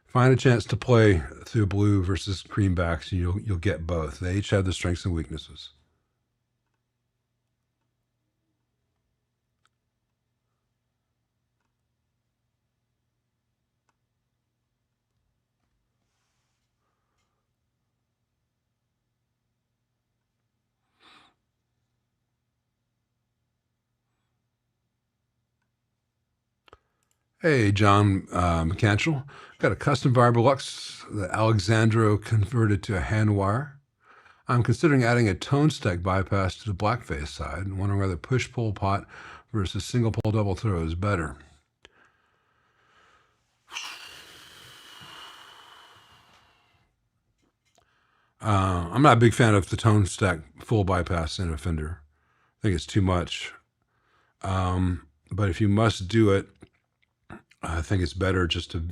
Find a chance to play through blue versus greenbacks, and you'll get both. They each have the strengths and weaknesses. Hey, John McCantrell. Got a custom variable Lux that Alexandro converted to a hand wire. I'm considering adding a tone stack bypass to the blackface side and wondering whether push-pull pot versus single-pull double throw is better. I'm not a big fan of the tone stack full bypass in a Fender. I think it's too much. But if you must do it, I think it's better just to.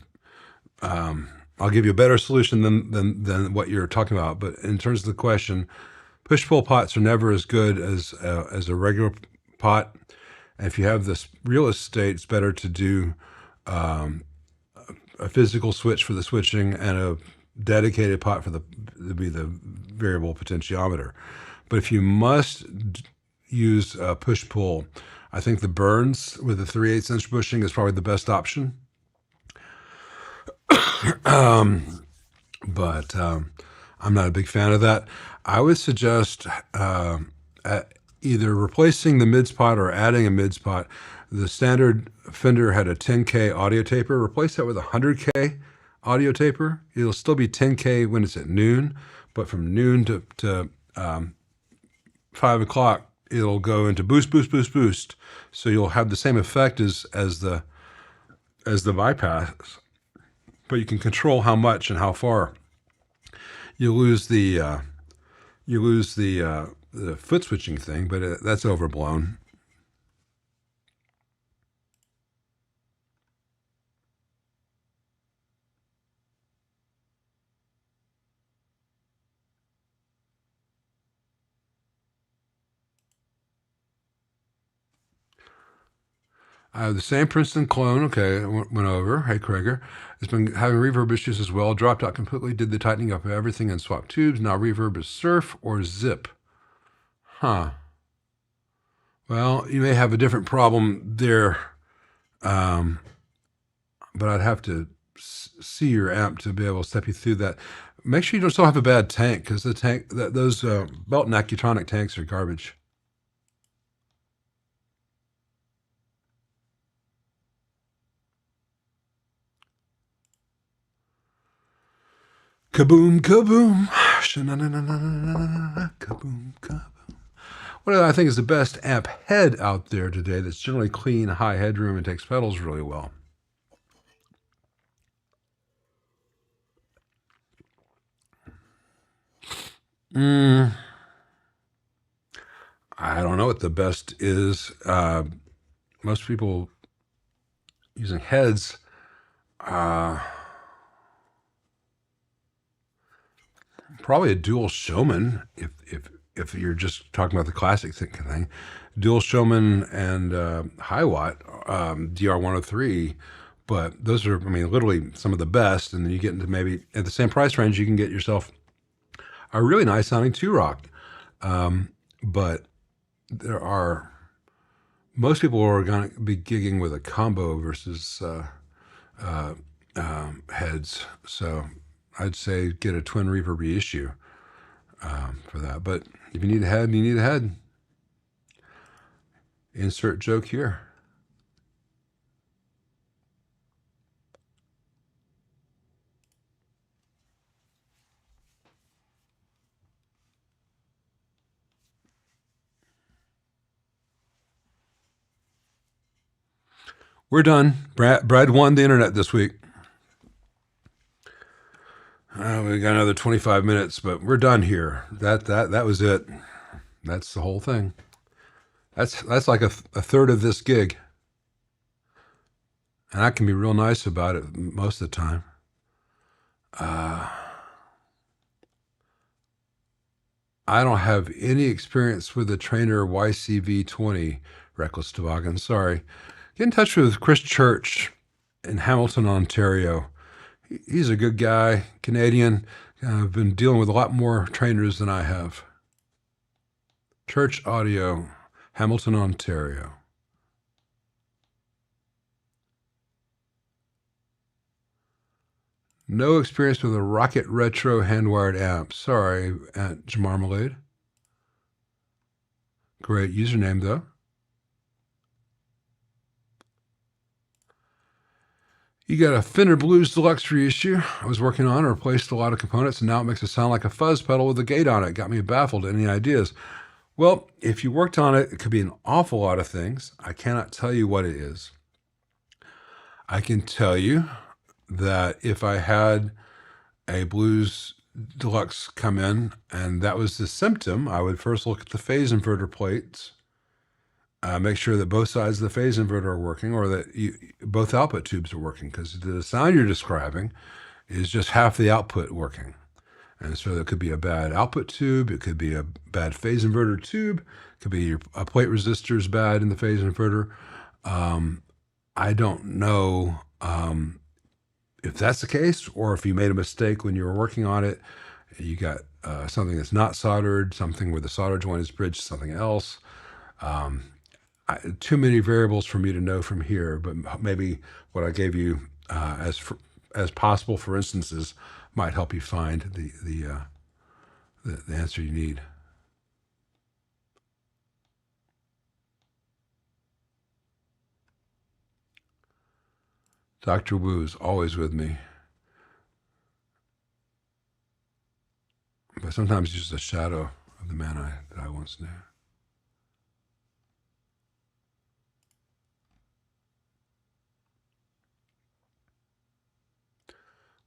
I'll give you a better solution than what you're talking about. But in terms of the question, push pull pots are never as good as a regular pot. And if you have this real estate, it's better to do a physical switch for the switching and a dedicated pot for the variable potentiometer. But if you must use push pull, I think the Burns with the 3/8 inch bushing is probably the best option. But I'm not a big fan of that. I would suggest either replacing the mids pot or adding a mids pot. The standard Fender had a 10K audio taper. Replace that with a 100K audio taper. It'll still be 10K when it's at noon, but from noon to 5 o'clock, it'll go into boost, boost, boost, boost. So you'll have the same effect as the bypass, but you can control how much and how far. You lose the foot switching thing, but that's overblown. I have the same Princeton clone. Okay, went over. Hey, Krager. It's been having reverb issues as well. Dropped out completely. Did the tightening up of everything and swapped tubes. Now reverb is surf or zip. Huh. Well, you may have a different problem there, but I'd have to see your amp to be able to step you through that. Make sure you don't still have a bad tank, because the tank those Belton Accutronic tanks are garbage. Kaboom, kaboom, kaboom, kaboom. What I think is the best amp head out there today that's generally clean, high headroom, and takes pedals really well. I don't know what the best is. Most people using heads, probably a dual Showman if you're just talking about the classic thing. Dual Showman and high watt DR103, but those are, I mean, literally some of the best. And then you get into maybe at the same price range, you can get yourself a really nice sounding two-rock. But most people are going to be gigging with a combo versus heads. So I'd say get a twin reverb reissue for that. But if you need a head, you need a head. Insert joke here. We're done. Brad won the internet this week. We got another 25 minutes, but we're done here. That was it. That's the whole thing. That's like a third of this gig. And I can be real nice about it most of the time. I don't have any experience with the Trainer YCV20 Reckless Toboggan. Sorry. Get in touch with Chris Church in Hamilton, Ontario. He's a good guy, Canadian. I've been dealing with a lot more trainers than I have. Church Audio, Hamilton, Ontario. No experience with a Rocket Retro hand-wired amp. Sorry, Aunt Jamarmalade. Great username, though. You got a Fender Blues Deluxe reissue I was working on. I replaced a lot of components, and now it makes it sound like a fuzz pedal with a gate on it. Got me baffled. Any ideas? Well, if you worked on it, it could be an awful lot of things. I cannot tell you what it is. I can tell you that if I had a blues deluxe come in, and that was the symptom, I would first look at the phase inverter plates, make sure that both sides of the phase inverter are working, or that both output tubes are working, because the sound you're describing is just half the output working. And so there could be a bad output tube, it could be a bad phase inverter tube, it could be a plate resistor is bad in the phase inverter. I don't know if that's the case, or if you made a mistake when you were working on it. You got something that's not soldered, something where the solder joint is bridged to something else. Too many variables for me to know from here, but maybe what I gave you as possible for instances might help you find the answer you need. Dr. Wu is always with me, but sometimes he's just a shadow of the man that I once knew.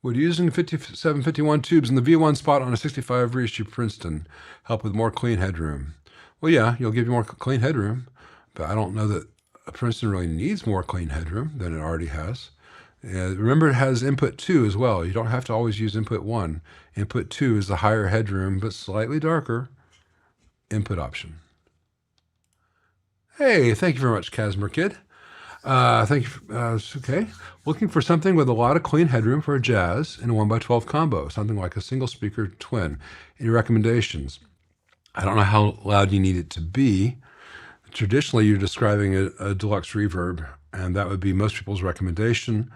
Would using 5751 tubes in the V1 spot on a 65 reissue Princeton help with more clean headroom? Well, yeah, you'll give you more clean headroom, but I don't know that a Princeton really needs more clean headroom than it already has. Remember, it has input 2 as well. You don't have to always use input 1. Input 2 is the higher headroom, but slightly darker input option. Hey, thank you very much, Casmer Kid. Thank you. Okay. Looking for something with a lot of clean headroom for a jazz in a 1x12 combo, something like a single speaker twin. Any recommendations? I don't know how loud you need it to be. Traditionally, you're describing a deluxe reverb, and that would be most people's recommendation.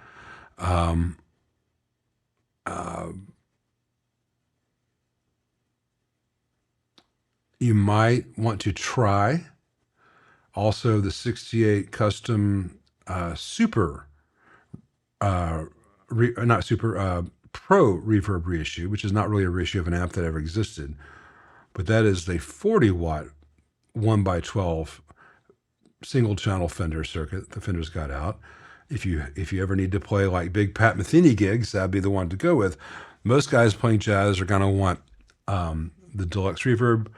You might want to try also the 68 custom Pro reverb reissue, which is not really a reissue of an amp that ever existed, but that is the 40-watt 1x12 single channel Fender circuit the Fender's got out. If you ever need to play like big Pat Metheny gigs, that'd be the one to go with. Most guys playing jazz are going to want the deluxe reverb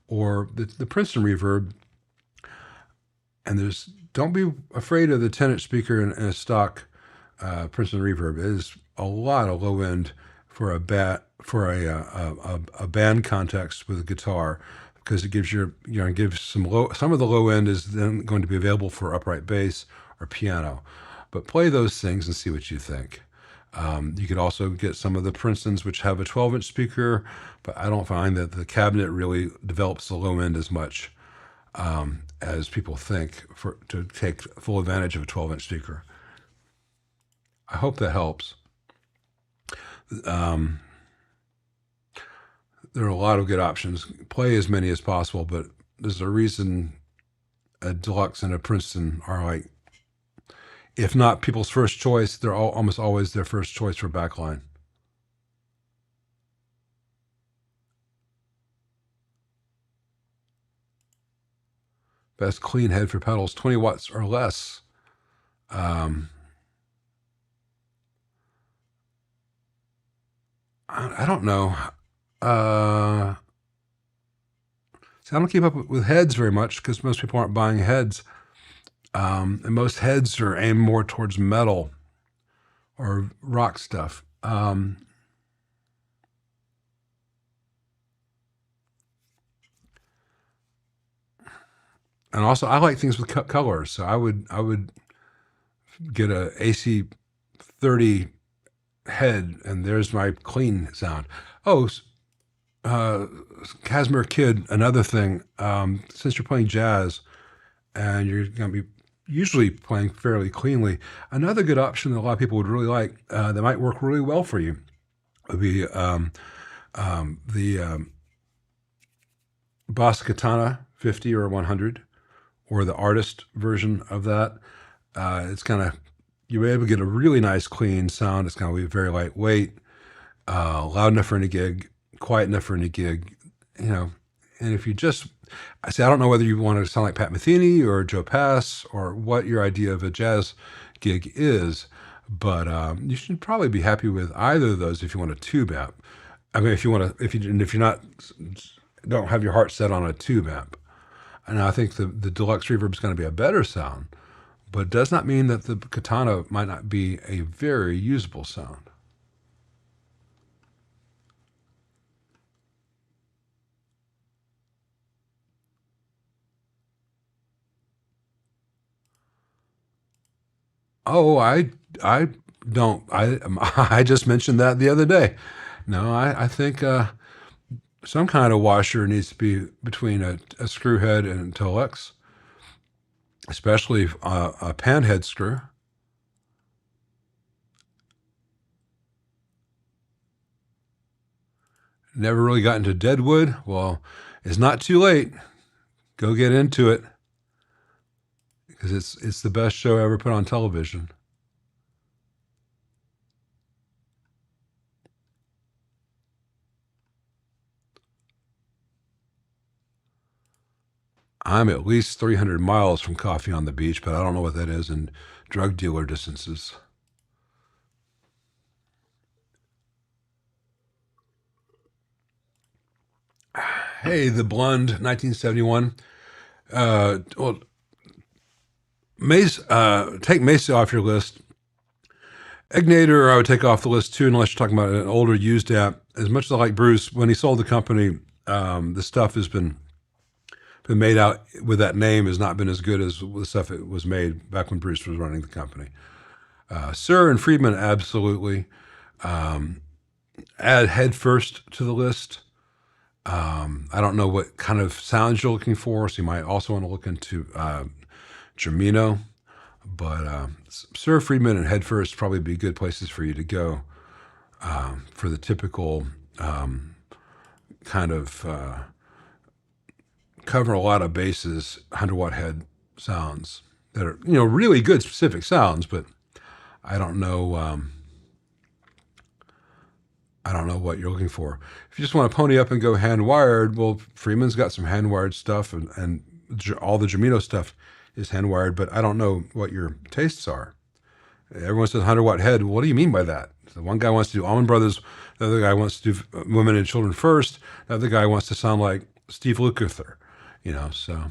or the Princeton reverb. And don't be afraid of the 10-inch speaker in a stock Princeton reverb. It is a lot of low end for a band context with a guitar, because it gives some of the low end is then going to be available for upright bass or piano. But play those things and see what you think. You could also get some of the Princetons which have a 12-inch speaker, but I don't find that the cabinet really develops the low end as much as people think to take full advantage of a 12-inch speaker. I hope that helps. There are a lot of good options. Play as many as possible, but there's a reason a deluxe and a Princeton are like, if not people's first choice, they're almost always their first choice for backline. Best clean head for pedals, 20 watts or less. I don't know. See, I don't keep up with heads very much because most people aren't buying heads. And most heads are aimed more towards metal or rock stuff. And also, I like things with colors, so I would get a AC 30 head, and there's my clean sound. Oh, Casmer Kid, another thing. Since you're playing jazz, and you're going to be usually playing fairly cleanly, another good option that a lot of people would really like, that might work really well for you, would be the Boss Katana 50 or 100, or the artist version of that. It's you're able to get a really nice clean sound. It's going to be very lightweight, loud enough for any gig, quiet enough for any gig, and if you I don't know whether you want to sound like Pat Metheny or Joe Pass or what your idea of a jazz gig is, but you should probably be happy with either of those if you want a tube amp. I mean, if you want to, if you're not, don't have your heart set on a tube amp. And I think the deluxe reverb is going to be a better sound, but it does not mean that the Katana might not be a very usable sound. Oh, I don't, I just mentioned that the other day. No, I think some kind of washer needs to be between a screw head and a Telex, especially a pan head screw. Never really got into Deadwood. Well, it's not too late. Go get into it because it's the best show ever put on television. I'm at least 300 miles from coffee on the beach, but I don't know what that is in drug dealer distances. Hey, the Blonde 1971. Well, take Mesa off your list. Ignator, I would take off the list too, unless you're talking about an older used app. As much as I like Bruce, when he sold the company, the stuff has been made out with that name has not been as good as the stuff it was made back when Bruce was running the company. Sir and Friedman, absolutely. Add Head First to the list. I don't know what kind of sounds you're looking for, so you might also want to look into Germino. But Sir, Friedman, and Head First probably be good places for you to go for the typical kind of cover a lot of bases, 100-watt head sounds that are really good specific sounds, but I don't know. I don't know what you're looking for. If you just want to pony up and go hand wired, well, Freeman's got some hand wired stuff, and all the Germino stuff is hand wired. But I don't know what your tastes are. Everyone says 100-watt head. What do you mean by that? So one guy wants to do Allman Brothers. The other guy wants to do Women and Children First. The other guy wants to sound like Steve Lukather. So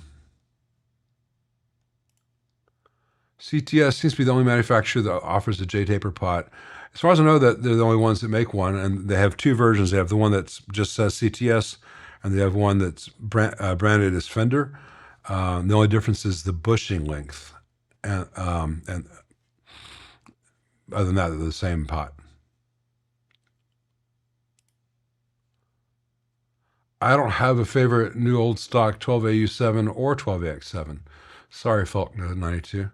CTS seems to be the only manufacturer that offers a J-taper pot. As far as I know, that they're the only ones that make one, and they have two versions. They have the one that just says CTS, and they have one that's branded as Fender. The only difference is the bushing length, and other than that, they're the same pot. I don't have a favorite new old stock 12AU7 or 12AX7. Sorry, Faulkner 92.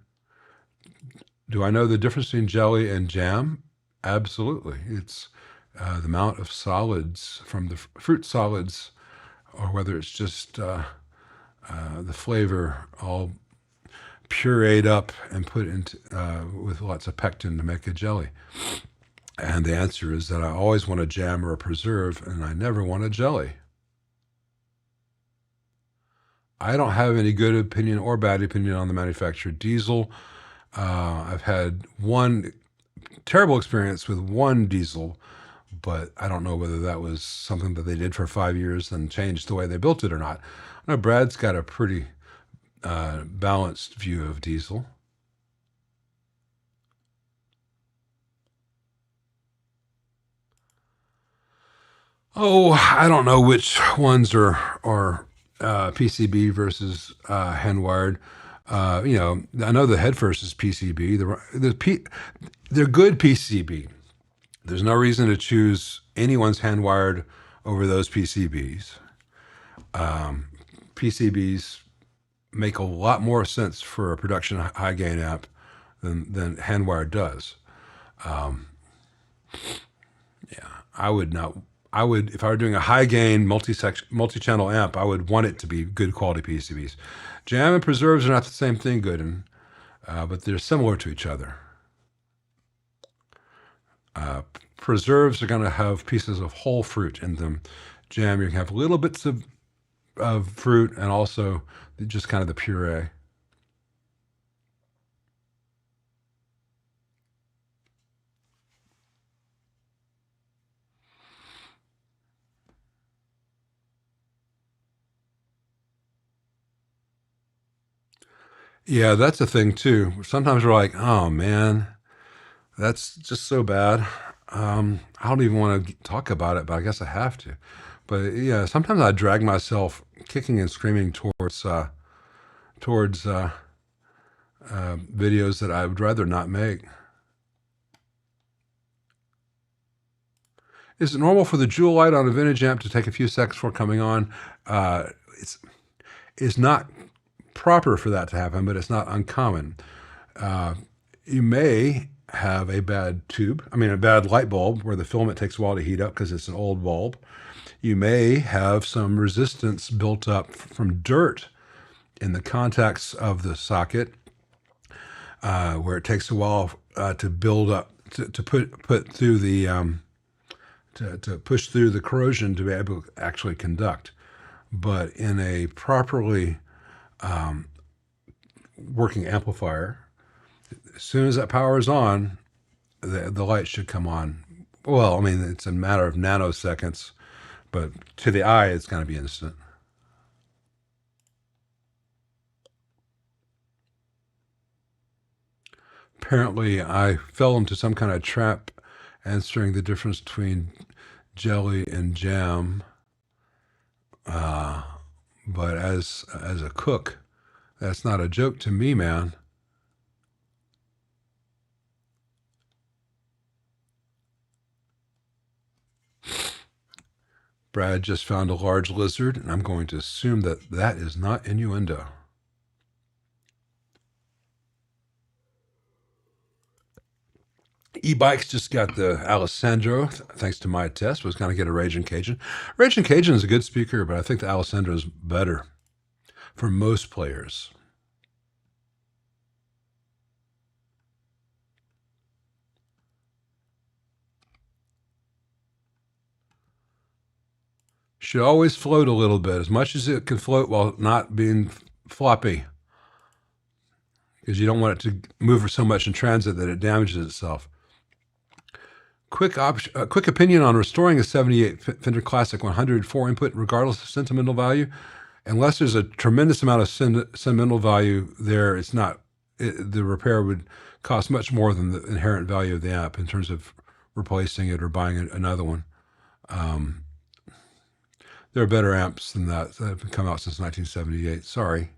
Do I know the difference between jelly and jam? Absolutely. It's the amount of solids from the fruit solids, or whether it's just the flavor all pureed up and put into with lots of pectin to make a jelly. And the answer is that I always want a jam or a preserve, and I never want a jelly. I don't have any good opinion or bad opinion on the manufactured diesel. I've had one terrible experience with one diesel, but I don't know whether that was something that they did for 5 years and changed the way they built it or not. I know Brad's got a pretty balanced view of diesel. Oh, I don't know which ones are PCB versus hand wired. I know the head first is PCB. They're good PCB. There's no reason to choose anyone's hand wired over those PCBs. PCBs make a lot more sense for a production high gain amp than hand wired does. Yeah, I would not. I would, if I were doing a high gain multi-channel amp, I would want it to be good quality PCBs. Jam and preserves are not the same thing, Gooden, but they're similar to each other. Preserves are going to have pieces of whole fruit in them. Jam, you can have little bits of fruit and also just kind of the puree. Yeah, that's a thing too. Sometimes we're like, oh man, that's just so bad. I don't even want to talk about it, but I guess I have to. But yeah, sometimes I drag myself kicking and screaming towards videos that I would rather not make. Is it normal for the jewel light on a vintage amp to take a few seconds before coming on? Uh, it's it's not proper for that to happen, but it's not uncommon. Uh, you may have a bad tube, I mean, a bad light bulb where the filament takes a while to heat up because it's an old bulb. You may have some resistance built up from dirt in the contacts of the socket, where it takes a while to build up, to put through the to push through the corrosion to be able to actually conduct. But in a properly working amplifier, as soon as that power is on, the light should come on. Well, I mean, it's a matter of nanoseconds, but to the eye, it's going to be instant. Apparently, I fell into some kind of trap answering the difference between jelly and jam. Uh, but as a cook, that's not a joke to me, man. Brad just found a large lizard, and I'm going to assume that that is not innuendo. E-Bikes just got the Alessandro, thanks to my test, was going to get a Raging Cajun. Raging Cajun is a good speaker, but I think the Alessandro is better for most players. Should always float a little bit, as much as it can float while not being floppy, because you don't want it to move so much in transit that it damages itself. Quick opinion on restoring a 78 Fender Classic 100 4-input, regardless of sentimental value. Unless there's a tremendous amount of sentimental value there, the repair would cost much more than the inherent value of the amp in terms of replacing it or buying another one. There are better amps than that have come out since 1978. Sorry.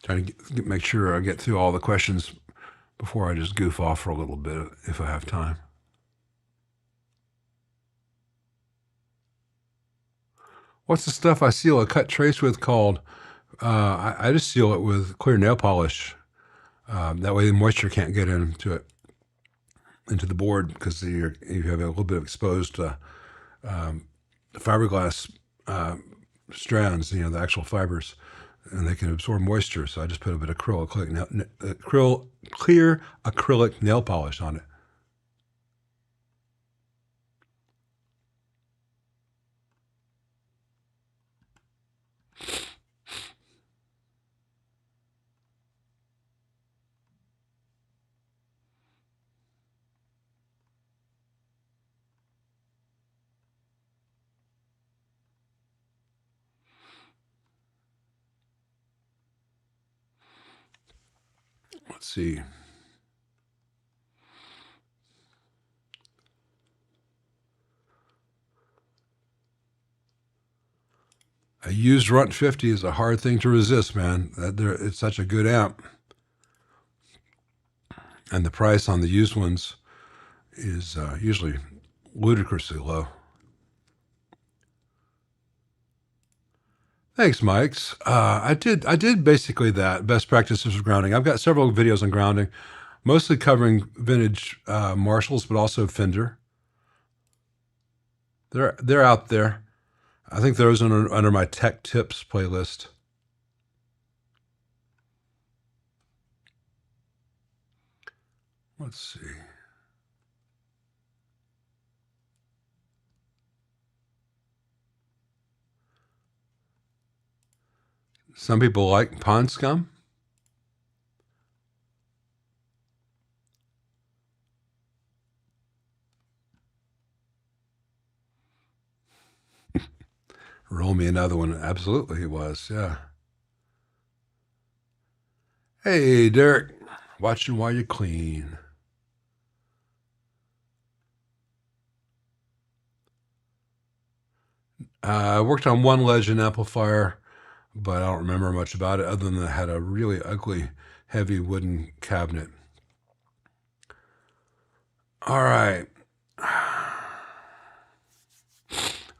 Trying to make sure I get through all the questions before I just goof off for a little bit if I have time. What's the stuff I seal a cut trace with called? I just seal it with clear nail polish. That way the moisture can't get into it, into the board, because you have a little bit of exposed fiberglass strands, the actual fibers, and they can absorb moisture. So I just put a bit of clear acrylic nail polish on it. Let's see. A used Runt 50 is a hard thing to resist, man. It's such a good amp. And the price on the used ones is usually ludicrously low. Thanks, Mikes. I did basically that. Best practices of grounding. I've got several videos on grounding, mostly covering vintage Marshalls, but also Fender. They're out there. I think those are under my Tech Tips playlist. Let's see. Some people like pond scum. Roll me another one. Absolutely, he was. Yeah. Hey, Derek. Watching while you clean. I worked on one Legend amplifier, but I don't remember much about it other than it had a really ugly, heavy wooden cabinet. All right.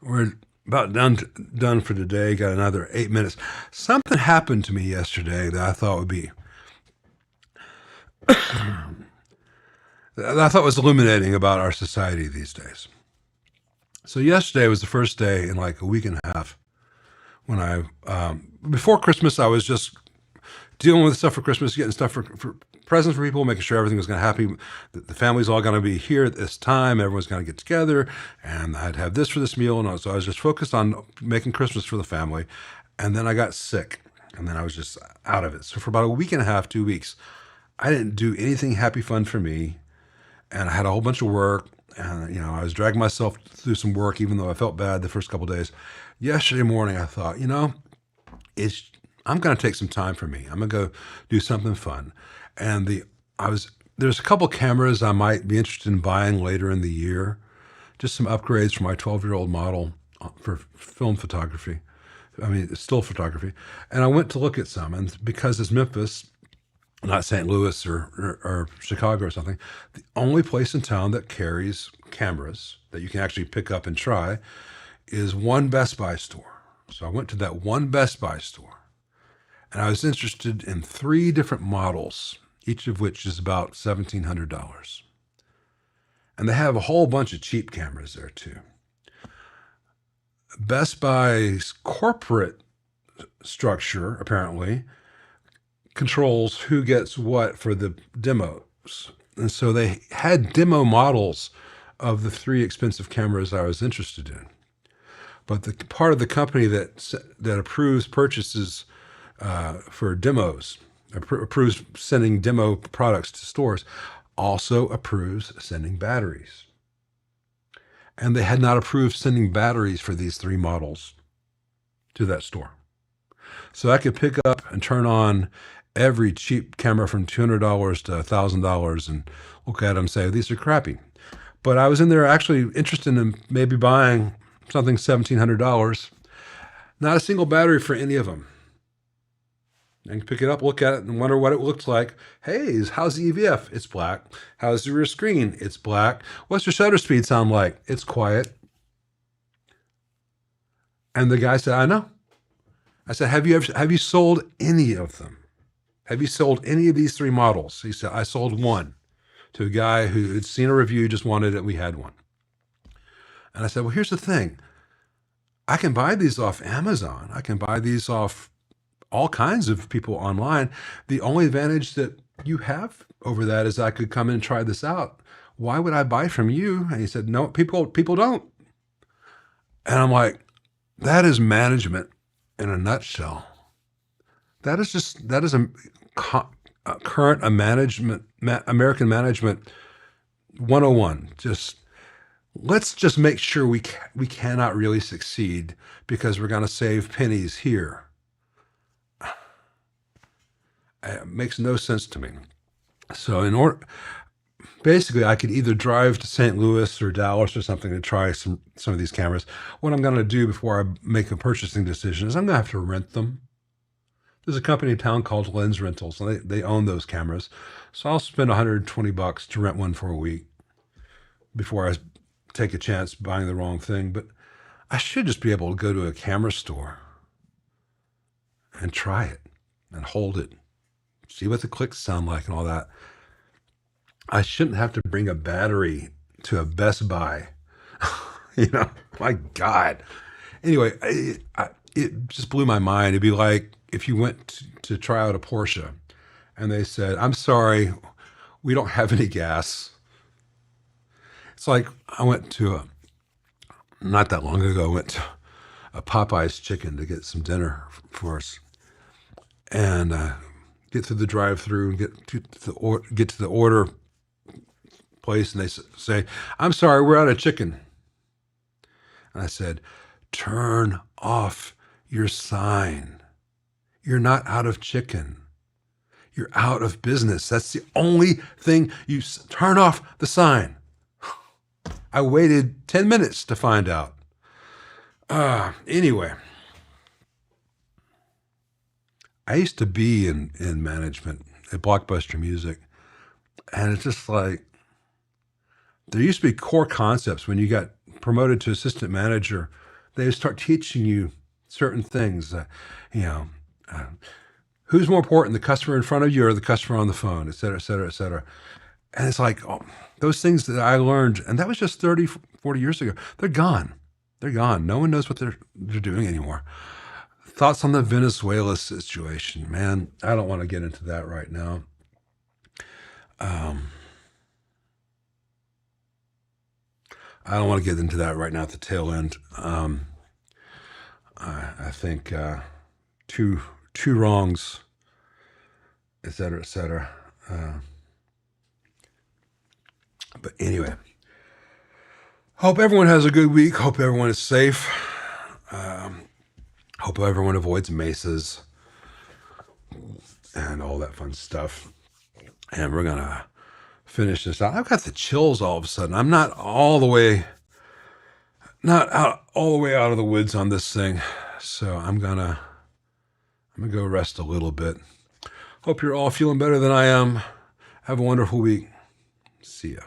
We're about done for today. Got another 8 minutes. Something happened to me yesterday that I thought would be that I thought was illuminating about our society these days. So yesterday was the first day in like a week and a half when before Christmas, I was just dealing with stuff for Christmas, getting stuff for presents for people, making sure everything was going to happen. The family's all going to be here at this time. Everyone's going to get together, and I'd have this for this meal. And so I was just focused on making Christmas for the family. And then I got sick, and then I was just out of it. So for about a week and a half, 2 weeks, I didn't do anything happy fun for me. And I had a whole bunch of work, and I was dragging myself through some work, even though I felt bad the first couple of days. Yesterday morning, I thought, I'm going to take some time for me. I'm going to go do something fun. And there's a couple cameras I might be interested in buying later in the year, just some upgrades for my 12-year-old model for film photography. I mean, still photography. And I went to look at some, and because it's Memphis, not St. Louis or Chicago or something, the only place in town that carries cameras that you can actually pick up and try is one Best Buy store. So I went to that one Best Buy store, and I was interested in 3 different models, each of which is about $1,700. And they have a whole bunch of cheap cameras there too. Best Buy's corporate structure, apparently, controls who gets what for the demos. And so they had demo models of the 3 expensive cameras I was interested in. But the part of the company that approves purchases for demos, approves sending demo products to stores, also approves sending batteries. And they had not approved sending batteries for these 3 models to that store. So I could pick up and turn on every cheap camera from $200 to $1,000 and look at them and say, these are crappy. But I was in there actually interested in maybe buying something $1,700. Not a single battery for any of them. I can pick it up, look at it, and wonder what it looks like. Hey, how's the EVF? It's black. How's the rear screen? It's black. What's your shutter speed sound like? It's quiet. And the guy said, I know. I said, have you sold any of them? Have you sold any of these 3 models? He said, I sold one to a guy who had seen a review, just wanted it, we had one. And I said, well, here's the thing. I can buy these off Amazon. I can buy these off all kinds of people online. The only advantage that you have over that is I could come in and try this out. Why would I buy from you? And he said, no, people don't. And I'm like, that is management in a nutshell. That is a current American management 101. Let's just make sure we cannot really succeed because we're going to save pennies here. It makes no sense to me. So basically, I could either drive to St. Louis or Dallas or something to try some of these cameras. What I'm going to do before I make a purchasing decision is I'm going to have to rent them. There's a company in town called Lens Rentals, and they own those cameras. So I'll spend $120 to rent one for a week before I take a chance buying the wrong thing. But I should just be able to go to a camera store and try it and hold it, see what the clicks sound like and all that. I shouldn't have to bring a battery to a Best Buy. My God. Anyway, it just blew my mind. It'd be like if you went to try out a Porsche and they said, I'm sorry, we don't have any gas. It's like I went to not that long ago, I went to a Popeye's Chicken to get some dinner for us. And get through the drive-through and get to the order place, and they say, I'm sorry, we're out of chicken. And I said, turn off your sign. You're not out of chicken. You're out of business. That's the only thing you turn off the sign. I waited 10 minutes to find out. Anyway, I used to be in management at Blockbuster Music, and it's just like, there used to be core concepts when you got promoted to assistant manager. They would start teaching you certain things, you know, who's more important, the customer in front of you or the customer on the phone, et cetera, et cetera, et cetera. And it's like, oh, those things that I learned, and that was just 30, 40 years ago, they're gone. They're gone. No one knows what they're doing anymore. Thoughts on the Venezuela situation, man, I don't want to get into that right now. I don't want to get into that right now at the tail end. I think two wrongs, et cetera, et cetera. But anyway, hope everyone has a good week. Hope everyone is safe. Hope everyone avoids mesas and all that fun stuff. And we're going to finish this out. I've got the chills all of a sudden. I'm not all the way out of the woods on this thing. So I'm gonna go rest a little bit. Hope you're all feeling better than I am. Have a wonderful week. See ya.